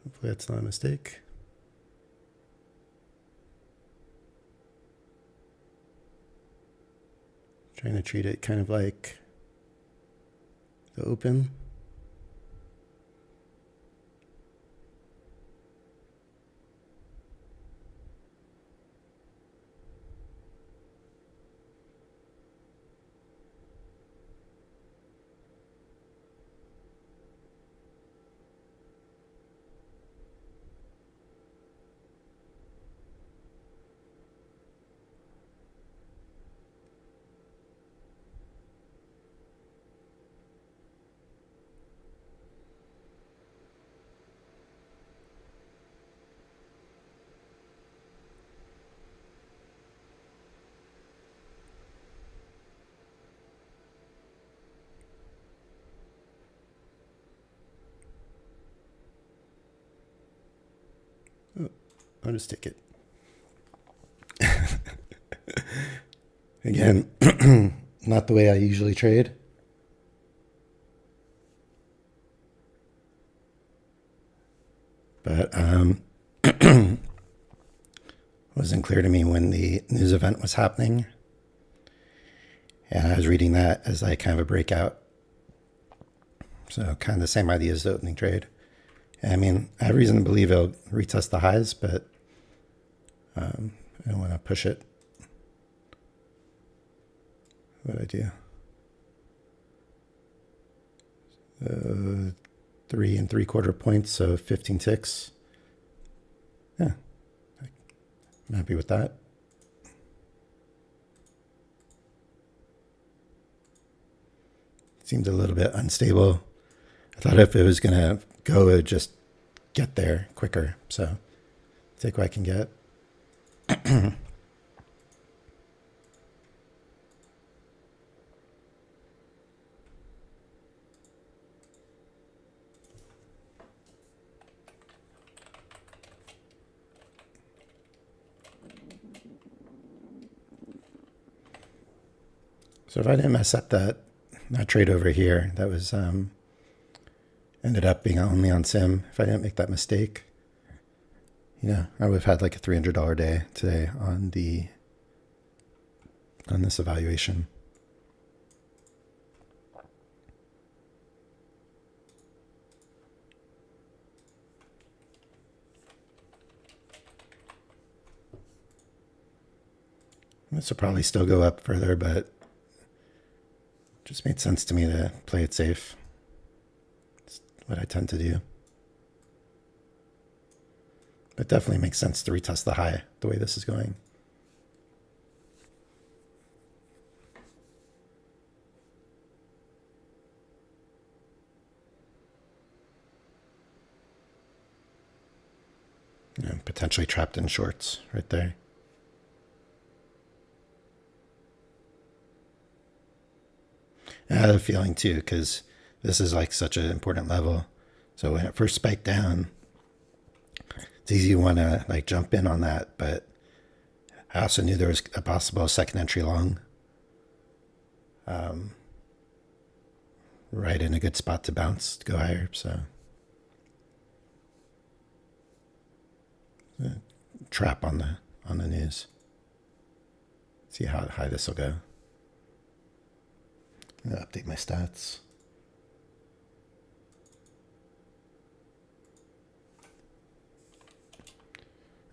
Hopefully that's not a mistake. Trying to treat it kind of like the open. Oh, I'll just take it. Again, not the way I usually trade. But it wasn't clear to me when the news event was happening. And I was reading that as like kind of a breakout. So kind of the same idea as the opening trade. I mean, I have reason to believe it'll retest the highs, but I don't want to push it. What I do? 3 3/4 points, so 15 ticks. Yeah, I'm happy with that. Seemed a little bit unstable. I thought if it was going to go, it would just get there quicker. So take what I can get. So if I didn't mess up that trade over here, that was ended up being only on sim. If I didn't make that mistake, I would have had like a $300 day today on this evaluation. This will probably still go up further, but just made sense to me to play it safe. It's what I tend to do. But definitely makes sense to retest the high the way this is going. Potentially trapped in shorts right there. I had a feeling too, because this is like such an important level. So when it first spiked down, it's easy to want to like jump in on that, but I also knew there was a possible second entry long, right in a good spot to bounce to go higher. So trap on the news. See how high this will go. I'm gonna update my stats.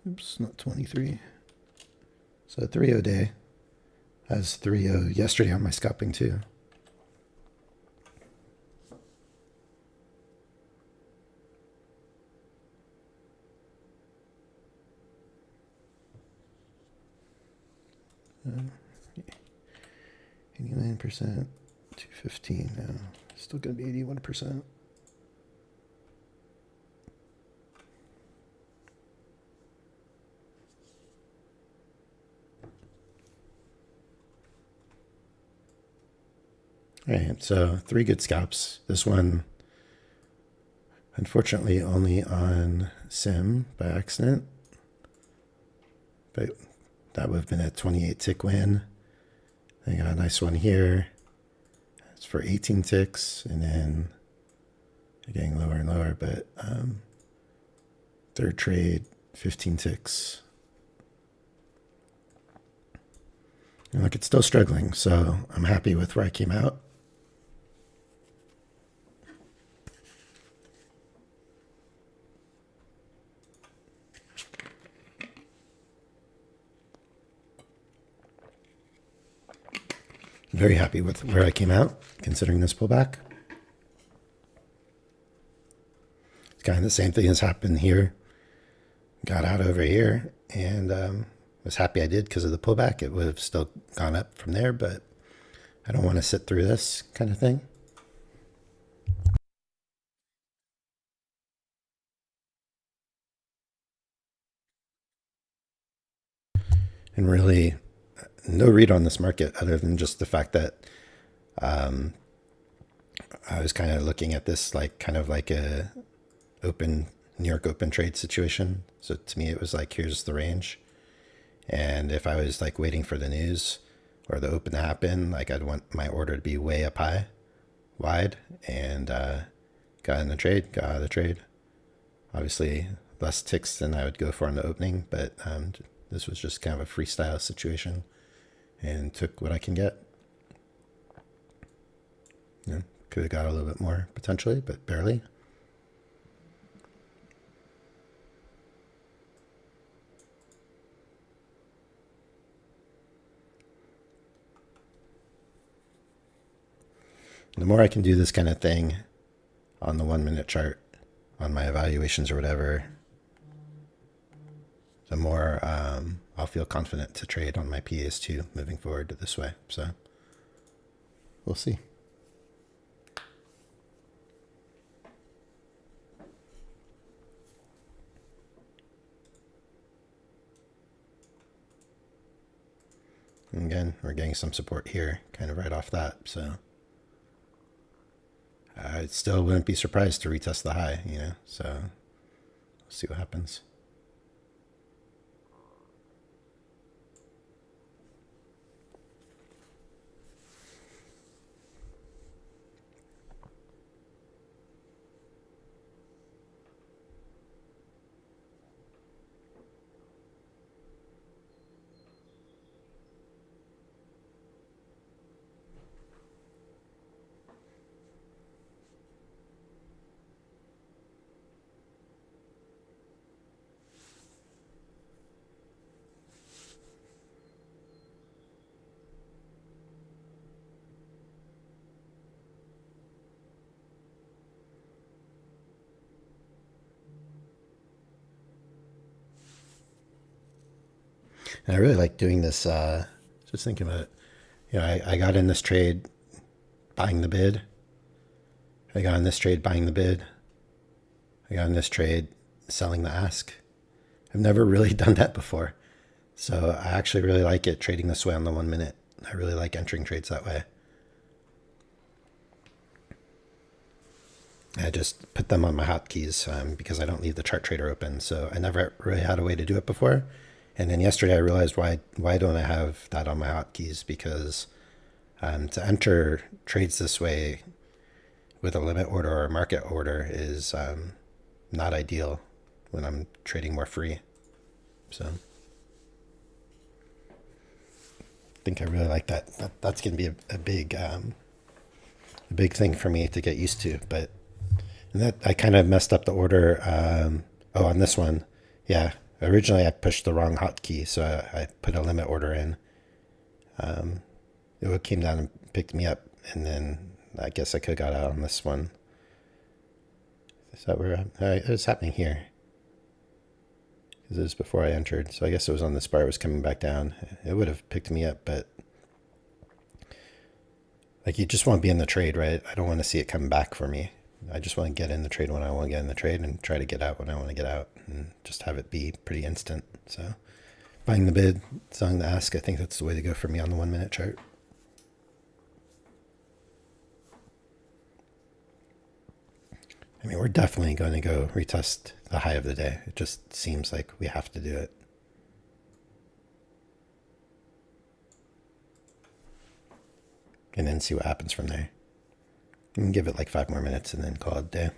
Oops, not 23. So 3-0 day. Has 3-0 yesterday on my scalping too. Um, 89%, 215 now. Still gonna be 81%. All right, so 3 good scalps. This one, unfortunately, only on sim by accident. But that would have been a 28 tick win. I got a nice one here. It's for 18 ticks, and then getting lower and lower. But third trade, 15 ticks. And look, it's still struggling, so I'm happy with where I came out. Very happy with where I came out, considering this pullback. It's kind of the same thing has happened here. Got out over here and was happy I did because of the pullback. It would have still gone up from there, but I don't want to sit through this kind of thing. And really, no read on this market other than just the fact that I was kind of looking at this like kind of like a New York open trade situation. So to me, it was like, here's the range. And if I was like waiting for the news or the open to happen, like I'd want my order to be way up high, wide, and got in the trade, got out of the trade. Obviously less ticks than I would go for in the opening, but this was just kind of a freestyle situation and took what I can get. Could have got a little bit more potentially, but barely. The more I can do this kind of thing, on the 1 minute chart on my evaluations or whatever, the more I'll feel confident to trade on my PAs too moving forward this way. So we'll see. And again, we're getting some support here kind of right off that. So I still wouldn't be surprised to retest the high, you know, so we'll see what happens. And I really like doing this, just thinking about it. You know, I got in this trade buying the bid. I got in this trade buying the bid. I got in this trade selling the ask. I've never really done that before. So I actually really like it trading this way on the 1 minute. I really like entering trades that way. I just put them on my hotkeys because I don't leave the chart trader open. So I never really had a way to do it before. And then yesterday I realized why don't I have that on my hotkeys? Because to enter trades this way with a limit order or a market order is not ideal when I'm trading more free. So I think I really like that. That's going to be a big thing for me to get used to. But that I kind of messed up the order. On this one, yeah. Originally, I pushed the wrong hotkey, so I put a limit order in. It came down and picked me up, and then I guess I could have got out on this one. Is that where it's happening here? Because it was before I entered, so I guess it was on this bar. It was coming back down. It would have picked me up, but like you just want to be in the trade, right? I don't want to see it come back for me. I just want to get in the trade when I want to get in the trade and try to get out when I want to get out and just have it be pretty instant. So buying the bid, selling the ask, I think that's the way to go for me on the 1 minute chart. I mean, we're definitely going to go retest the high of the day. It just seems like we have to do it. And then see what happens from there. And give it like 5 more minutes and then call it a day.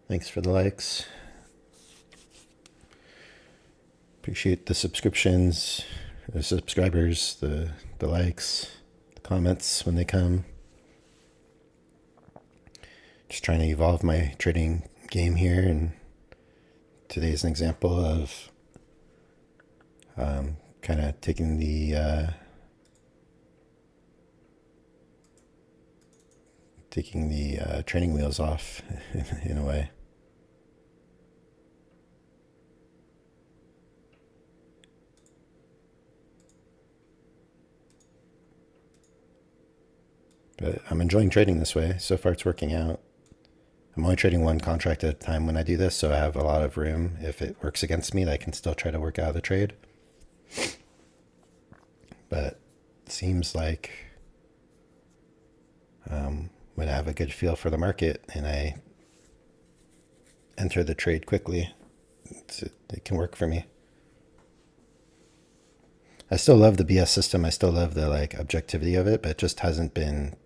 Thanks for the likes. Appreciate the subscriptions, the subscribers, the likes, the comments when they come. Just trying to evolve my trading game here, and today's an example of kind of taking the taking the training wheels off in a way. But I'm enjoying trading this way. So far it's working out. I'm only trading one contract at a time when I do this, so I have a lot of room. If it works against me, I can still try to work out of the trade. But it seems like when I have a good feel for the market and I enter the trade quickly, it can work for me. I still love the BS system. I still love the objectivity of it, but it just hasn't been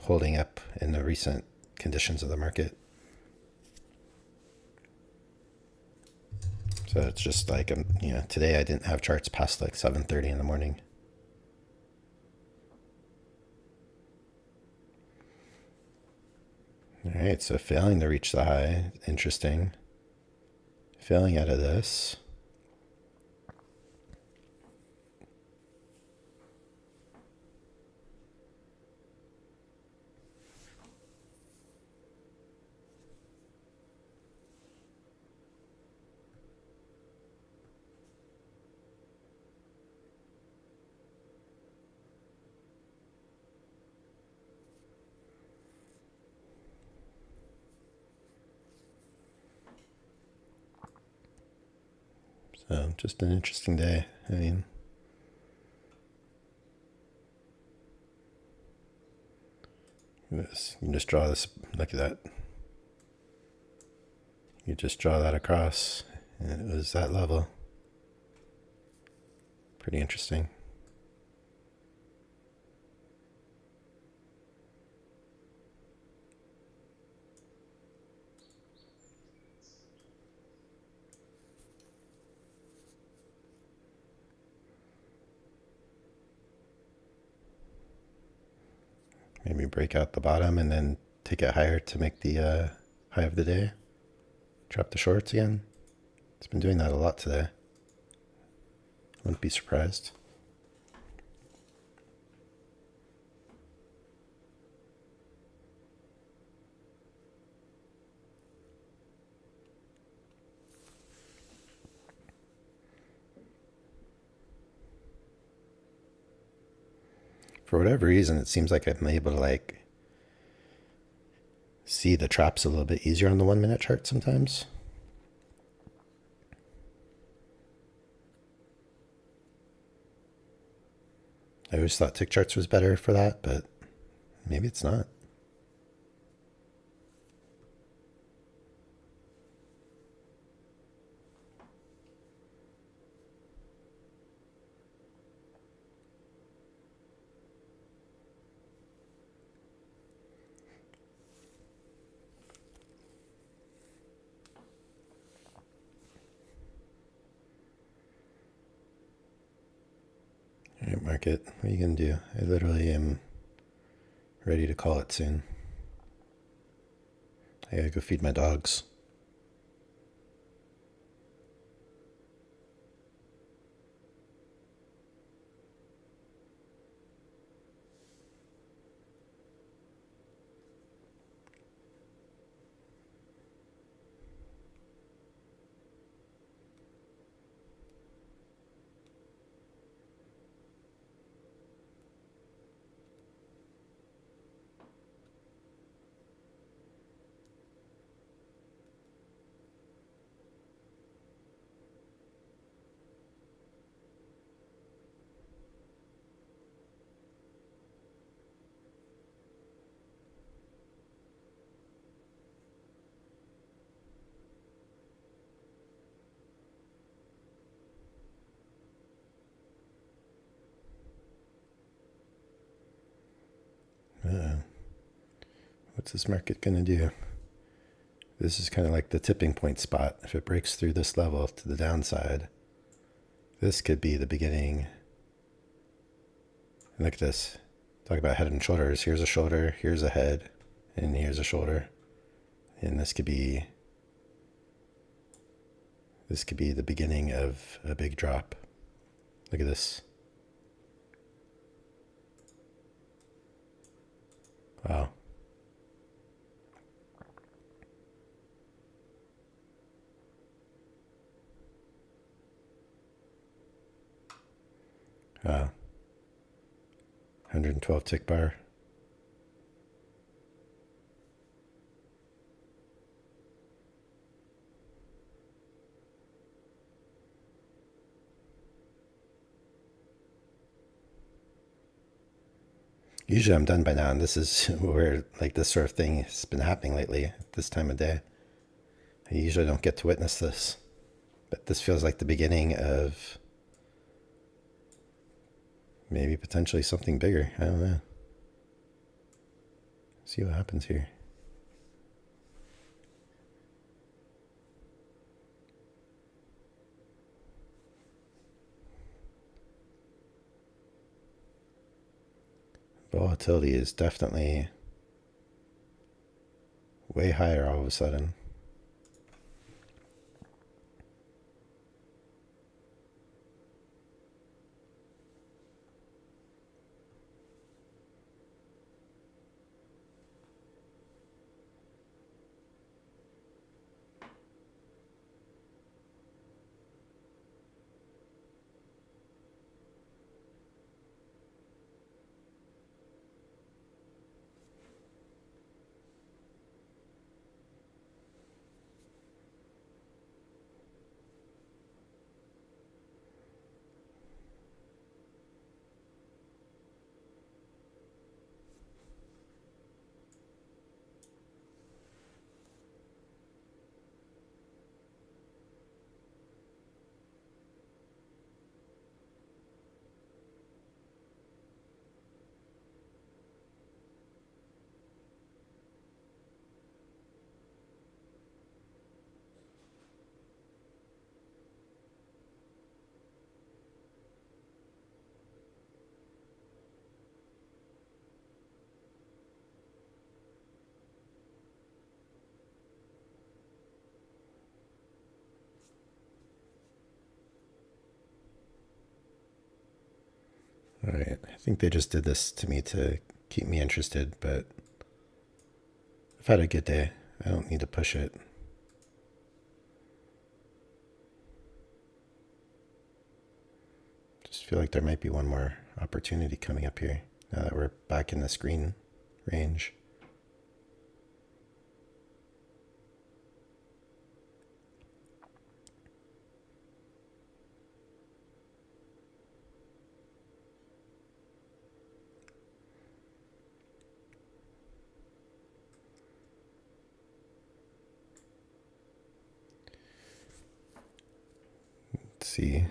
holding up in the recent conditions of the market. So it's just today I didn't have charts past 7:30 in the morning. All right, so failing to reach the high, interesting. Failing out of this. So just an interesting day. I mean, you can just draw this, look at that. You just draw that across, and it was that level. Pretty interesting. Maybe break out the bottom and then take it higher to make the high of the day. Drop the shorts again. It's been doing that a lot today. Wouldn't be surprised. For whatever reason, it seems like I'm able to see the traps a little bit easier on the 1 minute chart sometimes. I always thought tick charts was better for that, but maybe it's not. All right, market, what are you going to do? I literally am ready to call it soon. I gotta go feed my dogs. What's this market going to do? This is kind of like the tipping point spot. If it breaks through this level to the downside, this could be the beginning. And look at this. Talk about head and shoulders. Here's a shoulder, here's a head, and here's a shoulder. And this could be the beginning of a big drop. Look at this. Wow. Wow. 112 tick bar. Usually I'm done by now, and this is where like this sort of thing has been happening lately at this time of day. I usually don't get to witness this, but this feels like the beginning of maybe potentially something bigger. I don't know. See what happens here. Volatility is definitely way higher all of a sudden. All right, I think they just did this to me to keep me interested, but I've had a good day. I don't need to push it. Just feel like there might be one more opportunity coming up here now that we're back in this green range. Let's see.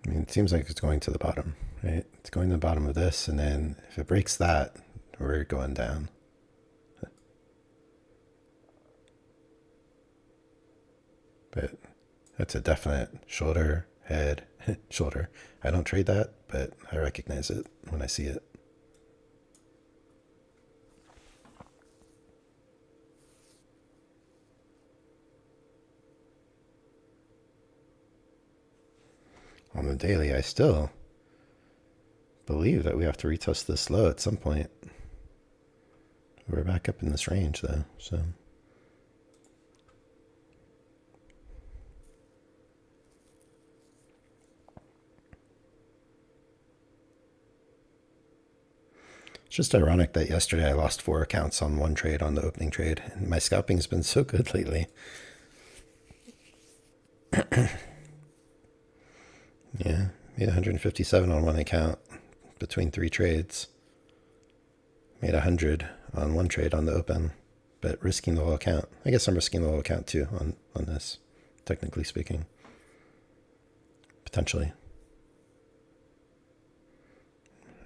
I mean, it seems like it's going to the bottom, right? It's going to the bottom of this, and then if it breaks that, we're going down. But that's a definite shoulder, head, shoulder. I don't trade that, but I recognize it when I see it. On the daily, I still believe that we have to retest this low at some point. We're back up in this range though, so. It's just ironic that yesterday I lost 4 accounts on one trade on the opening trade, and my scalping has been so good lately. Yeah, made 157 on one account between 3 trades. Made 100 on one trade on the open, but risking the whole account. I guess I'm risking the whole account too on this, technically speaking. Potentially.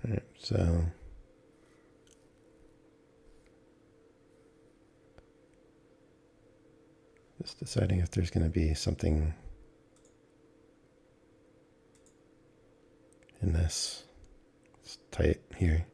All right, so just deciding if there's going to be something in this. It's tight here.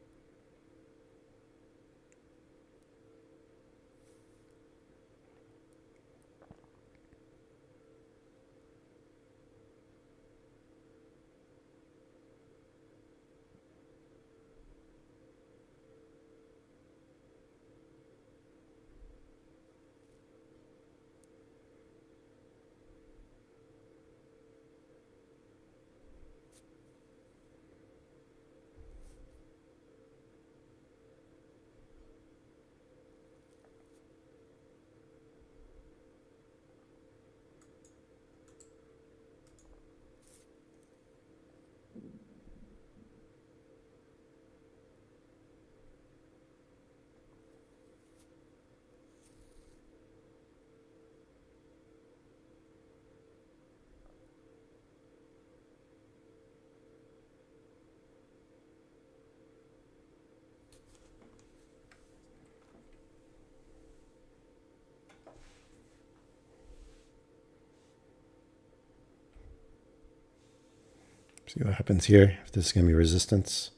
See what happens here. If this is going to be resistance.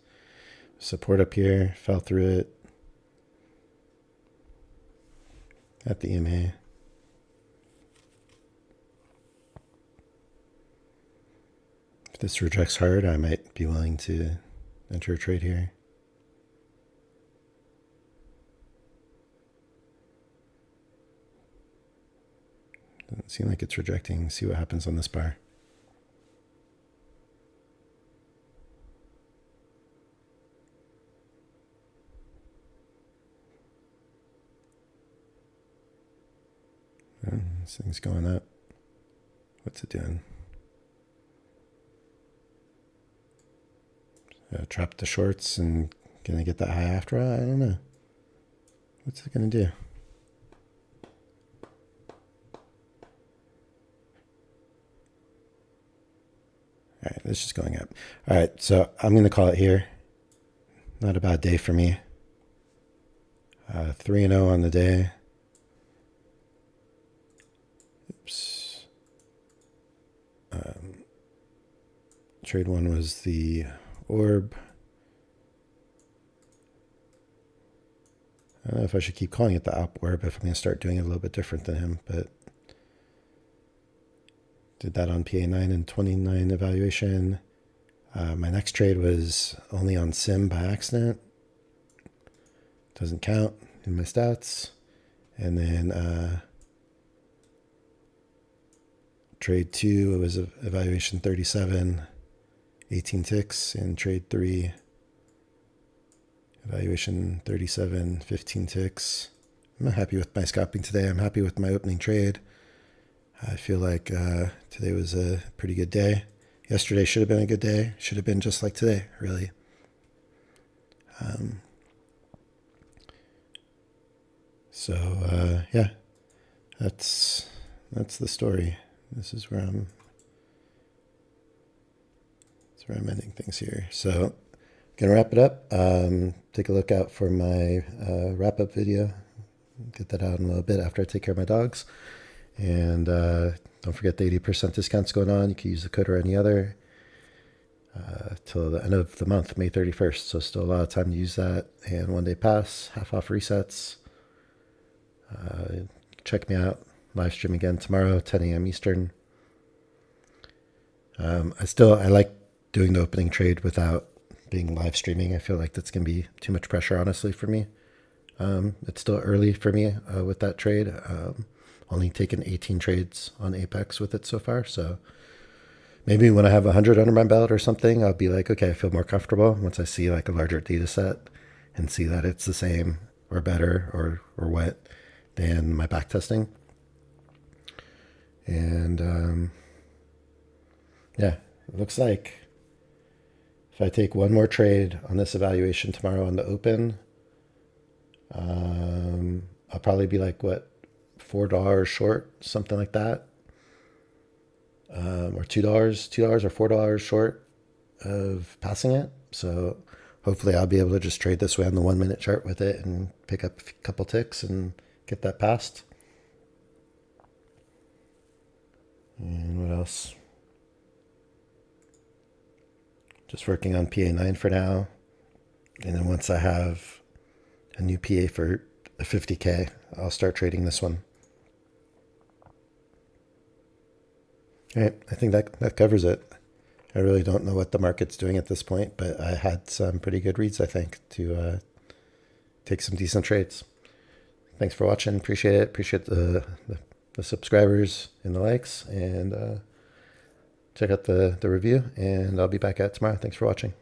Support up here. Fell through it. At the EMA. If this rejects hard, I might be willing to enter a trade here. Doesn't seem like it's rejecting. See what happens on this bar. This thing's going up. What's it doing? Trap the shorts and gonna get that high after? I don't know. What's it gonna do? All right, this is going up. All right, so I'm gonna call it here. Not a bad day for me. 3-0 on the day. Oops. Trade one was the orb. I don't know if I should keep calling it the op orb if I'm going to start doing it a little bit different than him, but did that on PA9 and 29 evaluation. My next trade was only on sim by accident. Doesn't count in my stats. And then trade 2, it was evaluation 37, 18 ticks, and trade 3, evaluation 37, 15 ticks. I'm not happy with my scalping today. I'm happy with my opening trade. I feel like today was a pretty good day. Yesterday should have been a good day. Should have been just like today, really. Yeah, that's the story. This is where I'm ending things here. So gonna wrap it up. Take a look out for my wrap-up video. Get that out in a little bit after I take care of my dogs. And don't forget the 80% discounts going on. You can use the code or any other till the end of the month, May 31st. So still a lot of time to use that. And 1 day pass, half off resets. Check me out. Live stream again tomorrow, 10 a.m. Eastern. I like doing the opening trade without being live streaming. I feel like that's going to be too much pressure, honestly, for me. It's still early for me with that trade. Only taken 18 trades on Apex with it so far. So maybe when I have 100 under my belt or something, I'll be like, okay, I feel more comfortable once I see like a larger data set and see that it's the same or better or what than my back testing. And yeah, it looks like if I take one more trade on this evaluation tomorrow on the open, I'll probably be like, what, $4 short, something like that. Or $2 or $4 short of passing it. So hopefully I'll be able to just trade this way on the 1 minute chart with it and pick up a couple ticks and get that passed. And what else? Just working on PA9 for now. And then once I have a new PA for a 50K, I'll start trading this one. All right, I think that covers it. I really don't know what the market's doing at this point, but I had some pretty good reads, I think, to take some decent trades. Thanks for watching. Appreciate it. Appreciate the subscribers and the likes. And check out the review. And I'll be back at tomorrow. Thanks for watching.